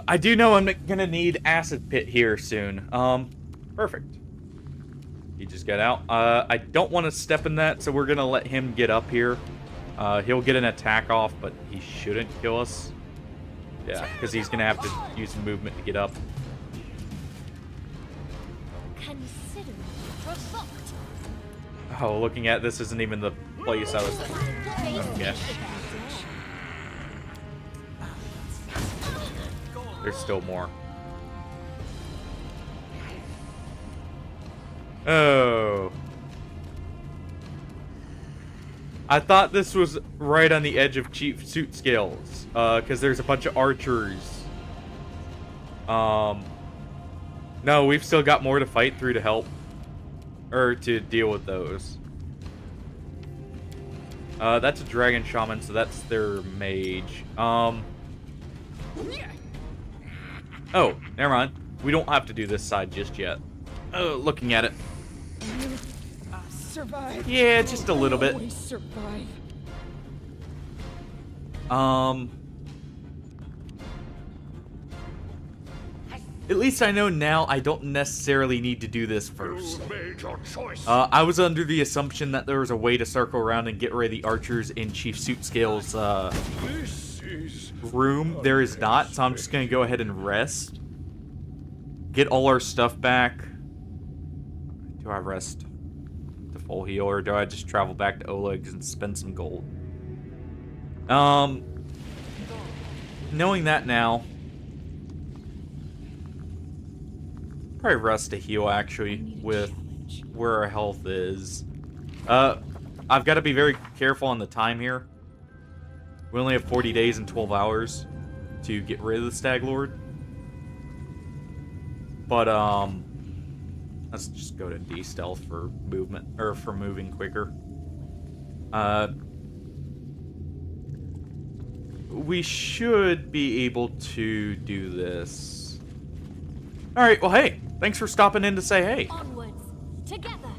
I do know I'm gonna need Acid Pit here soon. Perfect. He just got out. I don't want to step in that, so we're gonna let him get up here. He'll get an attack off, but he shouldn't kill us. Yeah, because he's gonna have to use movement to get up. Consider provoked. Oh, looking at this isn't even the place I was thinking. Okay. There's still more. Oh. I thought this was right on the edge of cheap suit scales, because there's a bunch of archers. No, we've still got more to fight through to help, or to deal with those. That's a dragon shaman, so that's their mage. Oh, never mind. We don't have to do this side just yet. Looking at it. Survive. Yeah, just a little bit. Always survive. At least I know now I don't necessarily need to do this first. You made your choice. I was under the assumption that there was a way to circle around and get rid of the archers in Chief Suit Scale's, This is room. There is not, so I'm just gonna go ahead and rest. Get all our stuff back. Do I rest to full heal, or do I just travel back to Oleg's and spend some gold? Knowing that now, probably rest to heal actually with where our health is. I've got to be very careful on the time here. We only have 40 days and 12 hours to get rid of the Stag Lord. But, let's just go to D-Stealth for movement, or for moving quicker. We should be able to do this. Alright, well, hey, thanks for stopping in to say hey. Onwards, together.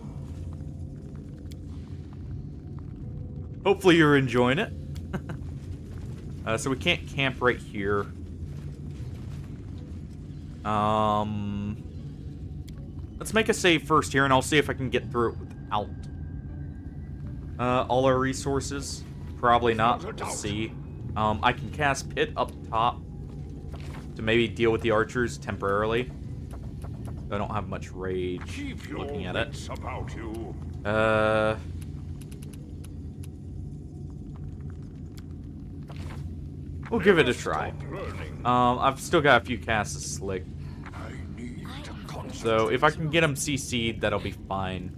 Hopefully you're enjoying it. So we can't camp right here. Let's make a save first here, and I'll see if I can get through it without all our resources. Probably not. We'll see. I can cast Pit up top to maybe deal with the archers temporarily. I don't have much rage. keep your Looking at it. wits about you. We'll give it a try. Stop learning. I've still got a few casts of Slick. I need to concentrate. So if I can get him CC'd, that'll be fine.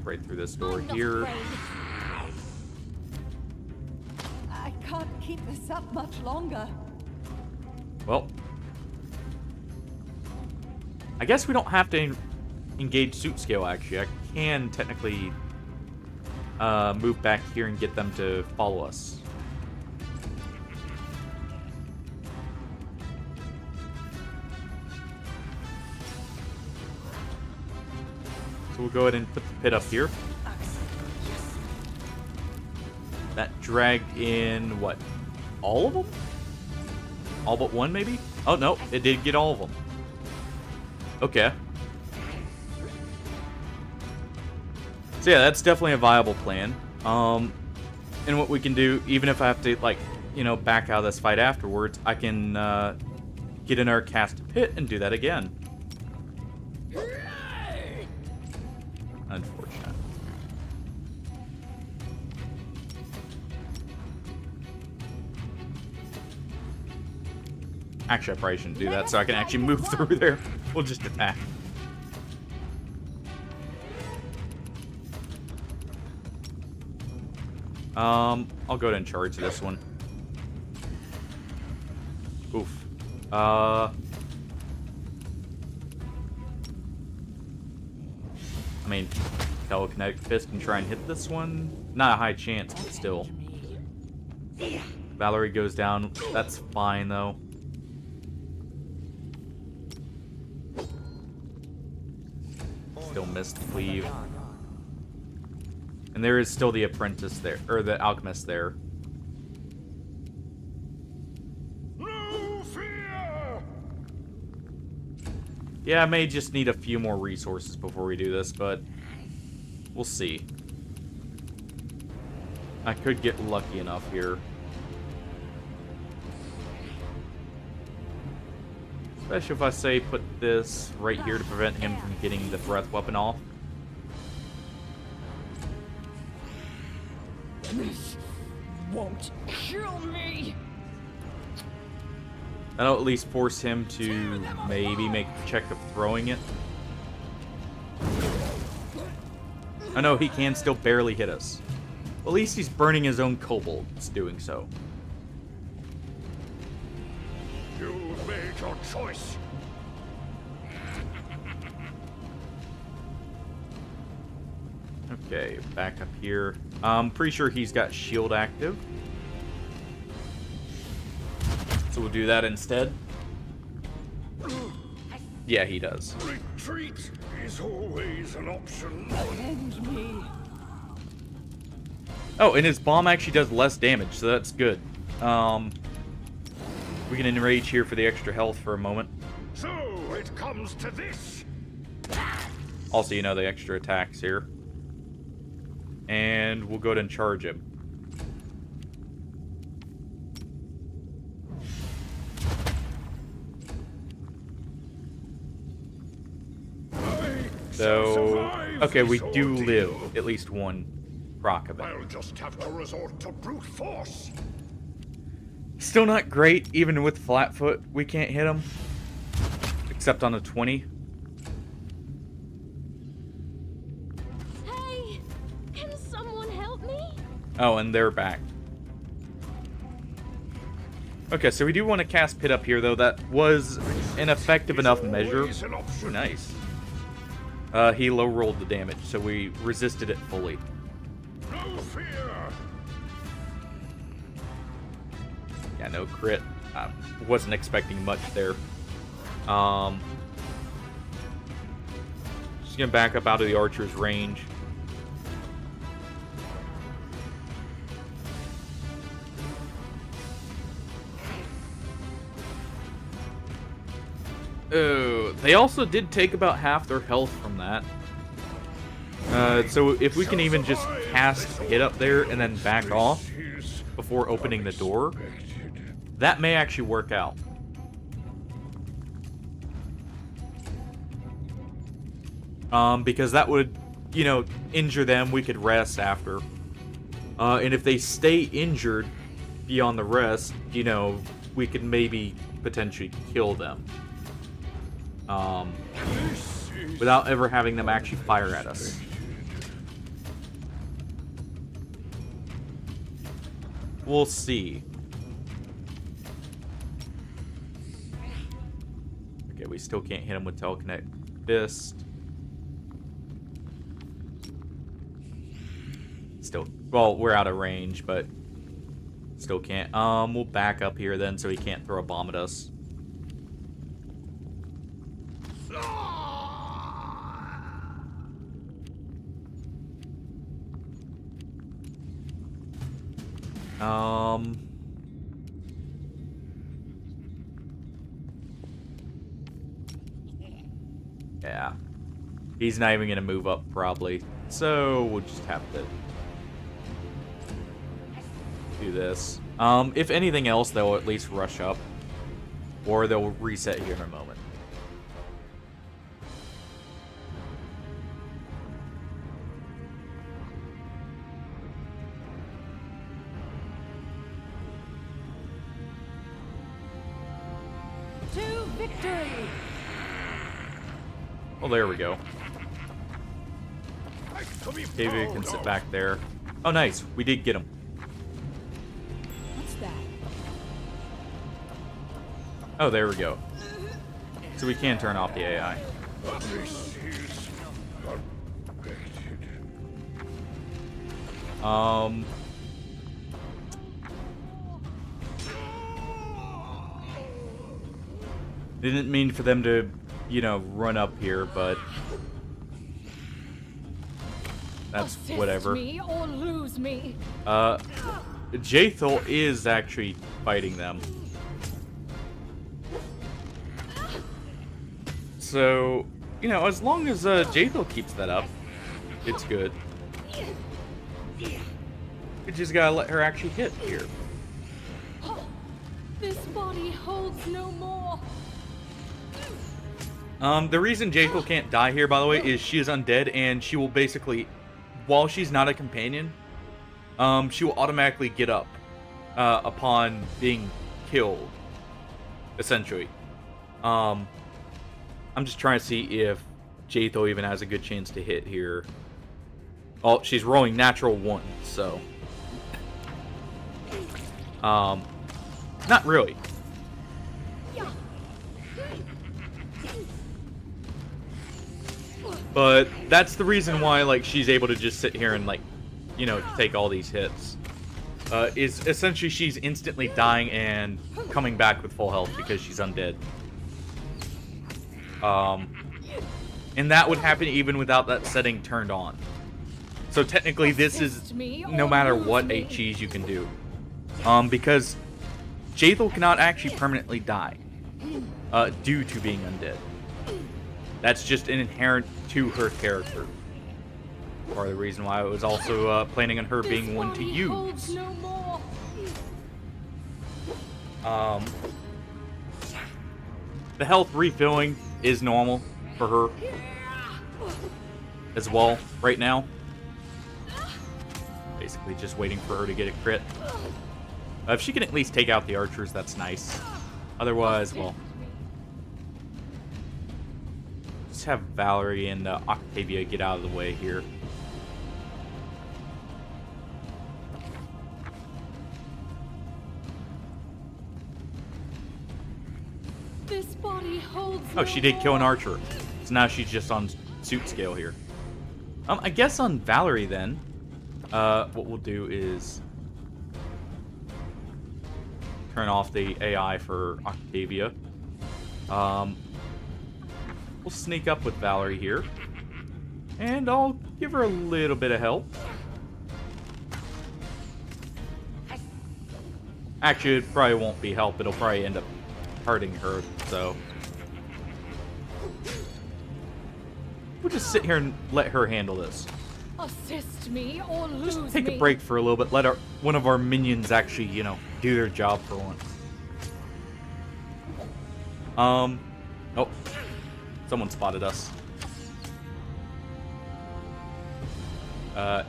Right through this door I'm not here. afraid. I can't keep this up much longer. Well, I guess we don't have to engage suit scale, actually. I can technically move back here and get them to follow us. So we'll go ahead and put the pit up here. That dragged in, what, all of them? All but one, maybe? Oh, no, it did get all of them. Okay. So yeah, that's definitely a viable plan. And what we can do, even if I have to, like, you know, back out of this fight afterwards, I can get in our cast pit and do that again. Unfortunate. Actually, I probably shouldn't do that, so I can actually move through there. We'll just attack. I'll go ahead and charge this one. Oof. I mean, telekinetic fist can try and hit this one. Not a high chance, but still. Valerie goes down. That's fine, though. Still missed the cleave. And there is still the apprentice there, or the alchemist there. No fear! Yeah, I may just need a few more resources before we do this, but we'll see. I could get lucky enough here. Especially if I say put this right here to prevent him from getting the breath weapon off. This won't kill me. That'll at least force him to maybe make the check of throwing it. I know he can still barely hit us. At least he's burning his own kobolds doing so. You've made your choice. Okay, back up here. I'm pretty sure he's got shield active. So we'll do that instead. Yeah, he does. Retreat is always an option. Avenge me. Oh, and his bomb actually does less damage, so that's good. We can enrage here for the extra health for a moment. So it comes to this. Also, you know, the extra attacks here. And we'll go ahead and charge him. So, okay, we do live at least one proc of it. I'll just have to resort to brute force. Still not great, even with Flatfoot. We can't hit him. Except on a 20. Hey, can someone help me? Oh, and they're back. Okay, so we do want to cast Pit up here, though. That was an effective enough measure. Always an option. Nice. He low-rolled the damage, so we resisted it fully. No fear. Yeah, no crit. Wasn't expecting much there. Just gonna back up out of the archer's range. Oh, they also did take about half their health from that. So if we can even just cast Hit up there and then back off before opening the door, that may actually work out. Because that would, you know, injure them. We could rest after. And if they stay injured beyond the rest, you know, we could maybe potentially kill them. Without ever having them actually fire at us. We'll see. Okay, we still can't hit him with Telekinetic Fist. Still, well, we're out of range, but still can't. We'll back up here then so he can't throw a bomb at us. Yeah. He's not even gonna move up, probably. So, we'll just have to do this. If anything else, they'll at least rush up. Or they'll reset here in a moment. To victory! Well, there we go. David can sit back there. Oh, nice. We did get him. Oh, there we go. So we can turn off the AI. This is perfected. Didn't mean for them to, you know, run up here, but that's Assist whatever. me or lose me. Jaethal is actually fighting them. So, you know, as long as Jaethal keeps that up, it's good. We just gotta let her actually hit here. This body holds no more. The reason Jaethal can't die here, by the way, is she is undead, and she will basically, while she's not a companion, she will automatically get up upon being killed, essentially. I'm just trying to see if Jaethal even has a good chance to hit here. Oh, she's rolling natural 1, so... not really. But that's the reason why, like, she's able to just sit here and, like, you know, take all these hits. Is essentially she's instantly dying and coming back with full health because she's undead. And that would happen even without that setting turned on. So technically this is no matter what a cheese you can do. Because Jaethal cannot actually permanently die due to being undead. That's just an inherent to her character. Part of the reason why I was also planning on her being one to use. The health refilling is normal for her as well right now. Basically just waiting for her to get a crit. If she can at least take out the archers, that's nice. Otherwise, well... Let's have Valerie and Octavia get out of the way here. This body holds Oh, she did kill an archer. So now she's just on suit scale here. I guess on Valerie then, what we'll do is turn off the AI for Octavia. We'll sneak up with Valerie here. And I'll give her a little bit of help. Actually, it probably won't be help. It'll probably end up hurting her, so... We'll just sit here and let her handle this. Assist me or lose Just take me. a break for a little bit. Let one of our minions actually, you know, do their job for once. Oh. Someone spotted us.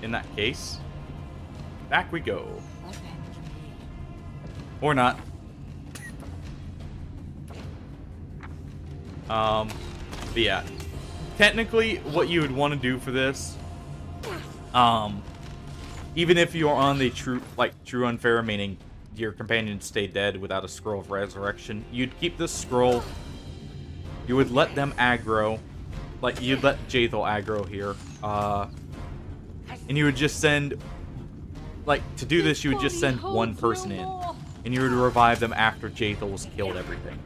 In that case, back we go. Or not. But yeah. Technically, what you would want to do for this, even if you're on the true unfair, meaning your companions stay dead without a scroll of resurrection, you'd keep this scroll. You would let them aggro, like you'd let Jaethal aggro here, and you would just send, like, to do this, you would just send one person in, and you would revive them after Jaethal's killed everything.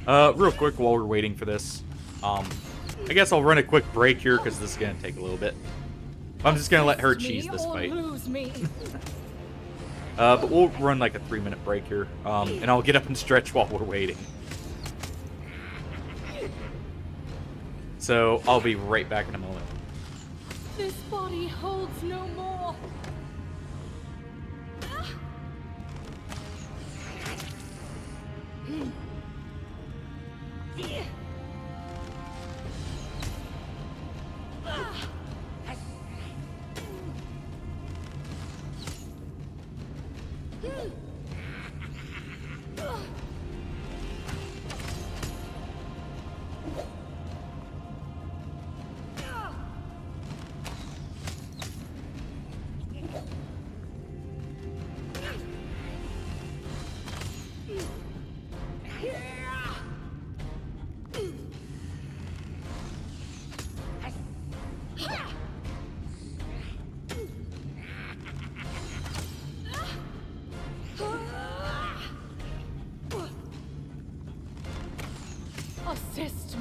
Real quick while we're waiting for this, I guess I'll run a quick break here because this is gonna take a little bit. I'm just gonna let her cheese this fight. But we'll run like a 3-minute break here, and I'll get up and stretch while we're waiting. So I'll be right back in a moment. This body holds no more.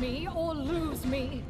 me or lose me.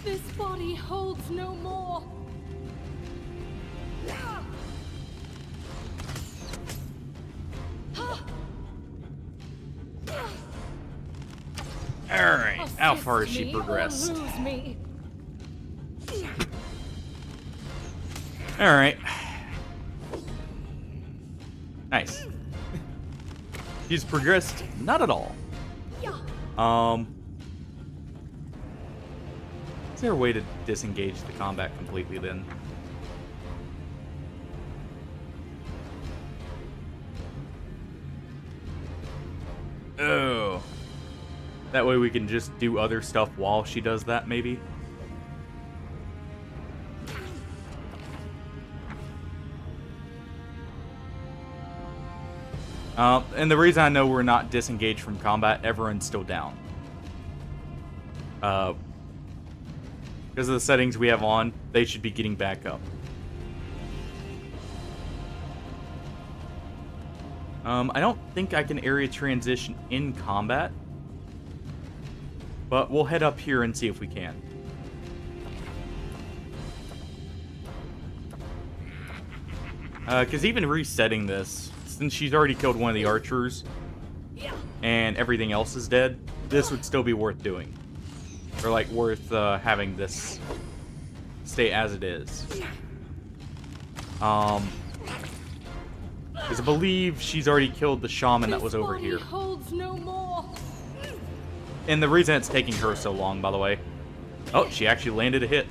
This body holds no more. Alright, how far has she Assist me or progressed? lose me. Alright. Nice. She's progressed not at all. Is there a way to disengage the combat completely then? Oh. That way we can just do other stuff while she does that, maybe? And the reason I know we're not disengaged from combat, everyone's still down. Because of the settings we have on, they should be getting back up. I don't think I can area transition in combat. But we'll head up here and see if we can. Because even resetting this, since she's already killed one of the archers, and everything else is dead, this would still be worth doing. Or, like, worth having this stay as it is. Because I believe she's already killed the shaman that was over here. Holds no more. And the reason it's taking her so long, by the way... Oh, she actually landed a hit.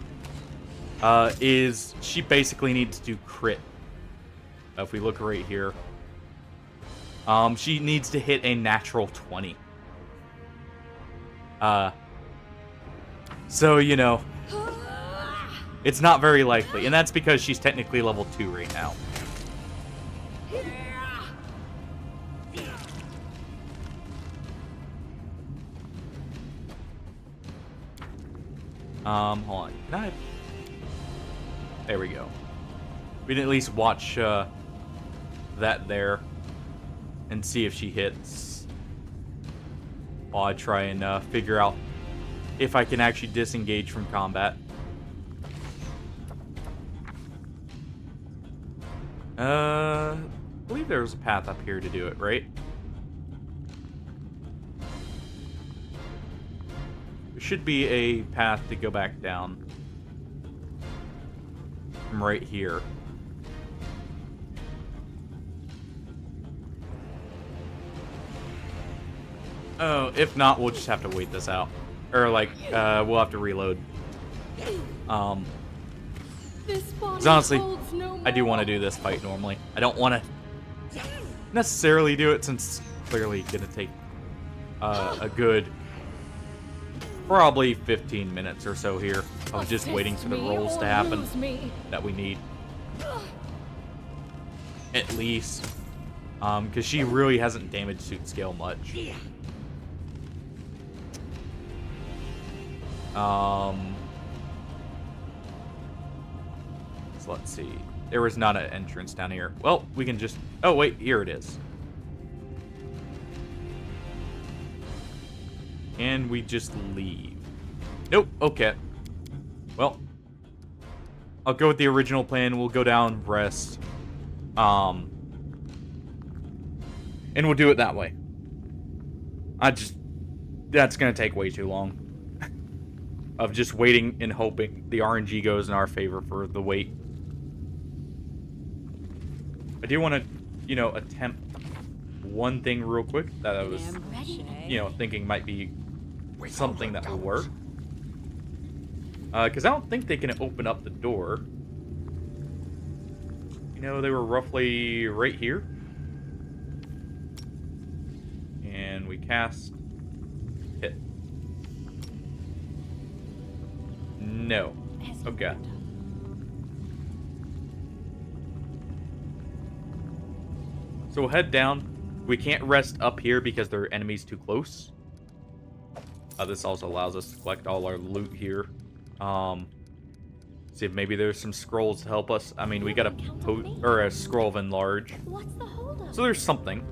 Is she basically needs to do crit. If we look right here. She needs to hit a natural 20. So, you know... It's not very likely. And that's because she's technically level 2 right now. Hold on. Can I... There we go. We can at least watch, that there. And see if she hits. While I try and, figure out if I can actually disengage from combat. I believe there was a path up here to do it, right? There should be a path to go back down. From right here. Oh, if not, we'll just have to wait this out. Or, like, we'll have to reload. Because honestly, I do want to do this fight normally. I don't want to necessarily do it since it's clearly going to take a good probably 15 minutes or so here of just waiting for the rolls to happen that we need. At least. Because she really hasn't damaged suit scale much. So let's see. There was not an entrance down here. Well, we can just... Oh, wait. Here it is. And we just leave. Nope. Okay. Well, I'll go with the original plan. We'll go down, rest. And we'll do it that way. That's going to take way too long. Of just waiting and hoping the RNG goes in our favor for the wait. I do want to, you know, attempt one thing real quick that I was, you know, thinking might be something that will work. Because I don't think they can open up the door. You know, they were roughly right here. And we cast hit. No. Okay. So we'll head down. We can't rest up here because there are enemies too close. This also allows us to collect all our loot here. See if maybe there's some scrolls to help us. I mean, we got a scroll of enlarge. What's the holdup? So there's something.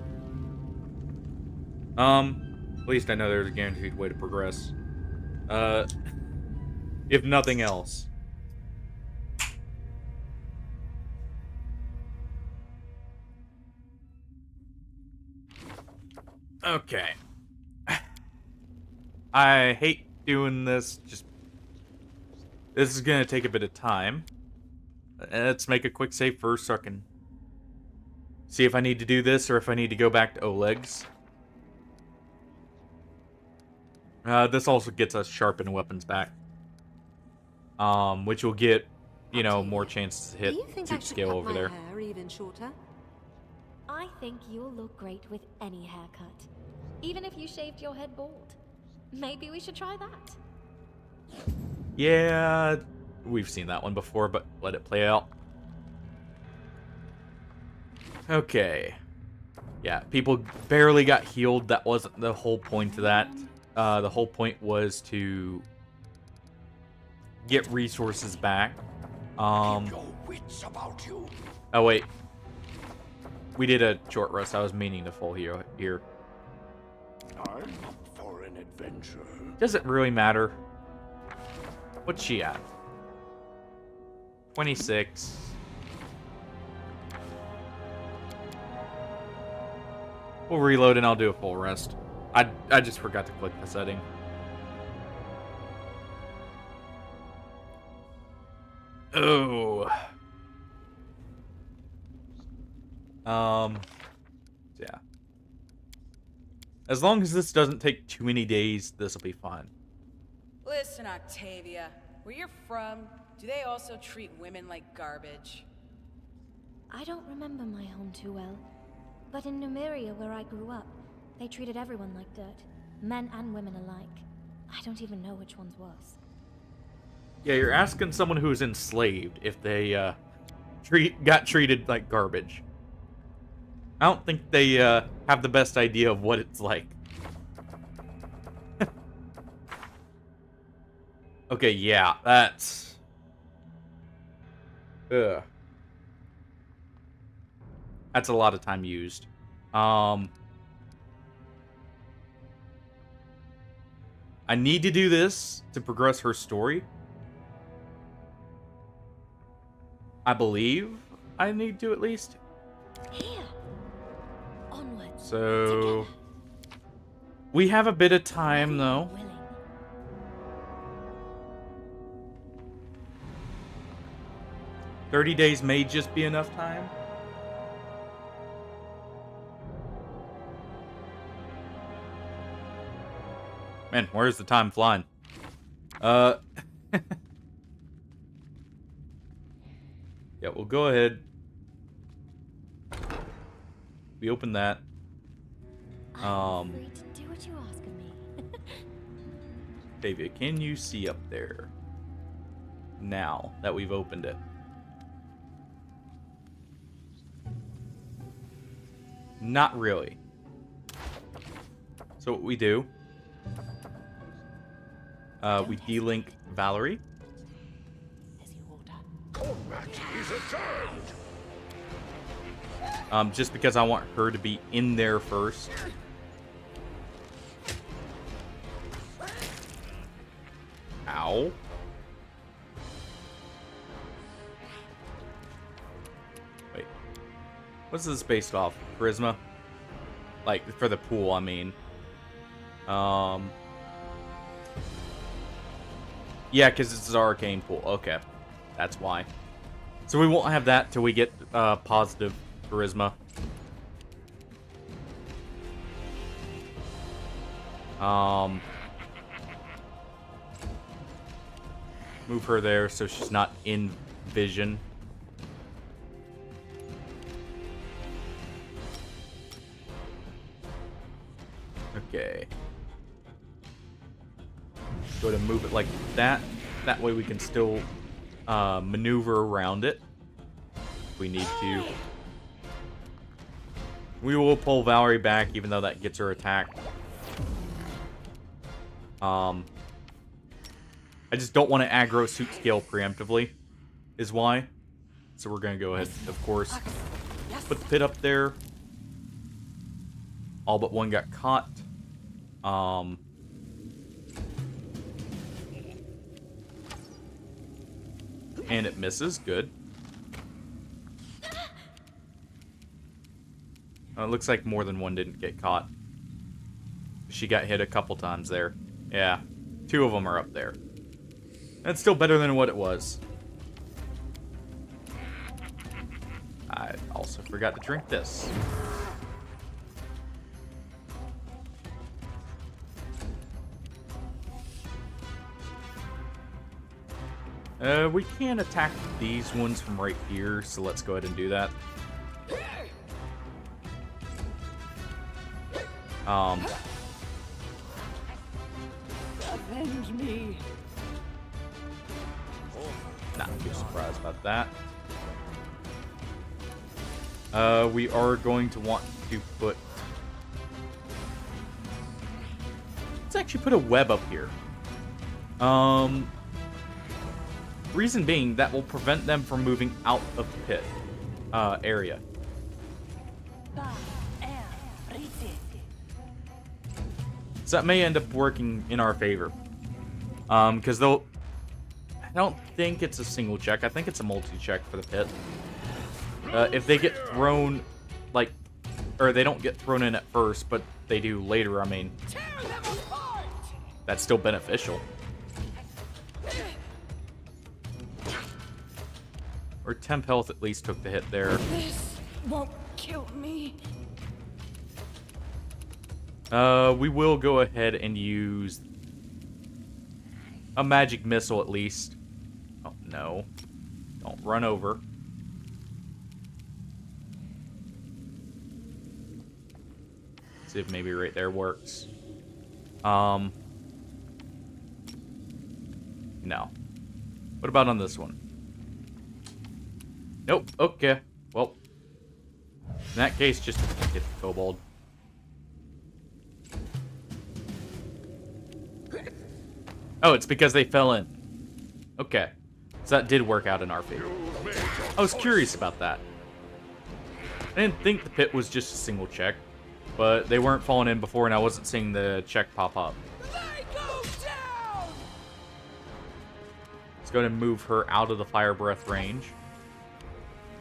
At least I know there's a guaranteed way to progress. If nothing else. Okay. I hate doing this, this is gonna take a bit of time. Let's make a quick save first so I can see if I need to do this or if I need to go back to Oleg's. This also gets us sharpened weapons back. Which will get, you know, more chances to hit Do you think I tooth should scale cut over my there. hair even shorter? I think you'll look great with any haircut. Even if you shaved your head bald. Maybe we should try that. Yeah, we've seen that one before, but let it play out. Okay. Yeah, people barely got healed. That wasn't the whole point of that. The whole point was to get resources back. Keep your wits about you. Oh, wait. We did a short rest. I was meaning to full heal here. I'm up for an adventure. Does it really matter? What's she at? 26. We'll reload and I'll do a full rest. I just forgot to click the setting. Oh. Yeah. As long as this doesn't take too many days, this will be fine. Listen, Octavia, where you're from, do they also treat women like garbage? I don't remember my home too well, but in Numeria, where I grew up, they treated everyone like dirt, men and women alike. I don't even know which one's worse. Yeah, you're asking someone who's enslaved if they got treated like garbage. I don't think they have the best idea of what it's like. Okay, yeah, that's... Ugh. That's a lot of time used. I need to do this to progress her story. I believe I need to at least. Here. Onward. So... Together. We have a bit of time, though. Willing. $30 days may just be enough time. Man, where's the time flying? Yeah, we'll go ahead. We open that. I'm free to do what you ask of me. Davia, can you see up there? Now that we've opened it. Not really. So what we do, we delink Valerie. Combat is adjourned. Just because I want her to be in there first. Ow. Wait. What's this based off? Charisma? Like, for the pool, I mean. Yeah, because it's an arcane pool. Okay. That's why. So we won't have that till we get positive charisma. Move her there so she's not in vision. Okay. Go to move it like that. That way we can still maneuver around it if we need to. We will pull Valerie back even though that gets her attack. I just don't want to aggro suit scale preemptively, is why. So we're going to go ahead, of course, put the pit up there. All but one got caught. And it misses. Good. It looks like more than one didn't get caught. She got hit a couple times there. Yeah, 2 of them are up there. That's still better than what it was. I also forgot to drink this. We can attack these ones from right here, so let's go ahead and do that. Avenge me. Not too surprised about that. We are going to want to put... Let's actually put a web up here. Reason being, that will prevent them from moving out of the pit area. So that may end up working in our favor. Because they'll... I don't think it's a single check. I think it's a multi-check for the pit. If they get thrown, like... Or they don't get thrown in at first, but they do later, I mean... That's still beneficial. Or temp health at least took the hit there. This won't kill me. We will go ahead and use a magic missile at least. Oh, no. Don't run over. See if maybe right there works. No. What about on this one? Nope. Okay. Well, in that case, just get the kobold. Oh, it's because they fell in. Okay. So that did work out in our favor. I was curious about that. I didn't think the pit was just a single check, but they weren't falling in before and I wasn't seeing the check pop up. Let's go ahead and move her out of the fire breath range.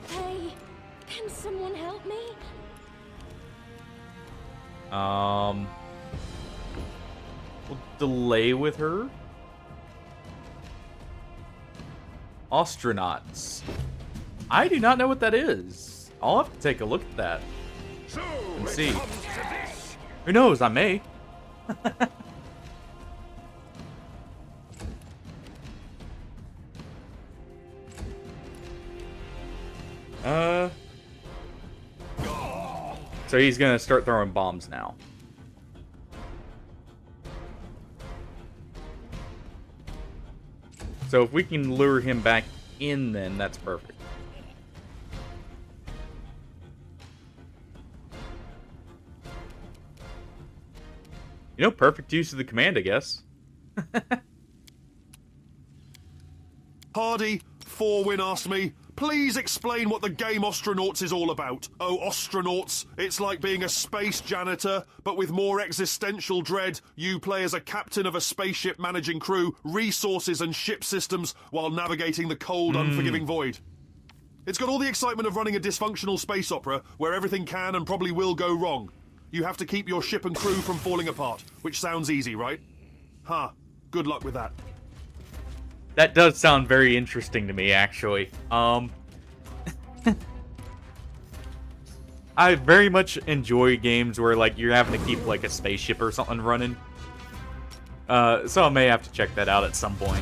Hey, can someone help me? We'll delay with her. Astronauts. I do not know what that is. I'll have to take a look at that and see. Who knows? I may. So he's gonna start throwing bombs now. So if we can lure him back in, then that's perfect. You know, perfect use of the command, I guess. Hardy, Forwin asked me, please explain what the game Astronauts is all about. Oh, Astronauts, it's like being a space janitor, but with more existential dread. You play as a captain of a spaceship managing crew, resources and ship systems while navigating the cold, unforgiving void. It's got all the excitement of running a dysfunctional space opera where everything can and probably will go wrong. You have to keep your ship and crew from falling apart, which sounds easy, right? Huh. Good luck with that. That does sound very interesting to me, actually. I very much enjoy games where, like, you're having to keep, like, a spaceship or something running. So I may have to check that out at some point.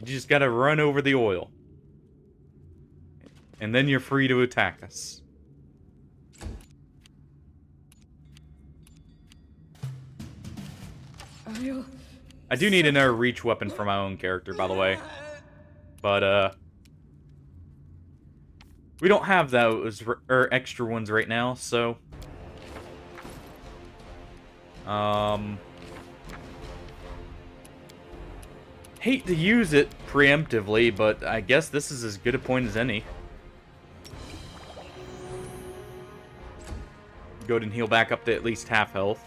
You just gotta run over the oil. And then you're free to attack us. I do need another reach weapon for my own character, by the way. But, we don't have those, or extra ones right now, so... Hate to use it preemptively, but I guess this is as good a point as any. Go ahead and heal back up to at least half health,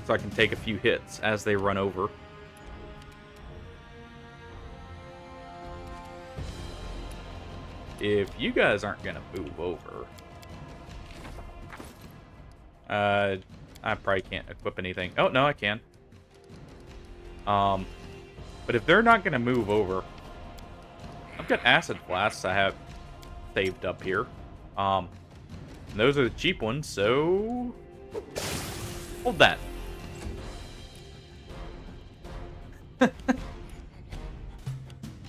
so I can take a few hits as they run over. If you guys aren't gonna move over... I probably can't equip anything. Oh, no, I can. But if they're not gonna move over... I've got acid flasks I have saved up here. And those are the cheap ones, so... Hold that.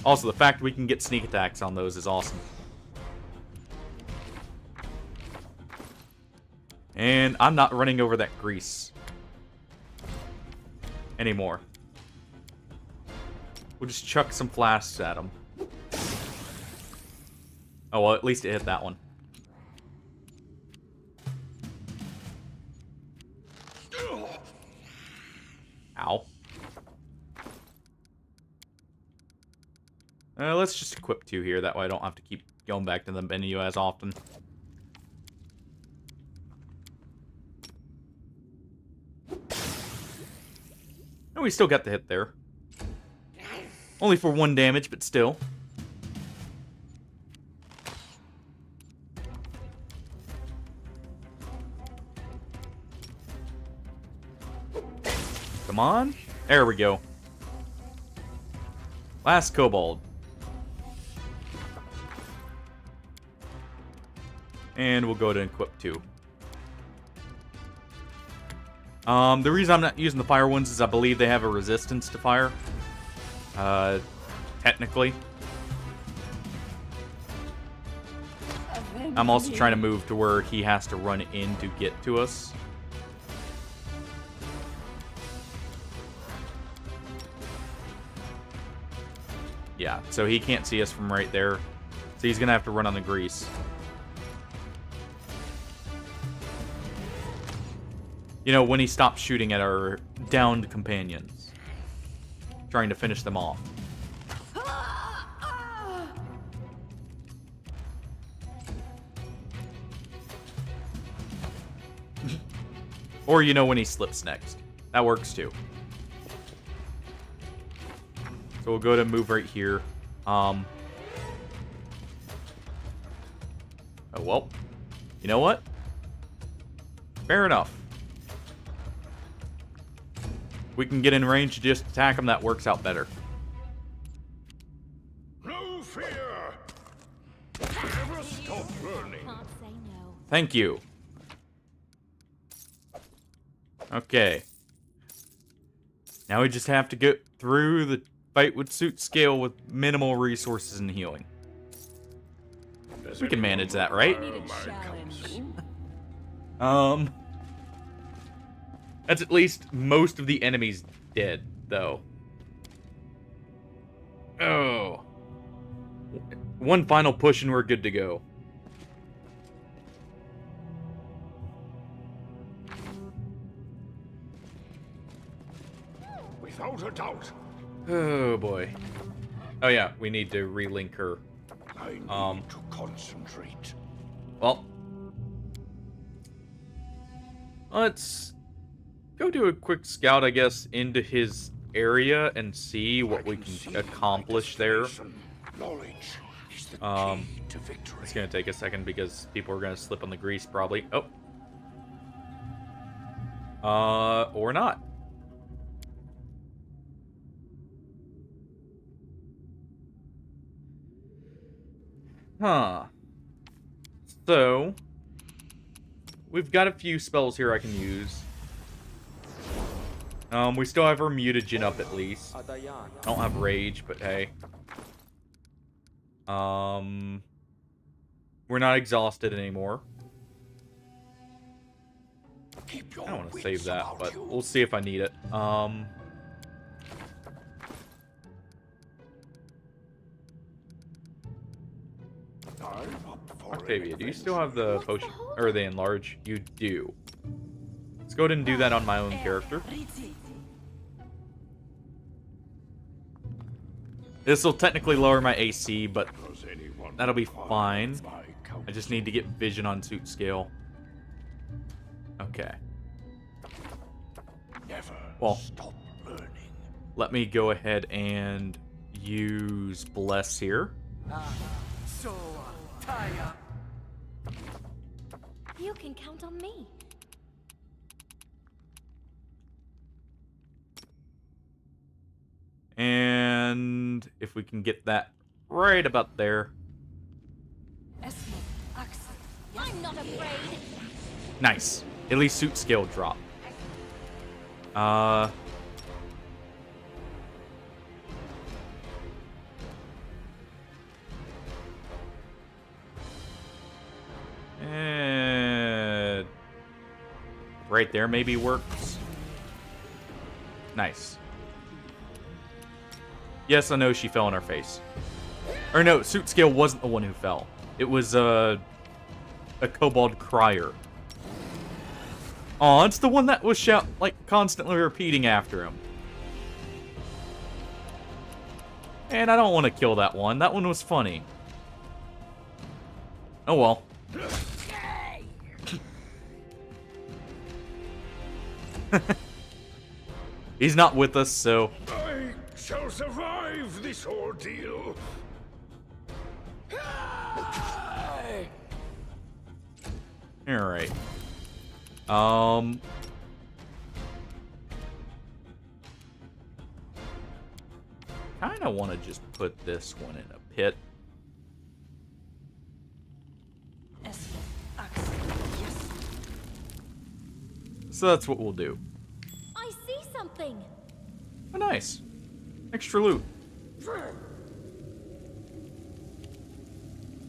Also, the fact we can get sneak attacks on those is awesome. And I'm not running over that grease anymore. We'll just chuck some flasks at them. Oh, well, at least it hit that one. Ow. Let's just equip 2 here. That way I don't have to keep going back to the menu as often. And we still got the hit there. Only for 1 damage, but still. Come on. There we go. Last kobold. And we'll go to equip 2. The reason I'm not using the fire ones is I believe they have a resistance to fire. Technically. I'm also trying to move to where he has to run in to get to us. Yeah, so he can't see us from right there. So he's gonna have to run on the grease. You know, when he stops shooting at our downed companions. Trying to finish them off. Or, you know, when he slips next. That works, too. So we'll go to move right here. Oh, well. You know what? Fair enough. We can get in range to just attack him. That works out better. No fear. Never stop learning. Can't say no. Thank you. Okay. Now we just have to get through the fight with suit scale with minimal resources and healing. We can manage that, right? That's at least most of the enemies dead, though. Oh. One final push and we're good to go. Without a doubt. Oh, boy. Oh, yeah, we need to relink her. I need to concentrate. Well. Let's go do a quick scout, I guess, into his area and see what we can accomplish there. Knowledge is the key to victory. It's gonna take a second because people are gonna slip on the grease, probably. Oh. Or not. Huh. So, we've got a few spells here I can use. We still have our mutagen up at least. Don't have rage, but hey. We're not exhausted anymore. I Keep your don't want to wits save that, about but you. we'll see if I need it. Octavia, do you still have the potion or the enlarge? You do. Let's go ahead and do that on my own character. This will technically lower my AC, but that'll be fine. I just need to get vision on suit scale. Okay. Well, let me go ahead and use Bless here. You can count on me. And if we can get that right about there. I'm not afraid. Nice. At least suit scale drop. Right there maybe works. Nice. Yes, I know she fell on her face. Or no, suit scale wasn't the one who fell. It was a kobold crier. Oh, it's the one that was constantly repeating after him. And I don't want to kill that one. That one was funny. Oh well. He's not with us, so... I shall survive this ordeal. Alright. Kinda want to just put this one in a pit. So that's what we'll do. I see something. Oh, nice. Extra loot.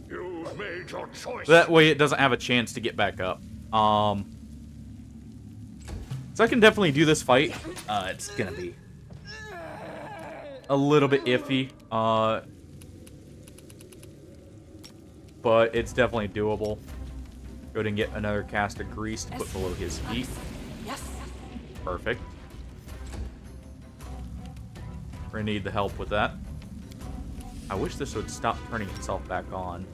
You've made your choice. That way it doesn't have a chance to get back up. So I can definitely do this fight. It's gonna be a little bit iffy. But it's definitely doable. Go ahead and get another cast of grease to put below his feet. Perfect. We're gonna need the help with that. I wish this would stop turning itself back on.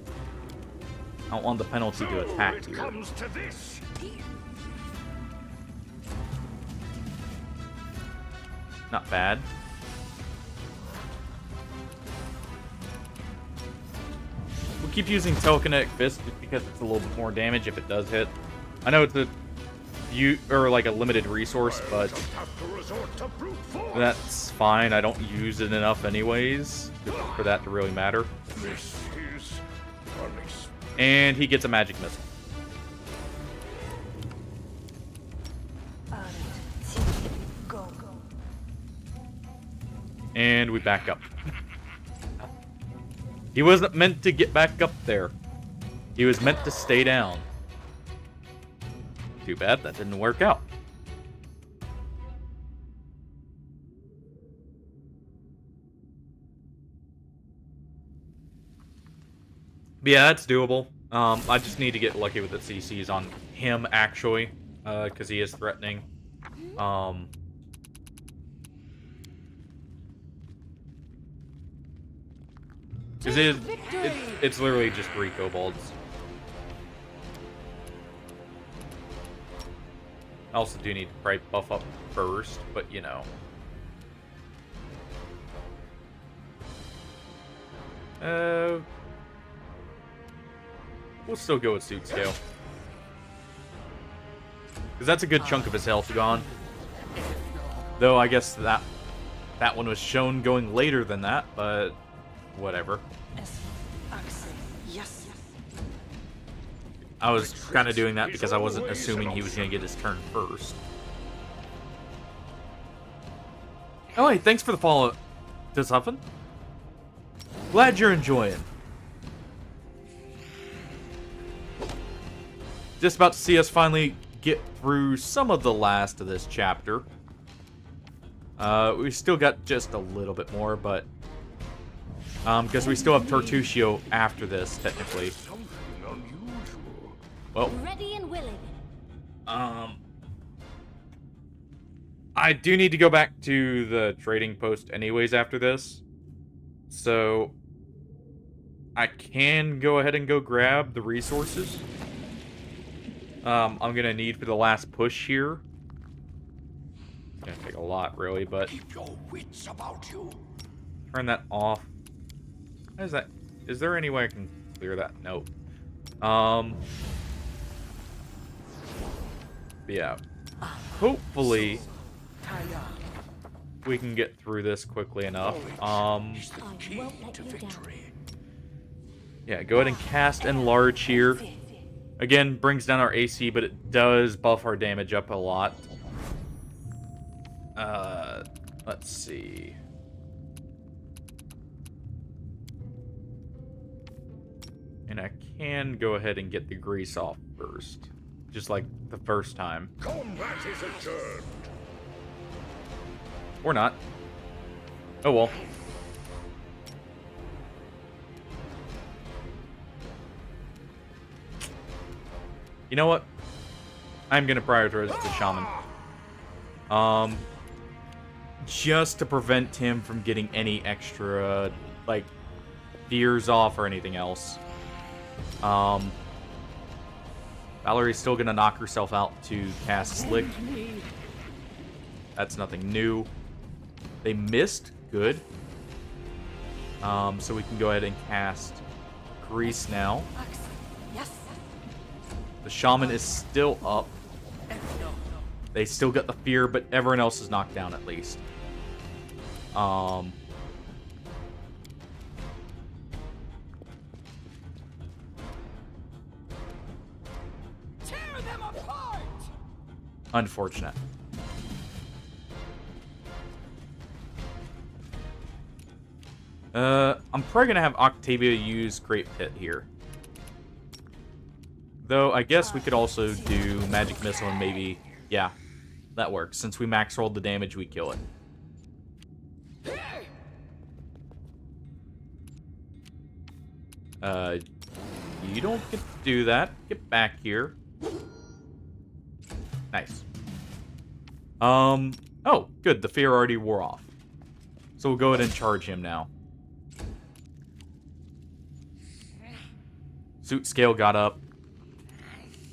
I don't want the penalty to attack here. Comes to this. Not bad. We'll keep using Telekinetic Fist just because it's a little bit more damage if it does hit. I know it's a like a limited resource, but that's fine. I don't use it enough anyways for that to really matter. This is And he gets a magic missile. And we back up. He wasn't meant to get back up there. He was meant to stay down. Too bad that didn't work out. But yeah, that's doable. I just need to get lucky with the CCs on him, actually, because he is threatening. Because it's literally just 3 kobolds. I also do need to probably buff up first, but you know. We'll still go with suit scale. Because that's a good chunk of his health gone. Though I guess that one was shown going later than that, but whatever. I was kind of doing that because I wasn't assuming he was going to get his turn first. Oh, hey, thanks for the follow, Dishuffin. Glad you're enjoying. just about to see us finally get through some of the last of this chapter. We still got just a little bit more, but because we still have Tartusio after this, technically. Well, Ready and willing. I do need to go back to the trading post anyways after this. So I can go ahead and go grab the resources I'm gonna need for the last push here. It's gonna take a lot, really, but Keep your wits about you. turn that off. How is that? Is there any way I can clear that? Nope. Yeah. Hopefully we can get through this quickly enough. I won't let you down. Yeah, go ahead and cast Enlarge here. Again, brings down our AC, but it does buff our damage up a lot. Let's see. And I can go ahead and get the grease off first. Just like the first time. Combat is adjourned. Or not. Oh well. You know what? I'm gonna prioritize the shaman. Just to prevent him from getting any extra, like, fears off or anything else. Valerie's still gonna knock herself out to cast Slick. That's nothing new. They missed. Good. So we can go ahead and cast Grease now. The shaman is still up. They still got the fear, but everyone else is knocked down at least. Tear them apart! Unfortunate. I'm probably gonna have Octavia use Great Pit here. Though, I guess we could also do Magic Missile and maybe... Yeah, that works. Since we max rolled the damage, we kill it. You don't get to do that. Get back here. Nice. Oh, good. The fear already wore off. So we'll go ahead and charge him now. Suit scale got up.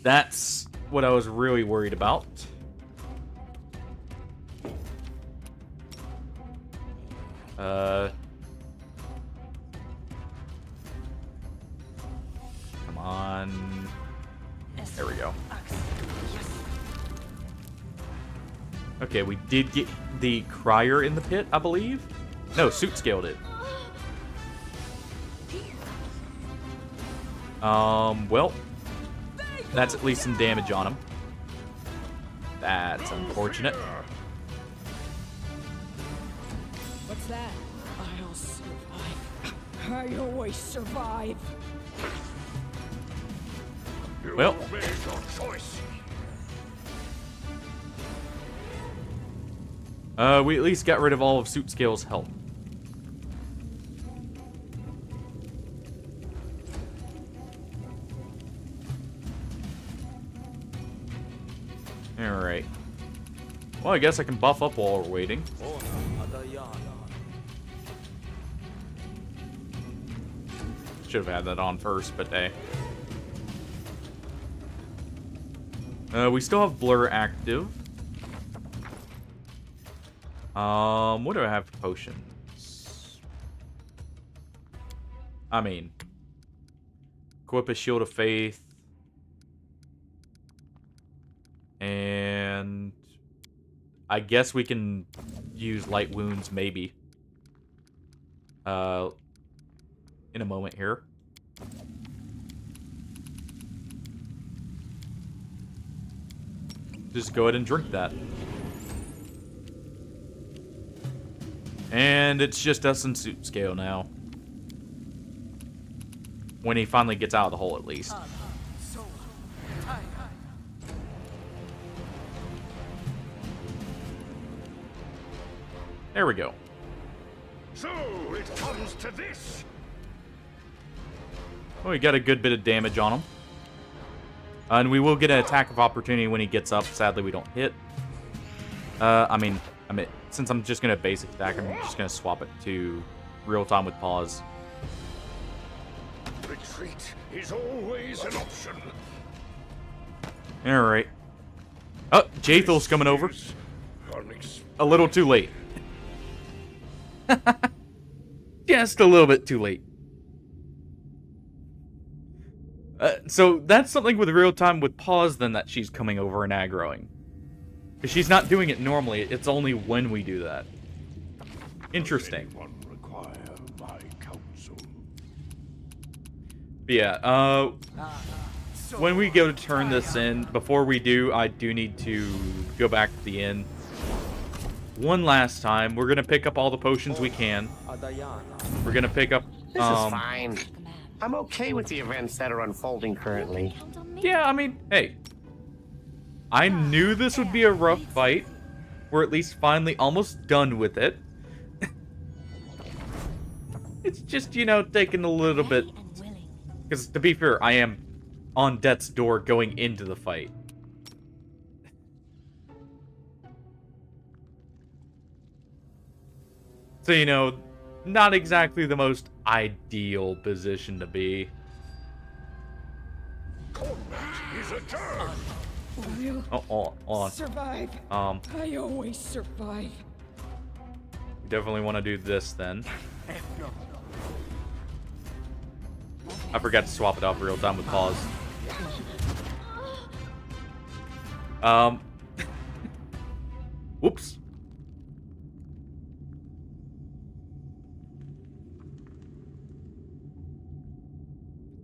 That's what I was really worried about. Come on. There we go. Okay, we did get the crier in the pit, I believe. No, suit scaled it. Well, that's at least some damage on him. That's unfortunate. What's that? I'll survive. I always survive. Well, You made your choice. we at least got rid of all of Suit Scale's health. Alright. Well, I guess I can buff up while we're waiting. Should have had that on first, but hey. We still have Blur active. What do I have for potions? I mean, equip a Shield of Faith. And I guess we can use Light Wounds, maybe. In a moment here. Just go ahead and drink that. And it's just us and Suit Scale now. When he finally gets out of the hole, at least. There we go. So it comes to this. Well, we got a good bit of damage on him. And we will get an attack of opportunity when he gets up. Sadly, we don't hit. I mean, since I'm just going to basic attack, I'm just going to swap it to real time with pause. Retreat is always an option. Alright. Oh, Jathel's coming over. A little too late. Just a little bit too late. So that's something with real time with pause then that she's coming over and aggroing. Because she's not doing it normally, it's only when we do that. Interesting. But yeah, when we go to turn this in, before we do, I do need to go back to the inn. One last time, we're going to pick up all the potions we can. We're going to pick up... This is fine. I'm okay with the events that are unfolding currently. Yeah, I mean, hey. I knew this would be a rough fight. We're at least finally almost done with it. It's just, you know, taking a little bit... Because, to be fair, I am on death's door going into the fight. So, you know, not exactly the most ideal position to be. Oh, on. Survive. I always survive. Definitely want to do this then. I forgot to swap it off real time with pause. Whoops.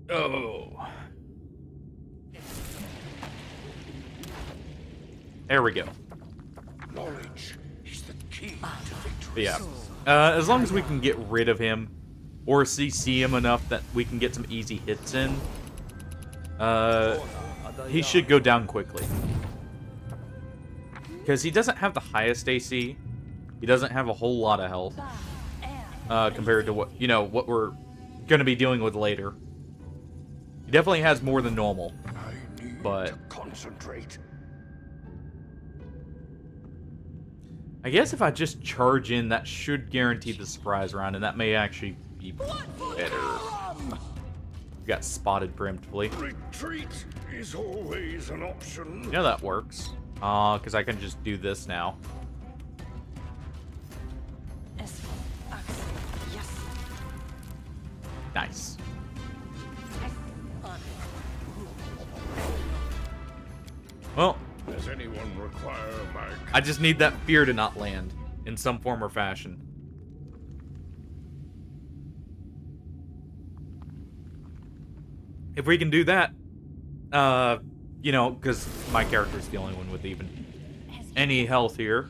Oh. There we go. Knowledge is the key to victory. But yeah. As long as we can get rid of him, or CC him enough that we can get some easy hits in, he should go down quickly. Because he doesn't have the highest AC. He doesn't have a whole lot of health. Compared to what, you know, what we're going to be dealing with later. He definitely has more than normal. But concentrate. I guess if I just charge in, that should guarantee the surprise round, and that may actually be better. Got spotted preemptively. Retreat is always an option. You know that works. Because I can just do this now. Nice. Well, does anyone require my... I just need that fear to not land in some form or fashion. If we can do that, you know, because my character's the only one with even any health here.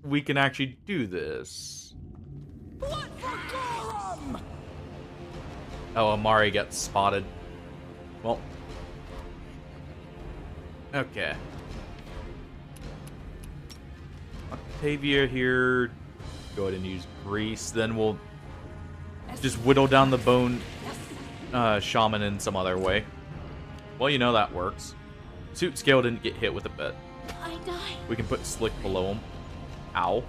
We can actually do this. Oh, Amari got spotted. Well. Okay. Octavia here. Go ahead and use Grease. Then we'll just whittle down the bone shaman in some other way. Well, you know that works. Suit scale didn't get hit with a bit. I die. We can put Slick below him. Ow.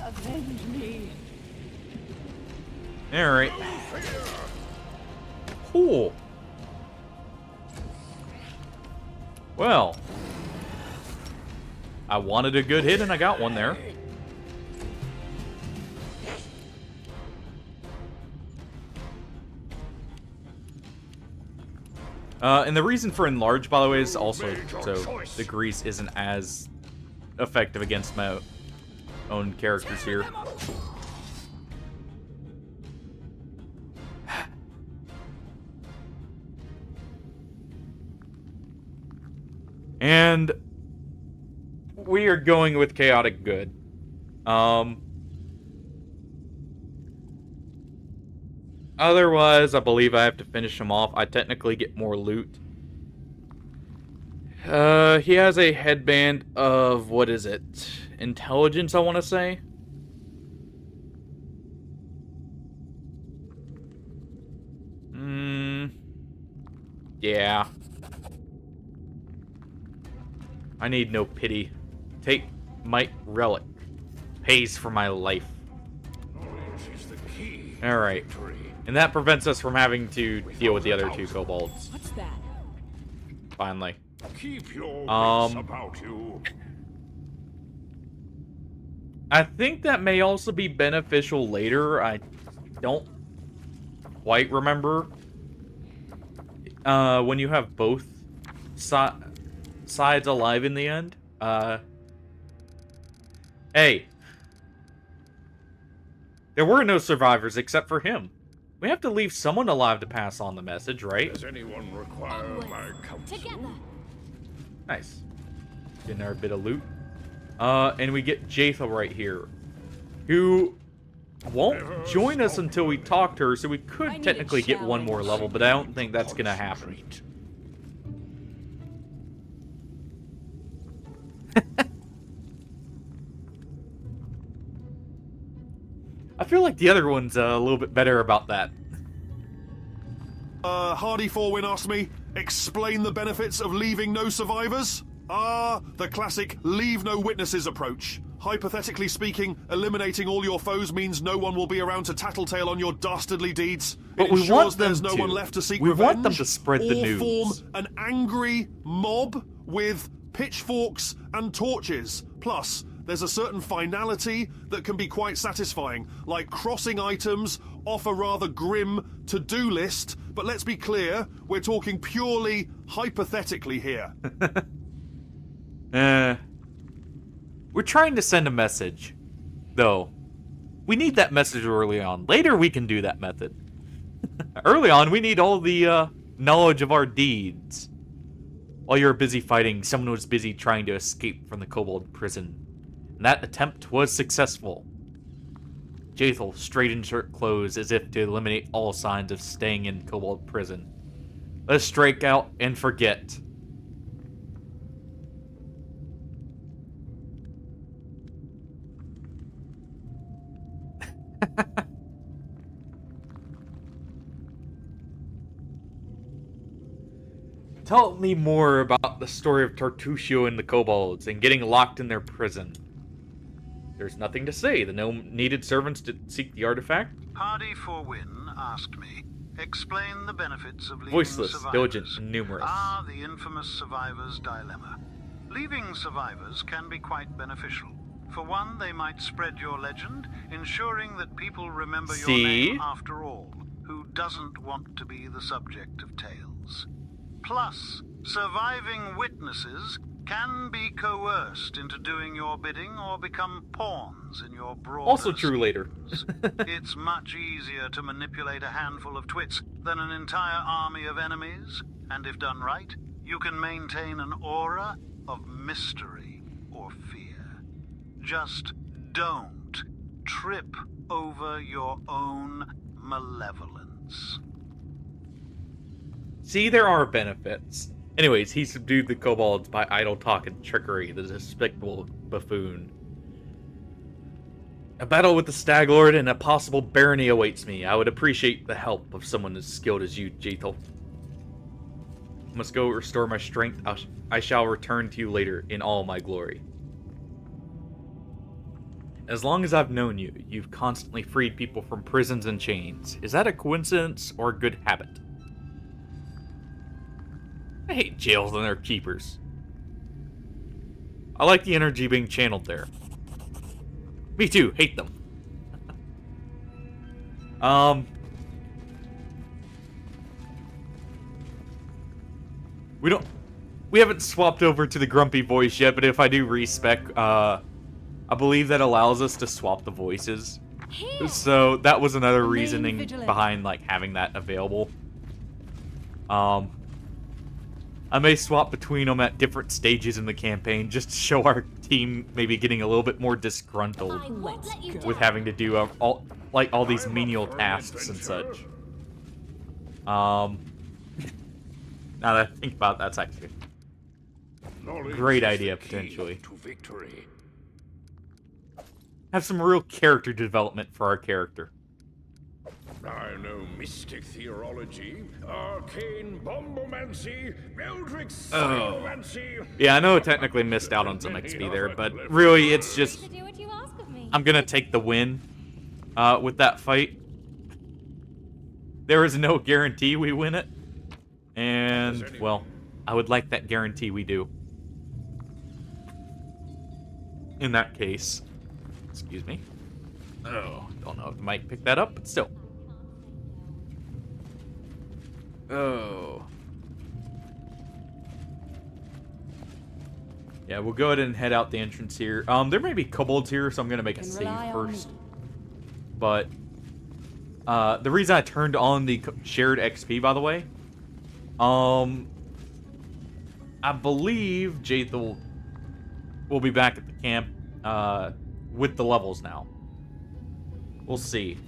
Avenge me. Alright. Cool. Well. I wanted a good hit and I got one there. And the reason for enlarge, by the way, is also so the grease isn't as effective against my own characters here. And we are going with chaotic good. Otherwise, I believe I have to finish him off. I technically get more loot. He has a headband of, what is it? Intelligence, I want to say. Yeah. I need no pity. Take Might Relic. Pays for my life. Alright. And that prevents us from having to deal with the other two kobolds. What's that? Finally. Keep your wits about you. I think that may also be beneficial later. I don't quite remember. When you have both sides alive in the end. Hey. There were no survivors except for him. We have to leave someone alive to pass on the message, right? Does anyone require my counsel? Together. Nice. Getting our bit of loot. And we get Jathel right here, who won't join us until we talk to her, so we could technically get one more level, but I don't think that's gonna happen. I feel like the other one's a little bit better about that. Hardy Forwin asked me, explain the benefits of leaving no survivors? The classic leave no witnesses approach. Hypothetically speaking, eliminating all your foes means no one will be around to tattletale on your dastardly deeds. But it we want them there's no to. one left to seek we revenge, want them to spread the or news. Form an angry mob with pitchforks and torches. Plus, there's a certain finality that can be quite satisfying, like crossing items off a rather grim to-do list. But let's be clear, we're talking purely hypothetically here. We're trying to send a message, though. We need that message early on. Later, we can do that method. Early on, we need all the knowledge of our deeds. While you're busy fighting, someone was busy trying to escape from the kobold prison. And that attempt was successful. Jathel straightened shirt clothes as if to eliminate all signs of staying in kobold prison. Let's strike out and forget. Tell me more about the story of Tartusio and the kobolds and getting locked in their prison. There's nothing to say. The gnome needed servants to seek the artifact. Hardy Forwin asked me, explain the benefits of leaving Voiceless, survivors. diligent, and numerous. The infamous survivor's dilemma. Leaving survivors can be quite beneficial. For one, they might spread your legend, ensuring that people remember your name after all. Who doesn't want to be the subject of tales? Plus, surviving witnesses can be coerced into doing your bidding or become pawns in your broader Also true later. It's much easier to manipulate a handful of twits than an entire army of enemies, and if done right, you can maintain an aura of mystery or fear. Just don't trip over your own malevolence. See, there are benefits. Anyways, he subdued the kobolds by idle talk and trickery, the despicable buffoon. A battle with the Stag Lord and a possible barony awaits me. I would appreciate the help of someone as skilled as you, Jathel. I must go restore my strength. I shall return to you later in all my glory. As long as I've known you, you've constantly freed people from prisons and chains. Is that a coincidence or a good habit? I hate jails and their keepers. I like the energy being channeled there. Me too, hate them. We haven't swapped over to the grumpy voice yet, but if I do respec, I believe that allows us to swap the voices. So that was another reasoning behind like having that available. I may swap between them at different stages in the campaign just to show our team maybe getting a little bit more disgruntled with having to do all these menial tasks and such. Now that I think about it, that's actually a great idea, potentially. To victory. Have some real character development for our character. I know mystic theology, arcane bombomancy, eldritch psychomancy. Yeah, I know I technically missed out on some XP there, but really it's just... I'm gonna take the win with that fight. There is no guarantee we win it. And, well, I would like that guarantee we do. In that case. Excuse me. Oh, don't know if the mic picked that up, but still. Oh. Yeah, we'll go ahead and head out the entrance here. There may be kobolds here, so I'm gonna make a save first. But the reason I turned on the shared XP, by the way, I believe Jathal will be back at the camp with the levels now. We'll see.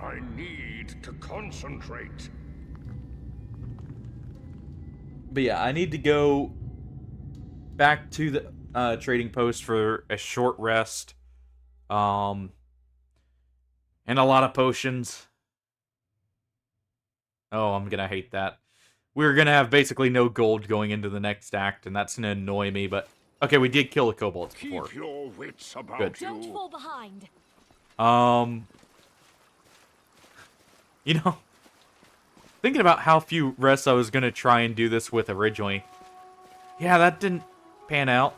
I need to concentrate. But yeah, I need to go back to the trading post for a short rest. And a lot of potions. Oh, I'm gonna hate that. We're gonna have basically no gold going into the next act, and that's gonna annoy me, but... Okay, we did kill the kobolds before. Keep your wits about Good. Don't fall behind. You know, thinking about how few rests I was gonna try and do this with originally. Yeah, that didn't pan out.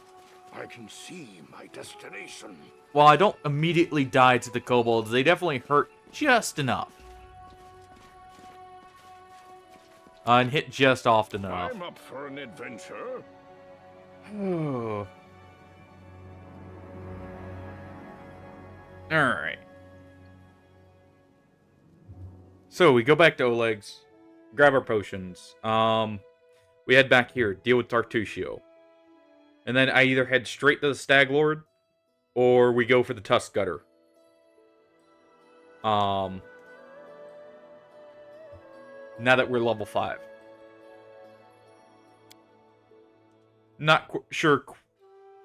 I can see my destination. While I don't immediately die to the kobolds, they definitely hurt just enough. And hit just often enough. I'm up for an adventure. Oh. Alright. So, we go back to Oleg's, grab our potions. We head back here, deal with Tartusio. And then I either head straight to the Stag Lord, or we go for the Tusk Gutter. Now that we're level 5. Not sure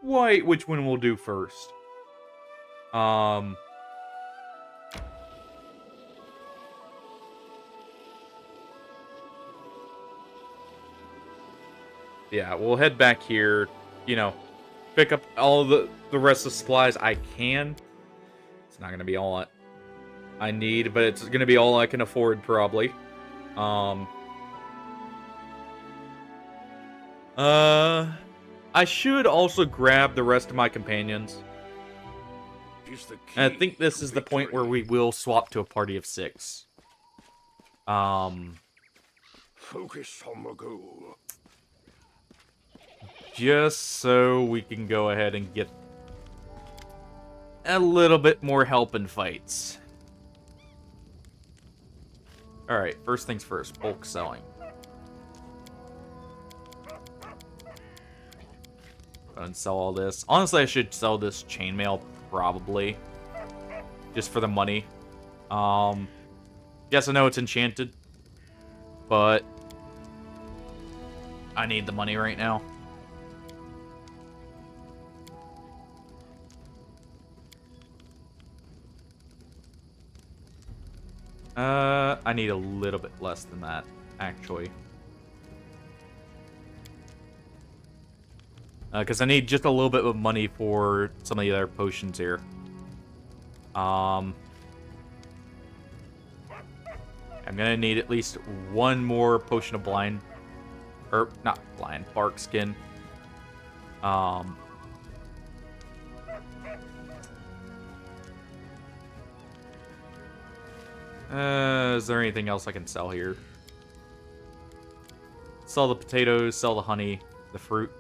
quite which one we'll do first. Yeah, we'll head back here, you know, pick up all the rest of the supplies I can. It's not going to be all I need, but it's going to be all I can afford, probably. I should also grab the rest of my companions. And I think this is the point where we will swap to a party of 6. Focus on the goal. Just so we can go ahead and get a little bit more help in fights. Alright, first things first, bulk selling. Go and sell all this. Honestly, I should sell this chainmail, probably. Just for the money. Yes, I know it's enchanted. But I need the money right now. I need a little bit less than that, actually. Because I need just a little bit of money for some of the other potions here. I'm gonna need at least one more potion of blind. Or, not blind, bark skin. Is there anything else I can sell here? Sell the potatoes, sell the honey, the fruit.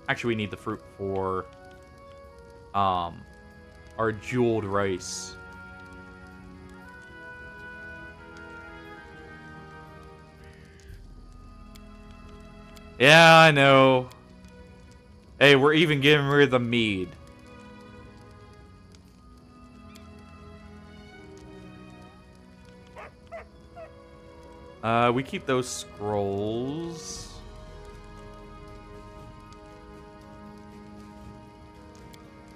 Actually, we need the fruit for our jeweled rice. Yeah, I know. Hey, we're even getting rid of the mead. We keep those scrolls.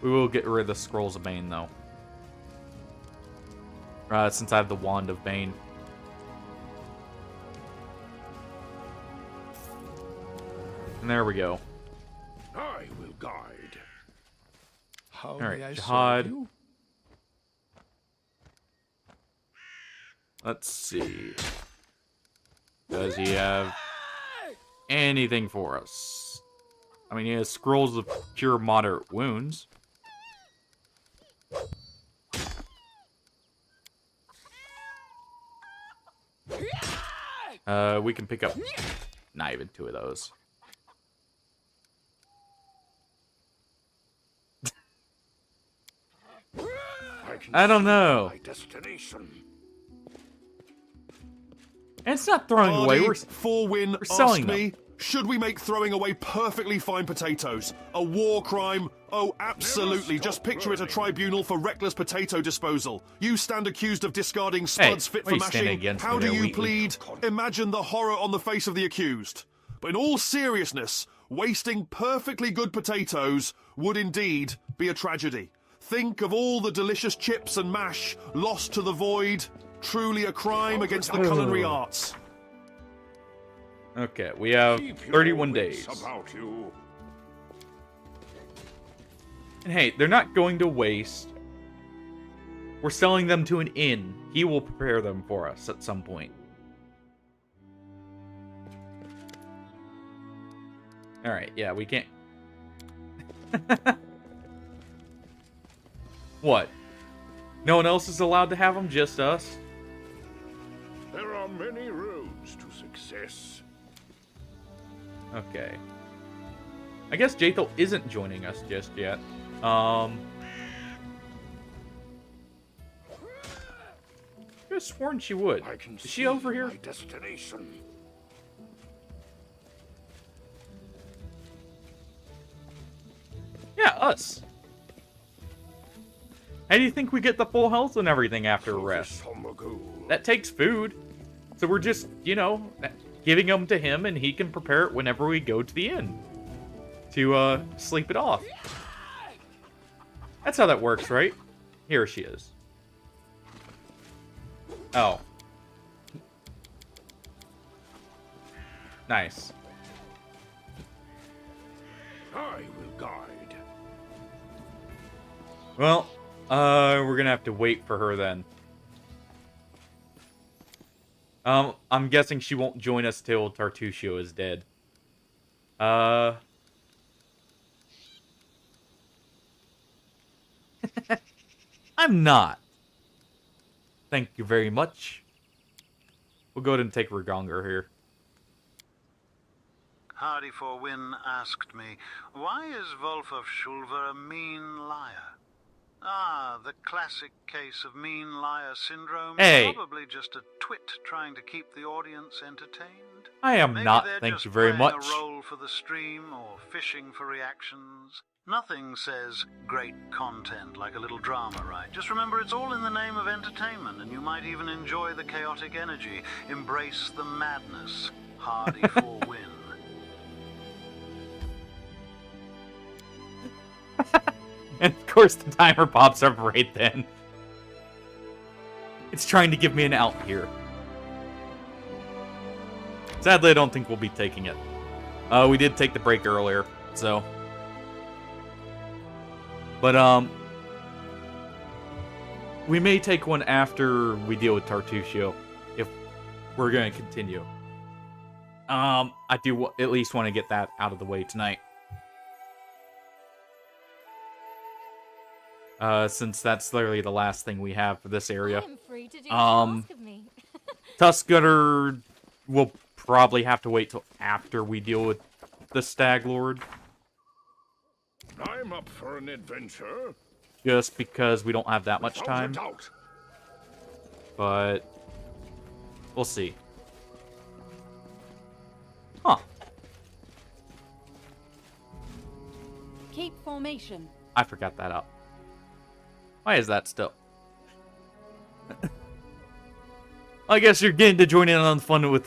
We will get rid of the Scrolls of Bane, though. Since I have the Wand of Bane. And there we go. I will guide. How Alright, Jihad. Let's see. Does he have anything for us? I mean, he has Scrolls of Cure Moderate Wounds. We can pick up not even 2 of those. I don't know. My destination. And it's not throwing away. We're selling them. Me, should we make throwing away perfectly fine potatoes a war crime? Oh, absolutely. Just picture it a tribunal for reckless potato disposal. You stand accused of discarding spuds fit for mashing. How do you plead? Imagine the horror on the face of the accused. But in all seriousness, wasting perfectly good potatoes would indeed be a tragedy. Think of all the delicious chips and mash lost to the void. Truly a crime against the culinary arts. Okay, we have 31 days. And hey, they're not going to waste. We're selling them to an inn. He will prepare them for us at some point. Alright, yeah, we can't... What? No one else is allowed to have them? Just us? There are many roads to success. Okay. I guess Jaethal isn't joining us just yet. I could have sworn she would. Is she over here? My destination. Yeah, us. How do you think we get the full health and everything after a rest? That takes food. So we're just, you know, giving them to him and he can prepare it whenever we go to the inn. To, sleep it off. That's how that works, right? Here she is. Oh. Nice. I will guide. Well, we're gonna have to wait for her then. I'm guessing she won't join us till Tartusio is dead. I'm not. Thank you very much. We'll go ahead and take Regongar here. Hardy for Win asked me, why is Wolf of Shulver a mean liar? Ah, the classic case of mean liar syndrome. Hey. Probably just a twit trying to keep the audience entertained. I am Maybe not, they're thank just you very playing much. A role for the stream or fishing for reactions. Nothing says great content like a little drama, right? Just remember it's all in the name of entertainment, and you might even enjoy the chaotic energy. Embrace the madness. Hardy for Win. And of course the timer pops up right then. It's trying to give me an out here. Sadly, I don't think we'll be taking it. We did take the break earlier, so... But, we may take one after we deal with Tartusio, if we're going to continue. I do at least want to get that out of the way tonight. Since that's literally the last thing we have for this area. Tuskgunner will probably have to wait till after we deal with the Stag Lord. I'm up for an adventure. Just because we don't have that much time. But we'll see. Huh. Keep formation. I forgot that up. Why is that still? I guess you're getting to join in on the fun with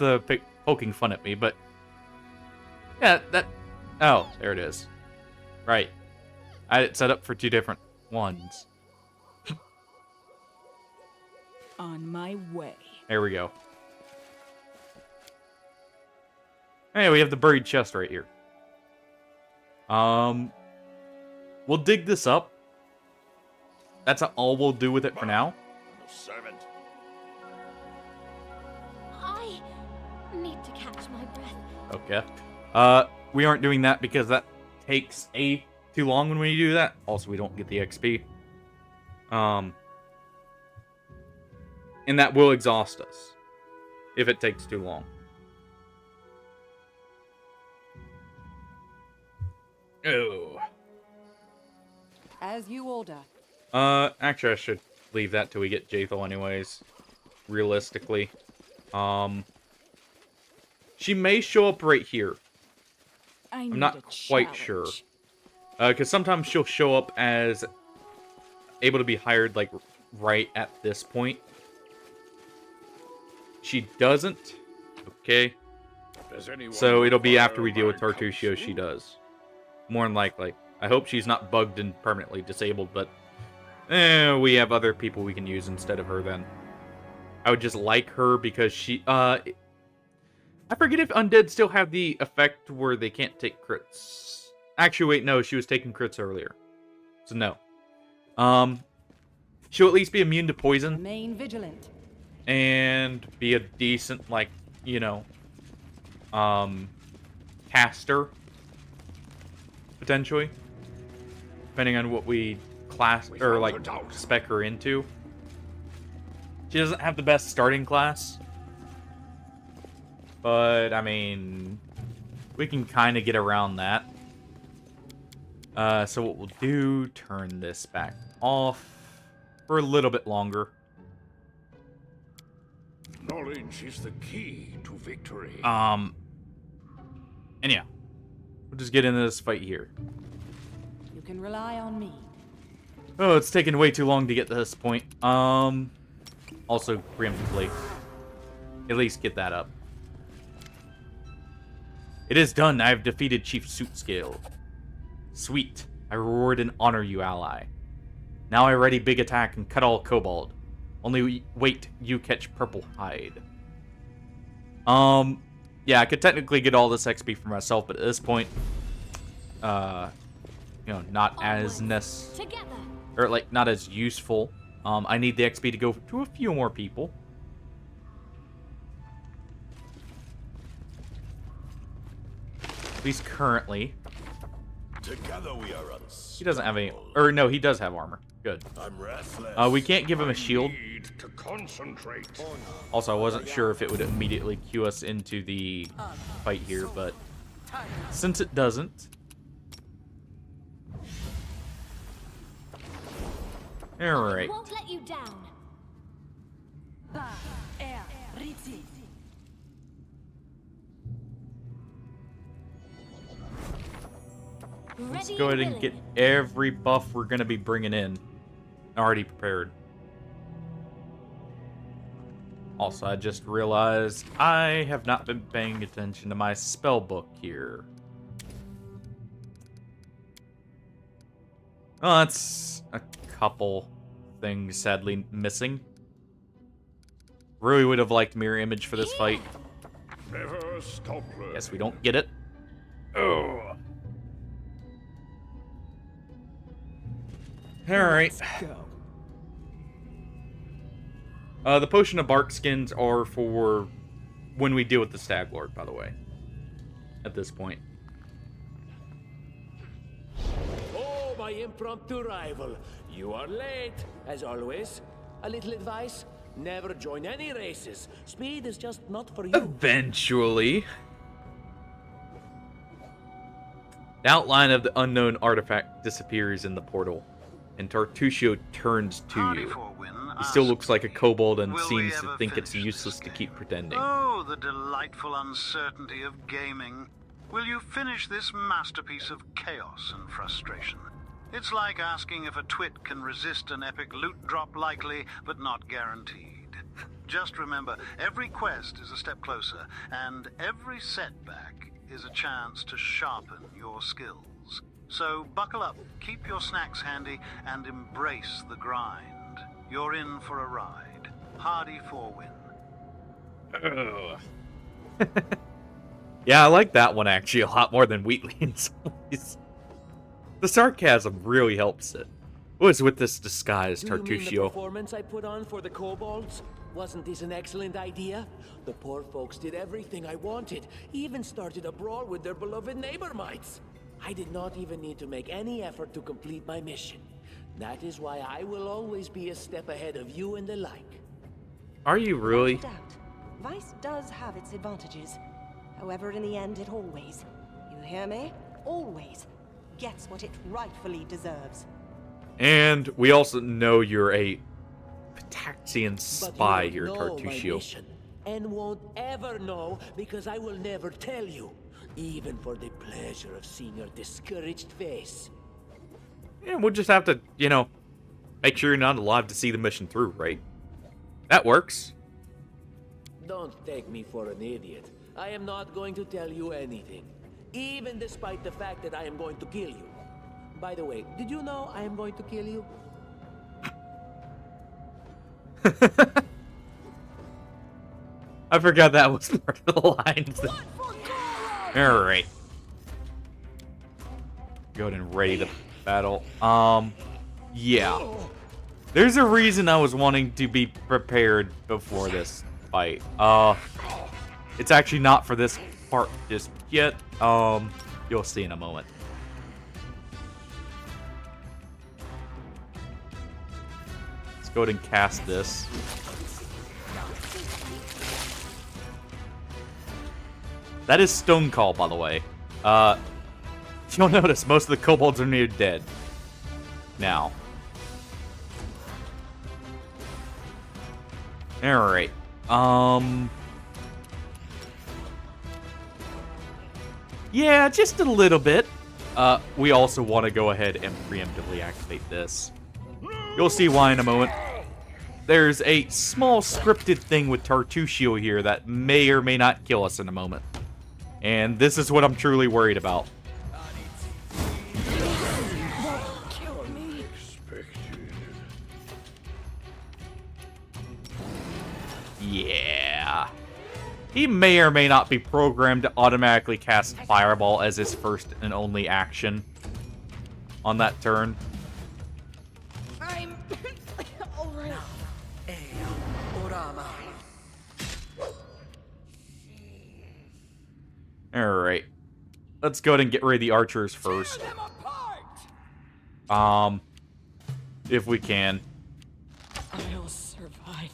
poking fun at me, but yeah, that. Oh, there it is. Right, I had it set up for 2 different ones. On my way. There we go. Hey, we have the buried chest right here. We'll dig this up. That's all we'll do with it for now. Servant. I need to catch my breath. Okay. We aren't doing that because that takes too long when we do that. Also, we don't get the XP. And that will exhaust us if it takes too long. Oh. As you order. Actually, I should leave that till we get Jathel anyways. Realistically. She may show up right here. I'm not quite sure. Because sometimes she'll show up as able to be hired, like, right at this point. She doesn't. Okay. So it'll be after we deal with Tartusio she does. More than likely. I hope she's not bugged and permanently disabled, but we have other people we can use instead of her then. I would just like her because she... I forget if Undead still have the effect where they can't take crits. Actually, wait, no, she was taking crits earlier. So no. She'll at least be immune to poison. Remain vigilant. And be a decent, like, you know, caster. Potentially. Depending on what we class, or like, spec her into. She doesn't have the best starting class. But, I mean, we can kind of get around that. So what we'll do, turn this back off for a little bit longer. Knowledge is the key to victory. And yeah, we'll just get into this fight here. You can rely on me. Oh, it's taken way too long to get to this point. Also, preemptively, at least get that up. It is done. I have defeated Chief Suitscale. Sweet. I reward and honor you, ally. Now I ready big attack and cut all kobold. Only wait, you catch purple hide. Yeah, I could technically get all this XP for myself, but at this point, you know, not as or like not as useful. I need the XP to go to a few more people. At least currently. Together we are He doesn't have any, or no, he does have armor. Good. I'm restless. We can't give him a shield. To concentrate. Also, I wasn't sure if it would immediately cue us into the fight here, but since it doesn't. Alright. Won't let you down. Let's go ahead and get every buff we're going to be bringing in already prepared. Also, I just realized I have not been paying attention to my spell book here. Oh, that's a couple things sadly missing. Really would have liked mirror image for this fight. Never stop learning. Guess we don't get it. Oh. Alright. The Potion of Bark Skins are for when we deal with the Stag Lord, by the way. At this point. Oh, my impromptu rival. You are late, as always. A little advice. Never join any races. Speed is just not for you. Eventually. The outline of the unknown artifact disappears in the portal, and Tartusio turns to you. He still looks like a kobold and seems to think it's useless to keep pretending. Oh, the delightful uncertainty of gaming. Will you finish this masterpiece of chaos and frustration? It's like asking if a twit can resist an epic loot drop likely, but not guaranteed. Just remember, every quest is a step closer, and every setback is a chance to sharpen your skills. So buckle up, keep your snacks handy, and embrace the grind. You're in for a ride. Hardy Forwin. Yeah, I like that one actually a lot more than Wheatley in some ways. The sarcasm really helps it. What is with this disguise, Do you mean the Tartuccio? performance I put on for the kobolds? Wasn't this an excellent idea? The poor folks did everything I wanted, even started a brawl with their beloved neighbor mites. I did not even need to make any effort to complete my mission. That is why I will always be a step ahead of you and the like. Are you really? Without doubt, Vice does have its advantages. However, in the end, it always, you hear me? Always gets what it rightfully deserves. And we also know you're a Pataxian spy But you here, don't know my Tartuccio. mission, and won't ever know because I will never tell you, even for the pleasure of seeing your discouraged face. Yeah, we'll just have to, you know, make sure you're not alive to see the mission through, right? That works. Don't take me for an idiot. I am not going to tell you anything, even despite the fact that I am going to kill you. By the way, did you know I am going to kill you? I forgot that was part of the lines. Alright. Good and ready to battle. Yeah. There's a reason I was wanting to be prepared before this fight. It's actually not for this part just yet. You'll see in a moment. Let's go ahead and cast this. That is Stone Call, by the way. You'll notice most of the kobolds are near dead. Now. Alright. Yeah, just a little bit. We also want to go ahead and preemptively activate this. You'll see why in a moment. There's a small scripted thing with Tartuccio here that may or may not kill us in a moment. And this is what I'm truly worried about. Yeah. He may or may not be programmed to automatically cast Fireball as his first and only action on that turn. I'm alright. Alright. Let's go ahead and get rid of the archers first. If we can. I'll survive.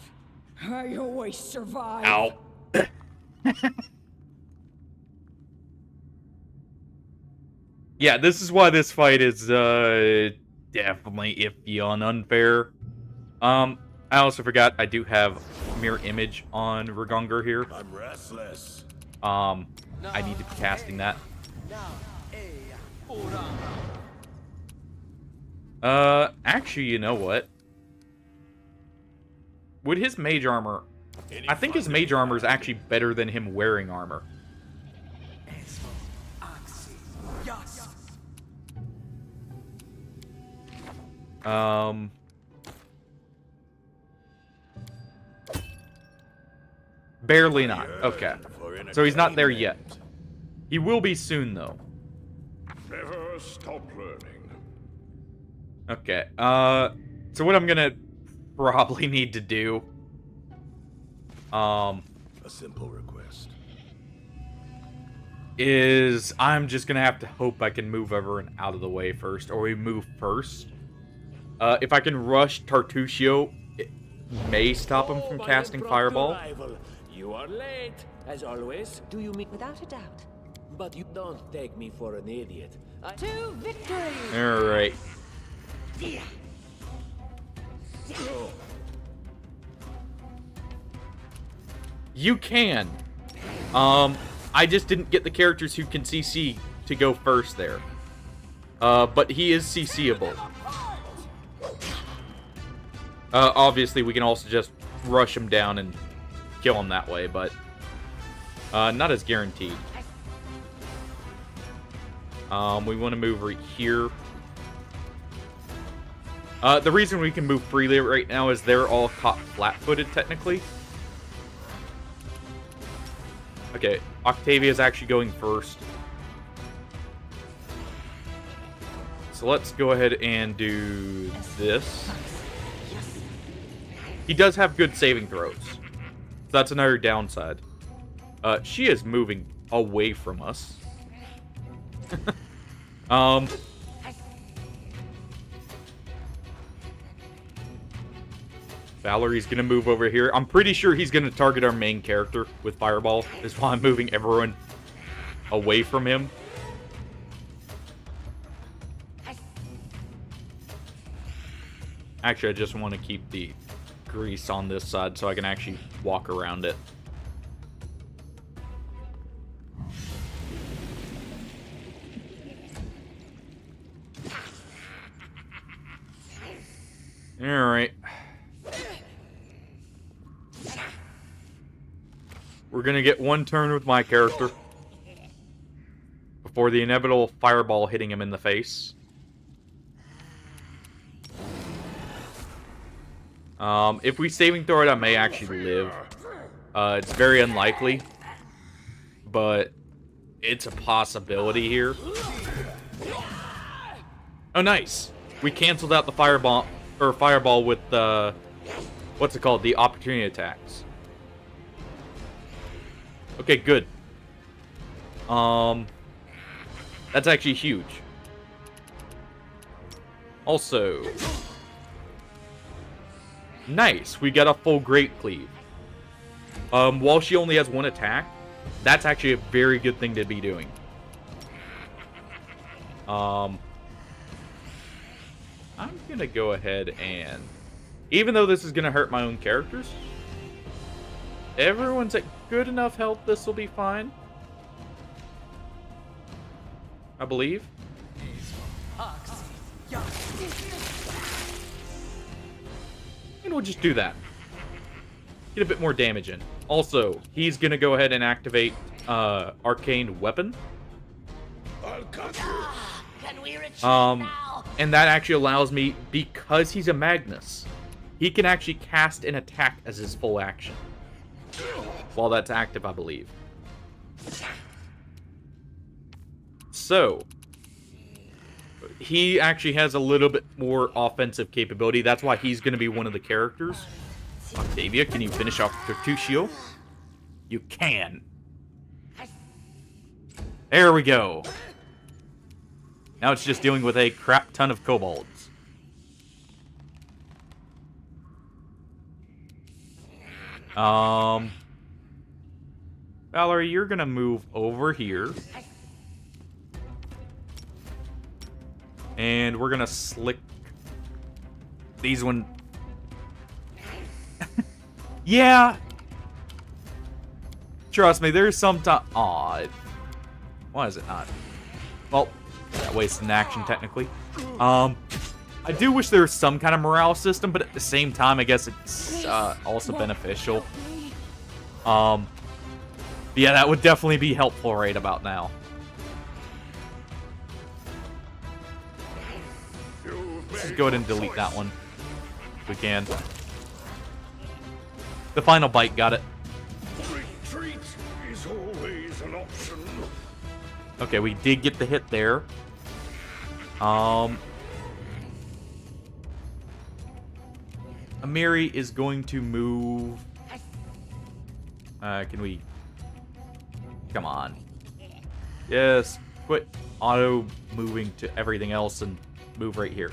I always survive. Ow. Yeah, this is why this fight is definitely iffy and unfair. I also forgot I do have mirror image on Ragungar here. I'm restless. I need to be casting that. Actually, you know what? Would his mage armor... I think his mage armor is actually better than him wearing armor. Barely not. Okay. So he's not there yet. He will be soon, though. Never stop learning. Okay. So what I'm gonna probably need to do... A simple request. is I'm just gonna have to hope I can move everyone out of the way first, or we move first. If I can rush Tartuccio, it may stop him from casting Fireball. Rival. You are late, as always. Do you mean? Without a doubt. But you don't take me for an idiot. To victory! Alright. You can. I just didn't get the characters who can CC to go first there. But he is CCable. Obviously, we can also just rush him down and kill him that way, but not as guaranteed. We want to move right here. The reason we can move freely right now is they're all caught flat-footed, technically. Okay, Octavia's actually going first. So let's go ahead and do this. He does have good saving throws. So that's another downside. She is moving away from us. Valerie's gonna move over here. I'm pretty sure he's gonna target our main character with Fireball. That's why I'm moving everyone away from him. Actually, I just want to keep the grease on this side so I can actually walk around it. Alright. We're gonna get one turn with my character before the inevitable fireball hitting him in the face. If we saving throw it, I may actually live. It's very unlikely, but it's a possibility here. Oh, nice. We canceled out the fireball with the what's it called? The opportunity attacks. Okay, good. That's actually huge. Also, nice. We got a full Great Cleave. While she only has one attack, that's actually a very good thing to be doing. I'm gonna go ahead and, even though this is gonna hurt my own characters, everyone's at good enough health, this will be fine. I believe. And we'll just do that. Get a bit more damage in. Also, he's gonna go ahead and activate Arcane Weapon. And that actually allows me, because he's a Magnus, he can actually cast an attack as his full action. While that's active, I believe. So, he actually has a little bit more offensive capability. That's why he's going to be one of the characters. Octavia, can you finish off Tertuccio? You can. There we go. Now it's just dealing with a crap ton of kobolds. Valerie, you're gonna move over here. And we're gonna slick these one. Yeah. Trust me, there's some time. Aw. Why is it not? Well, that wasted an action technically. I do wish there was some kind of morale system, but at the same time, I guess it's also beneficial. Yeah, that would definitely be helpful right about now. Let's just go ahead and delete that one if we can. The final bite got it. Retreat is always an option. Okay, we did get the hit there. Amiri is going to move. Can we? Come on. Yes. Quit auto moving to everything else and move right here.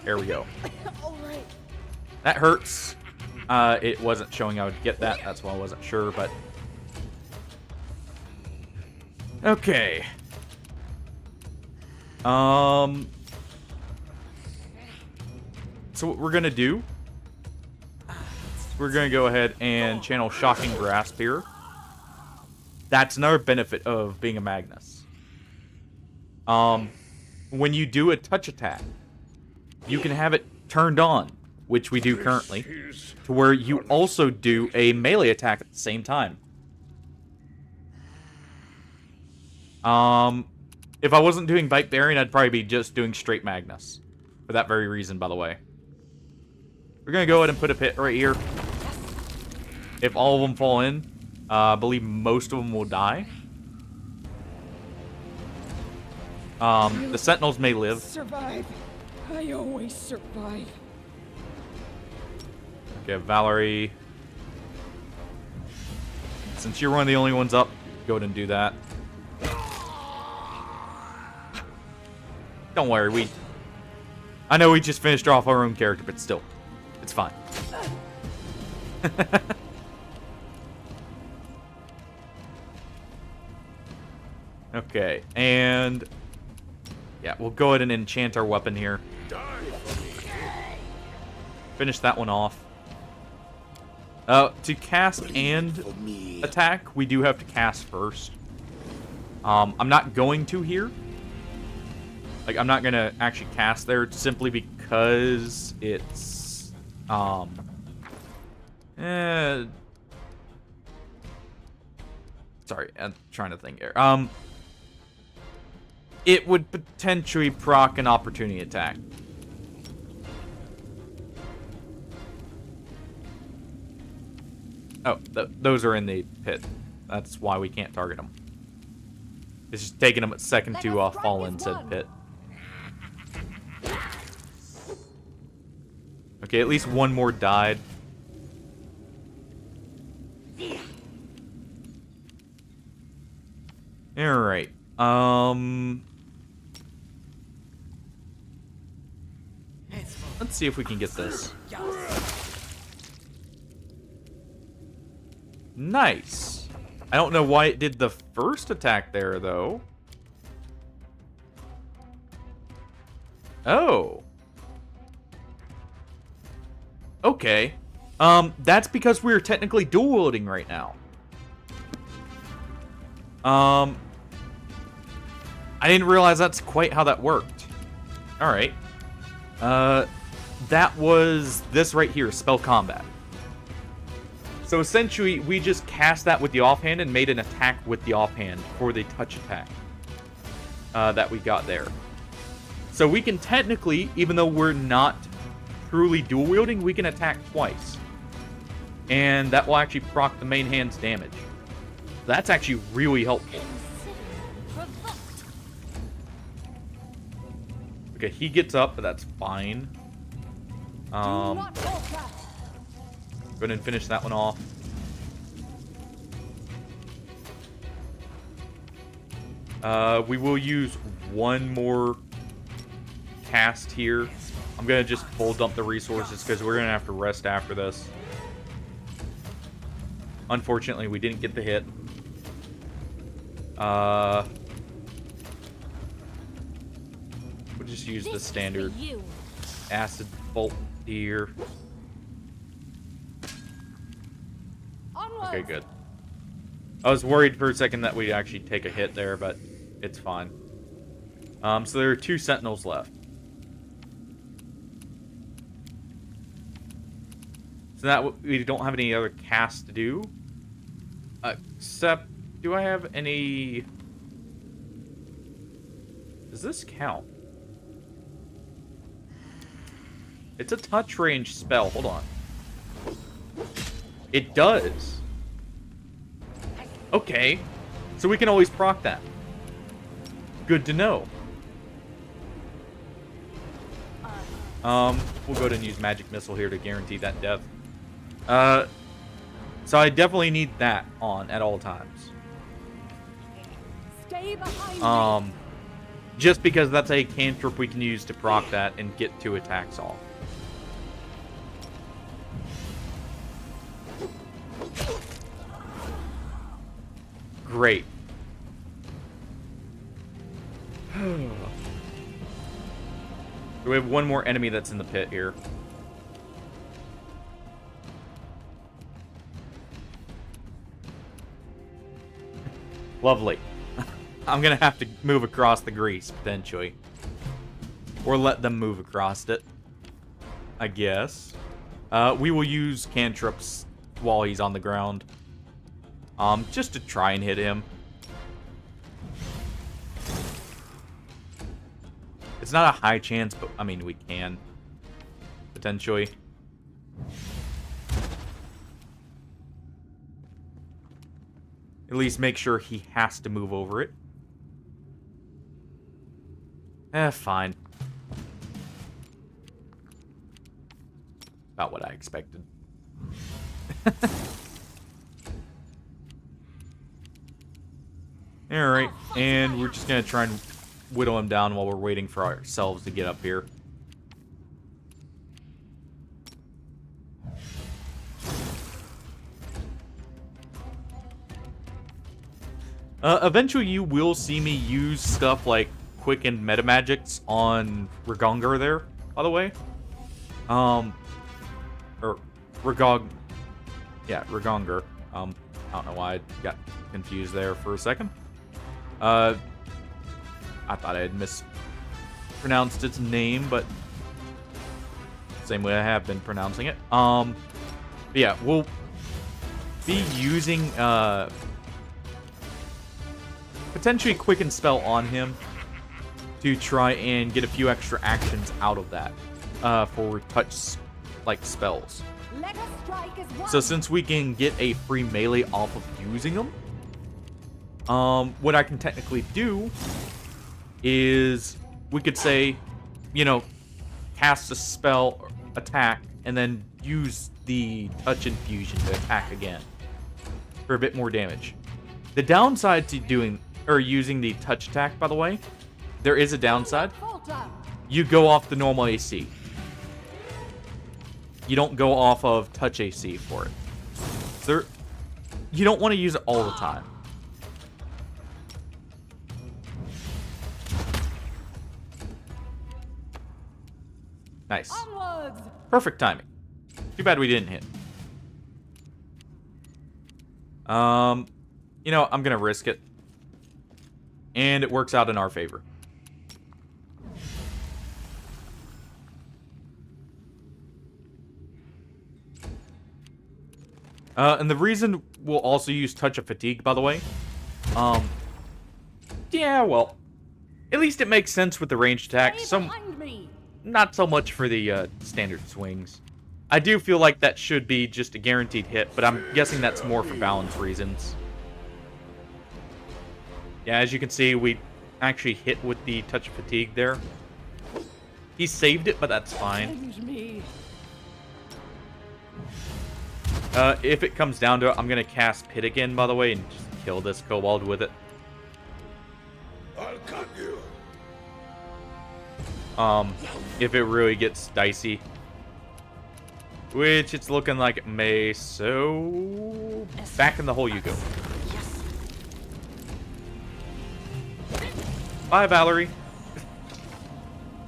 There we go. That hurts. It wasn't showing I would get that. That's why I wasn't sure, but. Okay. So what we're gonna do, we're gonna go ahead and channel Shocking Grasp here. That's another benefit of being a Magnus. When you do a touch attack, you can have it turned on, which we do currently, to where you also do a melee attack at the same time. If I wasn't doing Bite Bearing, I'd probably be just doing straight Magnus. For that very reason, by the way. We're going to go ahead and put a pit right here. If all of them fall in, I believe most of them will die. The Sentinels may live. Survive. I always survive. Okay, Valerie. Since you're one of the only ones up, go ahead and do that. Don't worry, I know we just finished off our own character, but still, it's fine. Okay, and yeah, we'll go ahead and enchant our weapon here. Finish that one off. To cast and attack, we do have to cast first. I'm not going to here. Like, I'm not gonna actually cast there simply because it's sorry, I'm trying to think here. It would potentially proc an opportunity attack. Oh, those are in the pit. That's why we can't target them. It's just taking them a second to fall in said pit. Okay, at least one more died. Alright. Let's see if we can get this. Nice. I don't know why it did the first attack there, though. Oh. Okay. That's because we're technically dual wielding right now. I didn't realize that's quite how that worked. Alright. That was this right here, spell combat. So essentially, we just cast that with the offhand and made an attack with the offhand for the touch attack that we got there. So we can technically, even though we're not truly dual wielding, we can attack twice. And that will actually proc the main hand's damage. That's actually really helpful. Okay, he gets up, but that's fine. Go ahead and finish that one off. We will use one more cast here. I'm gonna just full dump the resources because we're gonna have to rest after this. Unfortunately, we didn't get the hit. We'll just use the standard acid bolt here. Okay, good. I was worried for a second that we'd actually take a hit there, but it's fine. So there are 2 sentinels left. So that we don't have any other casts to do. Except, do I have any... Does this count? It's a touch range spell. Hold on. It does. Okay. So we can always proc that. Good to know. We'll go ahead and use Magic Missile here to guarantee that death. So I definitely need that on at all times. Stay behind me. Just because that's a cantrip we can use to proc that and get 2 attacks off. Great. So we have one more enemy that's in the pit here. Lovely. I'm gonna have to move across the grease, potentially. Or let them move across it, I guess. We will use cantrips while he's on the ground. Just to try and hit him. It's not a high chance, but, I mean, we can. Potentially. At least make sure he has to move over it. Fine. About what I expected. Alright, and we're just gonna try and whittle him down while we're waiting for ourselves to get up here. Eventually you will see me use stuff like quickened meta magics on Regonger there, by the way. Or Regog... Yeah, Regonger. I don't know why I got confused there for a second. I thought I had mispronounced its name, but same way I have been pronouncing it. But yeah, we'll be using potentially quicken spell on him to try and get a few extra actions out of that for touch like spells. Let us strike as one. So since we can get a free melee off of using them, what I can technically do is we could say, you know, cast a spell, or attack, and then use the touch infusion to attack again for a bit more damage. The downside to doing or using the touch attack, by the way, there is a downside. You go off the normal AC. You don't go off of touch AC for it. So you don't want to use it all the time. Nice. Onwards. Perfect timing. Too bad we didn't hit. You know, I'm gonna risk it. And it works out in our favor. And the reason we'll also use Touch of Fatigue, by the way. Yeah, well, at least it makes sense with the ranged attacks. Not so much for the standard swings. I do feel like that should be just a guaranteed hit, but I'm guessing that's more for balance reasons. Yeah, as you can see, we actually hit with the Touch of Fatigue there. He saved it, but that's fine. If it comes down to it, I'm going to cast Pit again, by the way, and just kill this kobold with it. I'll cut you. If it really gets dicey. Which it's looking like it may, so... Back in the hole you go. Bye, Valerie.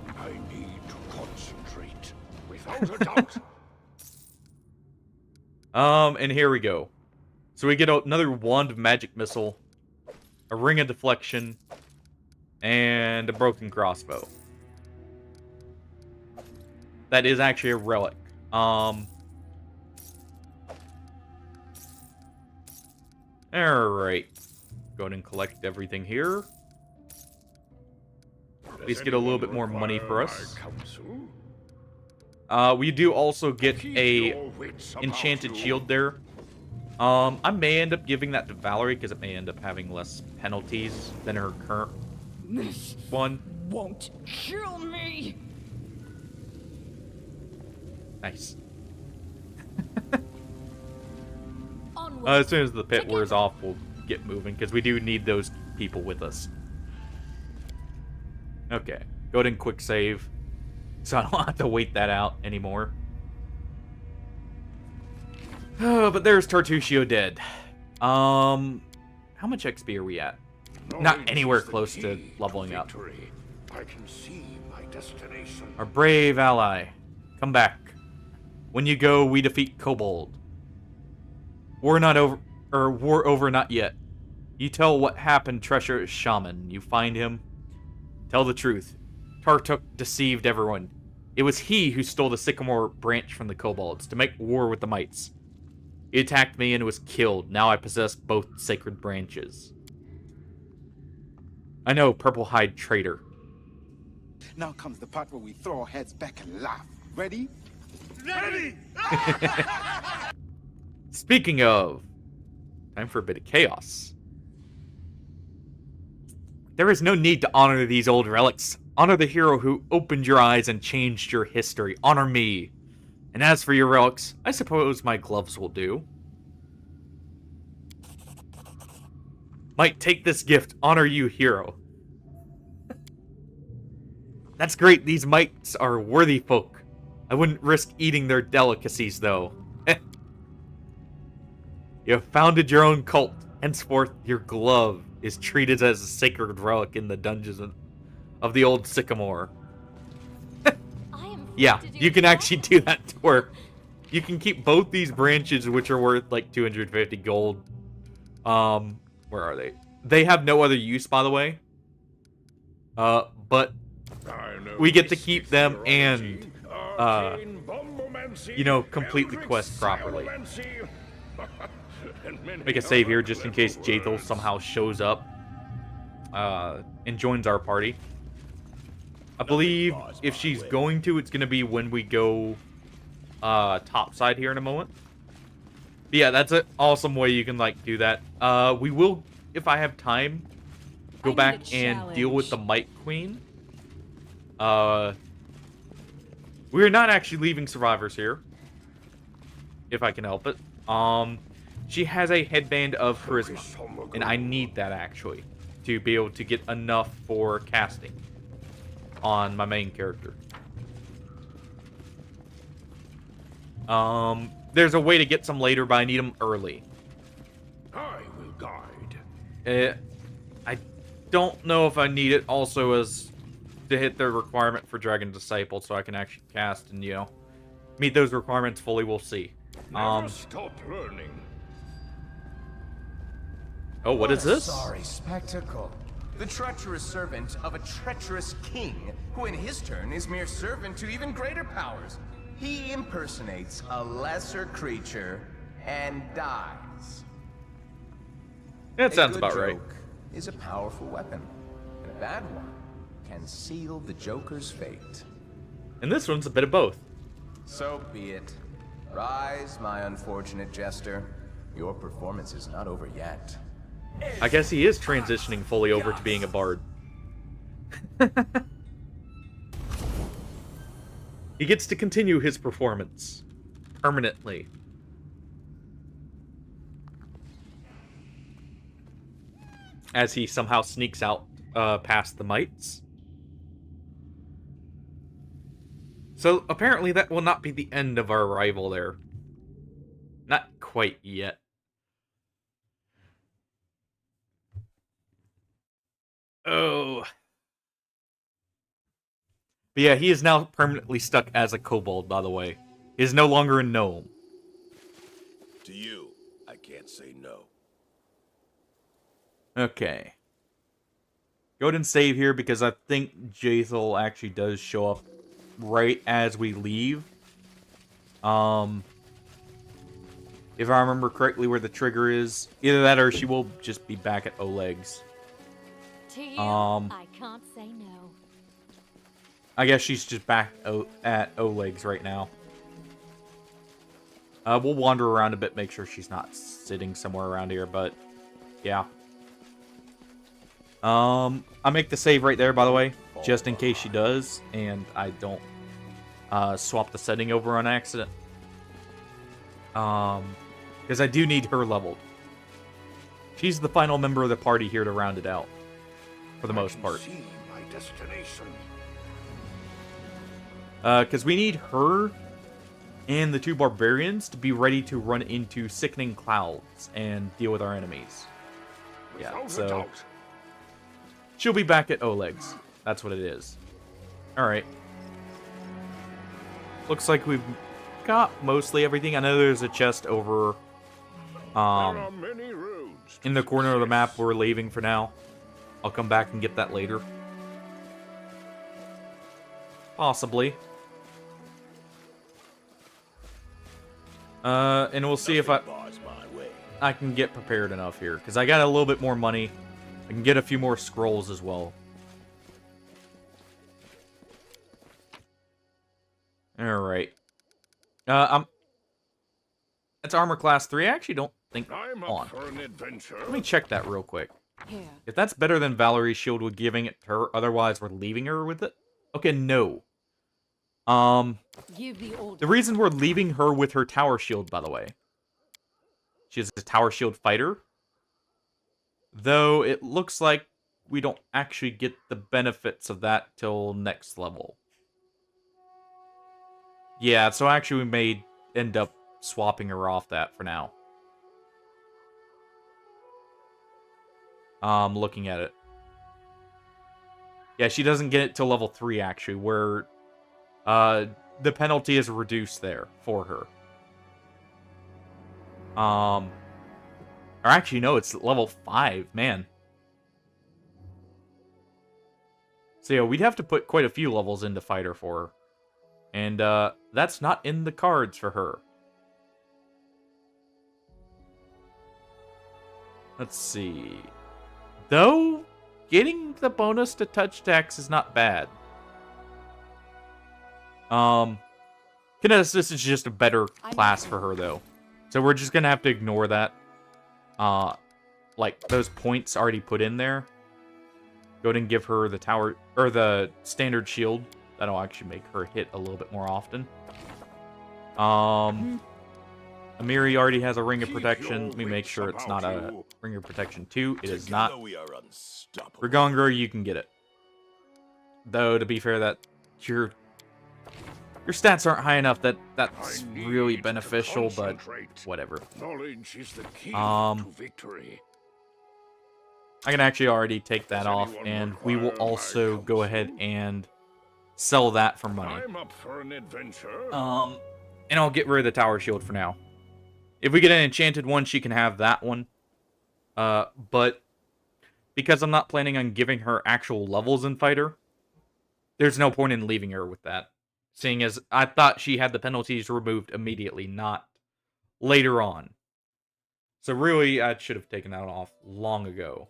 I need to concentrate, without a doubt. And here we go. So we get another Wand of Magic Missile, a Ring of Deflection, and a Broken Crossbow. That is actually a relic. Alright. Go ahead and collect everything here. At least get a little bit more money for us. We do also get a enchanted shield there. I may end up giving that to Valerie because it may end up having less penalties than her current one. Won't kill me. Nice. As soon as the pit wears off, we'll get moving because we do need those people with us. Okay, go ahead and quick save. So I don't have to wait that out anymore. But there's Tartuccio dead. How much XP are we at? Not anywhere close to leveling up. I can see my destination. Our brave ally. Come back. When you go, we defeat Kobold. War not over, or war over not yet. You tell what happened, treacherous shaman. You find him. Tell the truth. Tartuk deceived everyone. It was he who stole the sycamore branch from the kobolds to make war with the mites. He attacked me and was killed. Now I possess both sacred branches. I know, purple-hide traitor. Now comes the part where we throw our heads back and laugh. Ready? Ready! Speaking of, time for a bit of chaos. There is no need to honor these old relics. Honor the hero who opened your eyes and changed your history. Honor me. And as for your relics, I suppose my gloves will do. Might take this gift. Honor you, hero. That's great. These mites are worthy folk. I wouldn't risk eating their delicacies, though. You have founded your own cult. Henceforth, your glove is treated as a sacred relic in the dungeons of the old sycamore. Yeah, you can actually do that to her. You can keep both these branches, which are worth like 250 gold. Where are they? They have no other use, by the way. But we get to keep them and, you know, complete the quest properly. Make a save here just in case Jaethal somehow shows up and joins our party. I believe if she's going to, it's going to be when we go topside here in a moment. But yeah, that's an awesome way you can like do that. We will, if I have time, go back and deal with the Mite Queen. We're not actually leaving survivors here, if I can help it. She has a headband of charisma, and I need that actually to be able to get enough for casting on my main character. There's a way to get some later, but I need them early. I will guide. I don't know if I need it also as to hit the requirement for Dragon Disciple, so I can actually cast and, you know, meet those requirements fully. We'll see. Never stop learning. Oh, what is this? Sorry spectacle. The treacherous servant of a treacherous king, who in his turn is mere servant to even greater powers. He impersonates a lesser creature and dies. That sounds about right. A good joke is a powerful weapon, and a bad one can seal the Joker's fate. And this one's a bit of both. So be it. Rise, my unfortunate jester. Your performance is not over yet. I guess he is transitioning fully over to being a bard. He gets to continue his performance permanently. As he somehow sneaks out past the mites. So apparently that will not be the end of our arrival there. Not quite yet. Oh. But yeah, he is now permanently stuck as a kobold, by the way. He is no longer a gnome. To you, I can't say no. Okay. Go ahead and save here because I think Jaethal actually does show up right as we leave. If I remember correctly where the trigger is. Either that or she will just be back at Oleg's. To you, I can't say no. I guess she's just back at Oleg's right now. We'll wander around a bit, make sure she's not sitting somewhere around here, but yeah. I make the save right there, by the way, just in case she does, and I don't swap the setting over on accident. Because I do need her leveled. She's the final member of the party here to round it out, for the most part. See my destination. Because we need her and the two barbarians to be ready to run into sickening clouds and deal with our enemies. Yeah, so she'll be back at Oleg's. That's what it is. Alright. Looks like we've got mostly everything. I know there's a chest over There are many roads in the corner of the map we're leaving for now. I'll come back and get that later. Possibly. And we'll see if I can get prepared enough here, because I got a little bit more money. I can get a few more scrolls as well. Alright. That's armor class 3. I actually don't think on. Let me check that real quick. Here. If that's better than Valerie's shield, we're giving it to her. Otherwise, we're leaving her with it. Okay, no. Give the order. The reason we're leaving her with her tower shield, by the way. She is a tower shield fighter. Though it looks like we don't actually get the benefits of that till next level. Yeah, so actually we may end up swapping her off that for now. Looking at it. Yeah, she doesn't get it till level 3, actually, where the penalty is reduced there for her. Or actually, no, it's level 5, man. So yeah, we'd have to put quite a few levels into fighter for her. And that's not in the cards for her. Let's see. Though, getting the bonus to touch tax is not bad. Kinesis is just a better class for her, though. So we're just gonna have to ignore that. Like, those points already put in there. Go ahead and give her the tower, or the standard shield. That'll actually make her hit a little bit more often. Amiri already has a Ring of Protection. Let me make sure it's not a Ring of Protection 2. It is not. Rigongra, you can get it. Though, to be fair, that your stats aren't high enough that that's really beneficial, but whatever. Knowledge is the key to victory. I can actually already take that off, and we will also go ahead and sell that for money. I'm up for an adventure. And I'll get rid of the tower shield for now. If we get an enchanted one, she can have that one. But because I'm not planning on giving her actual levels in fighter, there's no point in leaving her with that. Seeing as I thought she had the penalties removed immediately, not later on. So really, I should have taken that off long ago.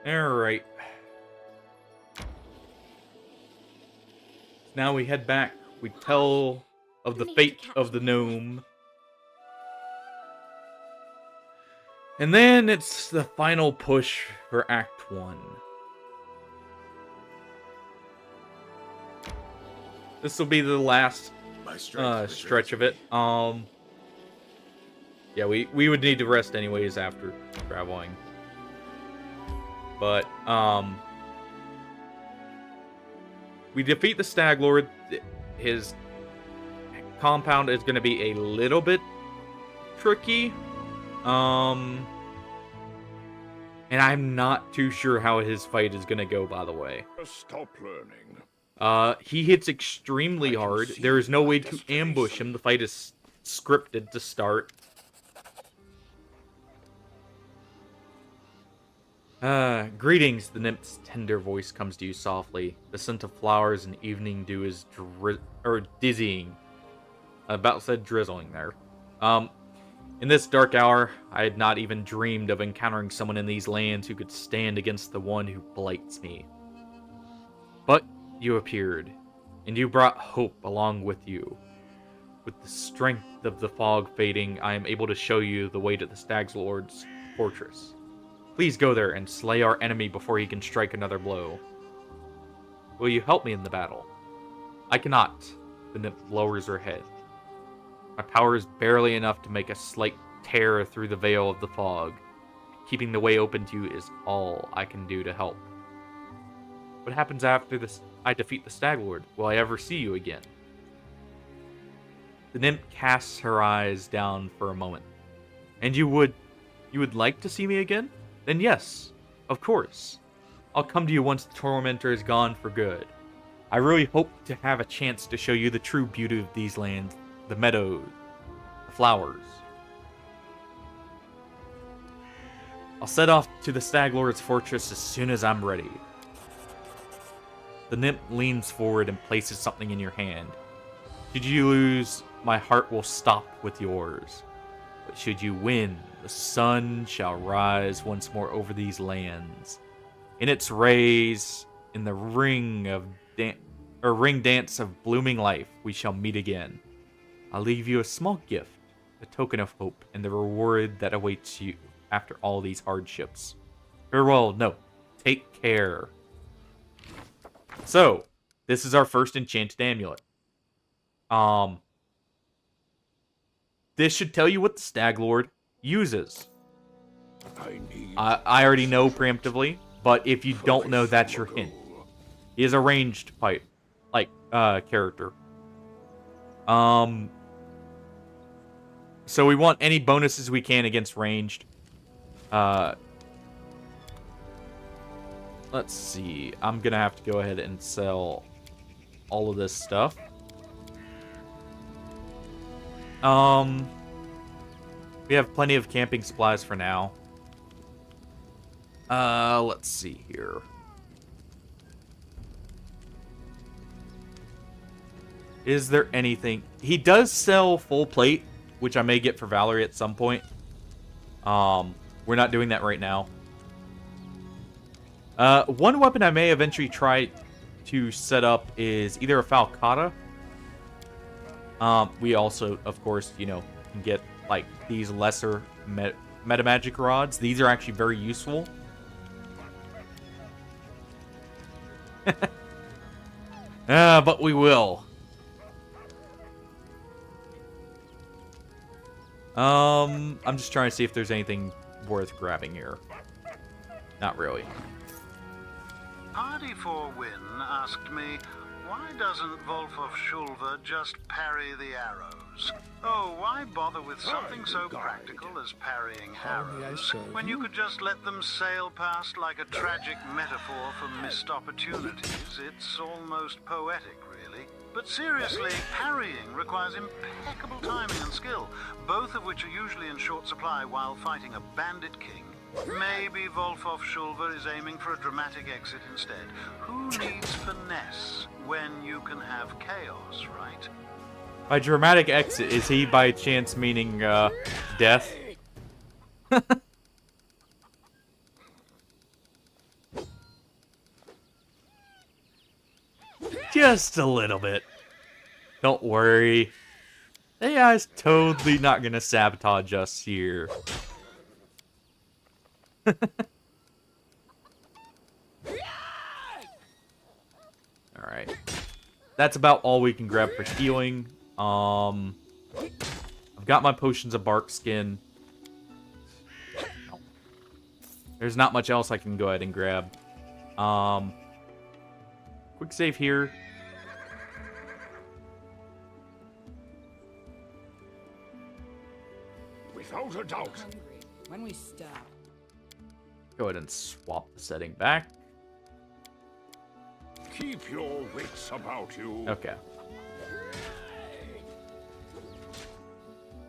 Alright. Now we head back. We tell of the fate of the gnome. And then it's the final push for Act 1. This will be the last stretch of it. Yeah, we would need to rest anyways after traveling. But, we defeat the Stag Lord. His compound is going to be a little bit tricky. And I'm not too sure how his fight is going to go, by the way. Stop learning. He hits extremely hard. There is no way to ambush him. The fight is scripted to start. Greetings, the nymph's tender voice comes to you softly. The scent of flowers and evening dew is dizzying. I about said drizzling there. In this dark hour, I had not even dreamed of encountering someone in these lands who could stand against the one who blights me. But you appeared, and you brought hope along with you. With the strength of the fog fading, I am able to show you the way to the Stag Lord's fortress. Please go there and slay our enemy before he can strike another blow. Will you help me in the battle? I cannot. The nymph lowers her head. My power is barely enough to make a slight tear through the veil of the fog. Keeping the way open to you is all I can do to help. What happens after I defeat the Stag Lord? Will I ever see you again? The nymph casts her eyes down for a moment. And you would like to see me again? Then yes, of course. I'll come to you once the Tormentor is gone for good. I really hope to have a chance to show you the true beauty of these lands, the meadows, the flowers. I'll set off to the Stag Lord's fortress as soon as I'm ready. The nymph leans forward and places something in your hand. Should you lose, my heart will stop with yours. But should you win, the sun shall rise once more over these lands. In its rays, in the ring dance of blooming life, we shall meet again. I'll leave you a small gift, a token of hope, and the reward that awaits you after all these hardships. Farewell, no, take care. So, this is our first enchanted amulet. This should tell you what the Stag Lord uses. I already know preemptively, but if you don't know, that's your hint. He is a ranged fight, character. So we want any bonuses we can against ranged. Let's see. I'm gonna have to go ahead and sell all of this stuff. We have plenty of camping supplies for now. Let's see here. Is there anything? He does sell full plate, which I may get for Valerie at some point. We're not doing that right now. One weapon I may eventually try to set up is either a Falcata. We also, of course, can get like these lesser meta magic rods. These are actually very useful. But we will. I'm just trying to see if there's anything worth grabbing here. Not really. Party for Win asked me, why doesn't Volfov Shulva just parry the arrows? Oh, why bother with something so practical as parrying arrows when you could just let them sail past like a tragic metaphor for missed opportunities? It's almost poetic, really. But seriously, parrying requires impeccable timing and skill, both of which are usually in short supply while fighting a Bandit King. Maybe Volfov Shulva is aiming for a dramatic exit instead. Who needs finesse when you can have chaos, right? By dramatic exit, is he by chance meaning, death? Just a little bit. Don't worry. AI's totally not gonna sabotage us here. Alright. That's about all we can grab for healing. I've got my potions of bark skin. There's not much else I can go ahead and grab. Quick save here. Without a doubt. When we stop. Go ahead and swap the setting back. Keep your wits about you. Okay.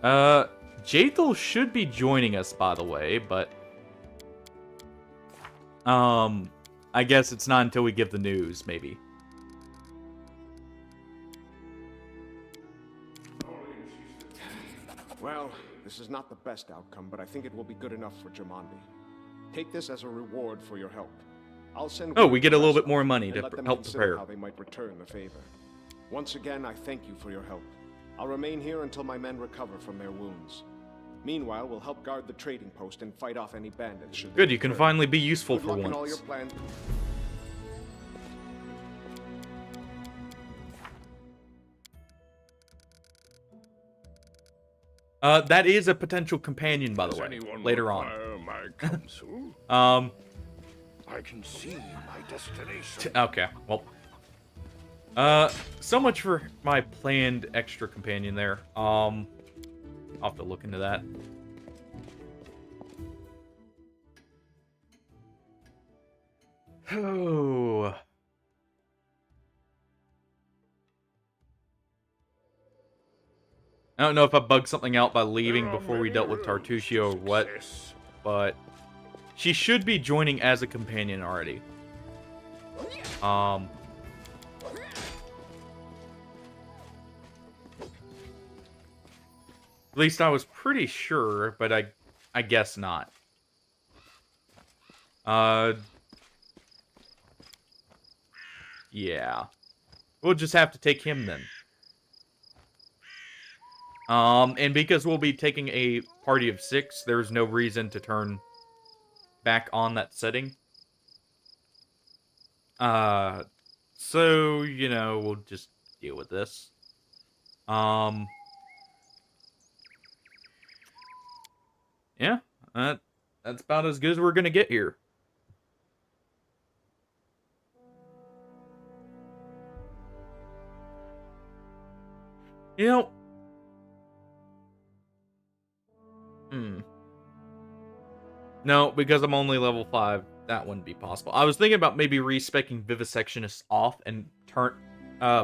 Jathel should be joining us, by the way, but I guess it's not until we give the news, maybe. Well, this is not the best outcome, but I think it will be good enough for Jamandi. Take this as a reward for your help. I'll send. Oh, we get a little bit more money to help consider prepare. how they might return the favor. Once again, I thank you for your help. I'll remain here until my men recover from their wounds. Meanwhile, we'll help guard the trading post and fight off any bandits. Should Good, you can finally be useful Good for luck in all once. your plans. That is a potential companion, by the way, later on. My counsel? I can see my destination. Okay, well. So much for my planned extra companion there. I'll have to look into that. Oh. I don't know if I bugged something out by leaving before we dealt with Tartusio or what, but she should be joining as a companion already. At least I was pretty sure, but I guess not. Yeah. We'll just have to take him then. And because we'll be taking a party of 6, there's no reason to turn back on that setting. So, you know, we'll just deal with this. Yeah, that's about as good as we're gonna get here. You know... No, because I'm only level 5, that wouldn't be possible. I was thinking about maybe respecking Vivisectionist off and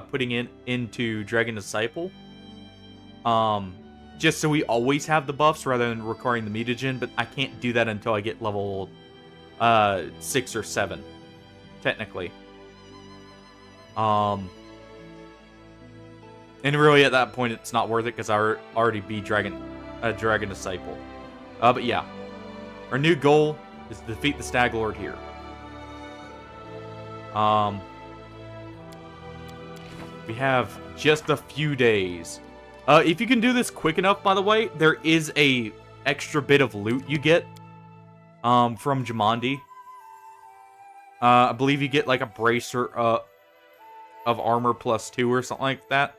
putting it into Dragon Disciple. Just so we always have the buffs rather than requiring the mutagen, but I can't do that until I get level 6 or 7, technically. And really at that point it's not worth it because I already be Dragon Disciple. But yeah. Our new goal is to defeat the Stag Lord here. We have just a few days. If you can do this quick enough, by the way, there is a extra bit of loot you get from Jamandi. I believe you get like a bracer of armor +2 or something like that.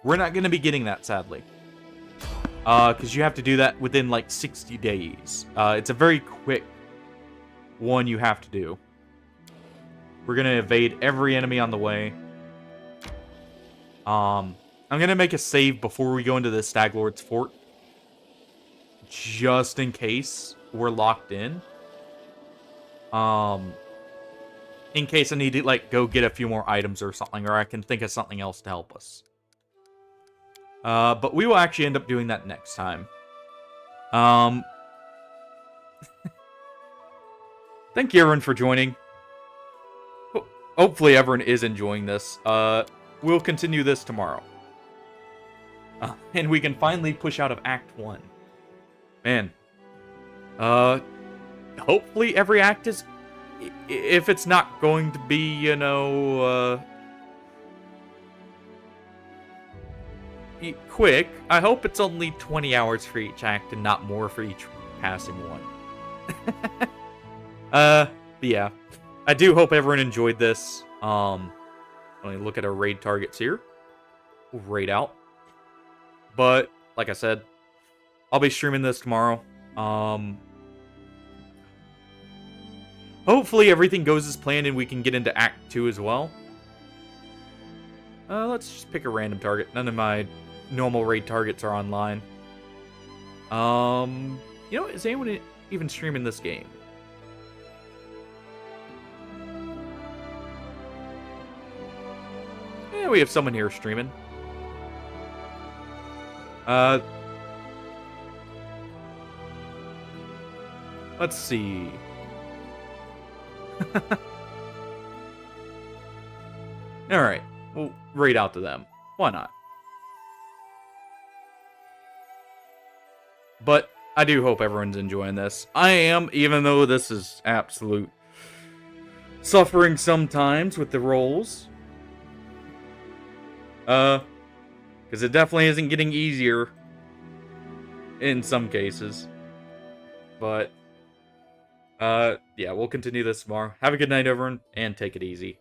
We're not going to be getting that, sadly. Because you have to do that within like 60 days. It's a very quick one you have to do. We're going to evade every enemy on the way. I'm going to make a save before we go into the Stag Lord's fort. Just in case we're locked in. In case I need to like go get a few more items or something. Or I can think of something else to help us. But we will actually end up doing that next time. Thank you, everyone, for joining. Hopefully, everyone is enjoying this. We'll continue this tomorrow. And we can finally push out of Act 1. Man. Hopefully, every act is... If it's not going to be, you know... quick, I hope it's only 20 hours for each act and not more for each passing one. But yeah, I do hope everyone enjoyed this. Let me look at our raid targets here. We'll raid out. But like I said, I'll be streaming this tomorrow. Hopefully everything goes as planned and we can get into Act 2 as well. Let's just pick a random target. None of my normal raid targets are online. You know, is anyone even streaming this game? Yeah, we have someone here streaming. Let's see. Alright, we'll raid out to them. Why not? But I do hope everyone's enjoying this. I am, even though this is absolute suffering sometimes with the rolls. Because it definitely isn't getting easier in some cases. But, yeah, we'll continue this tomorrow. Have a good night, everyone, and take it easy.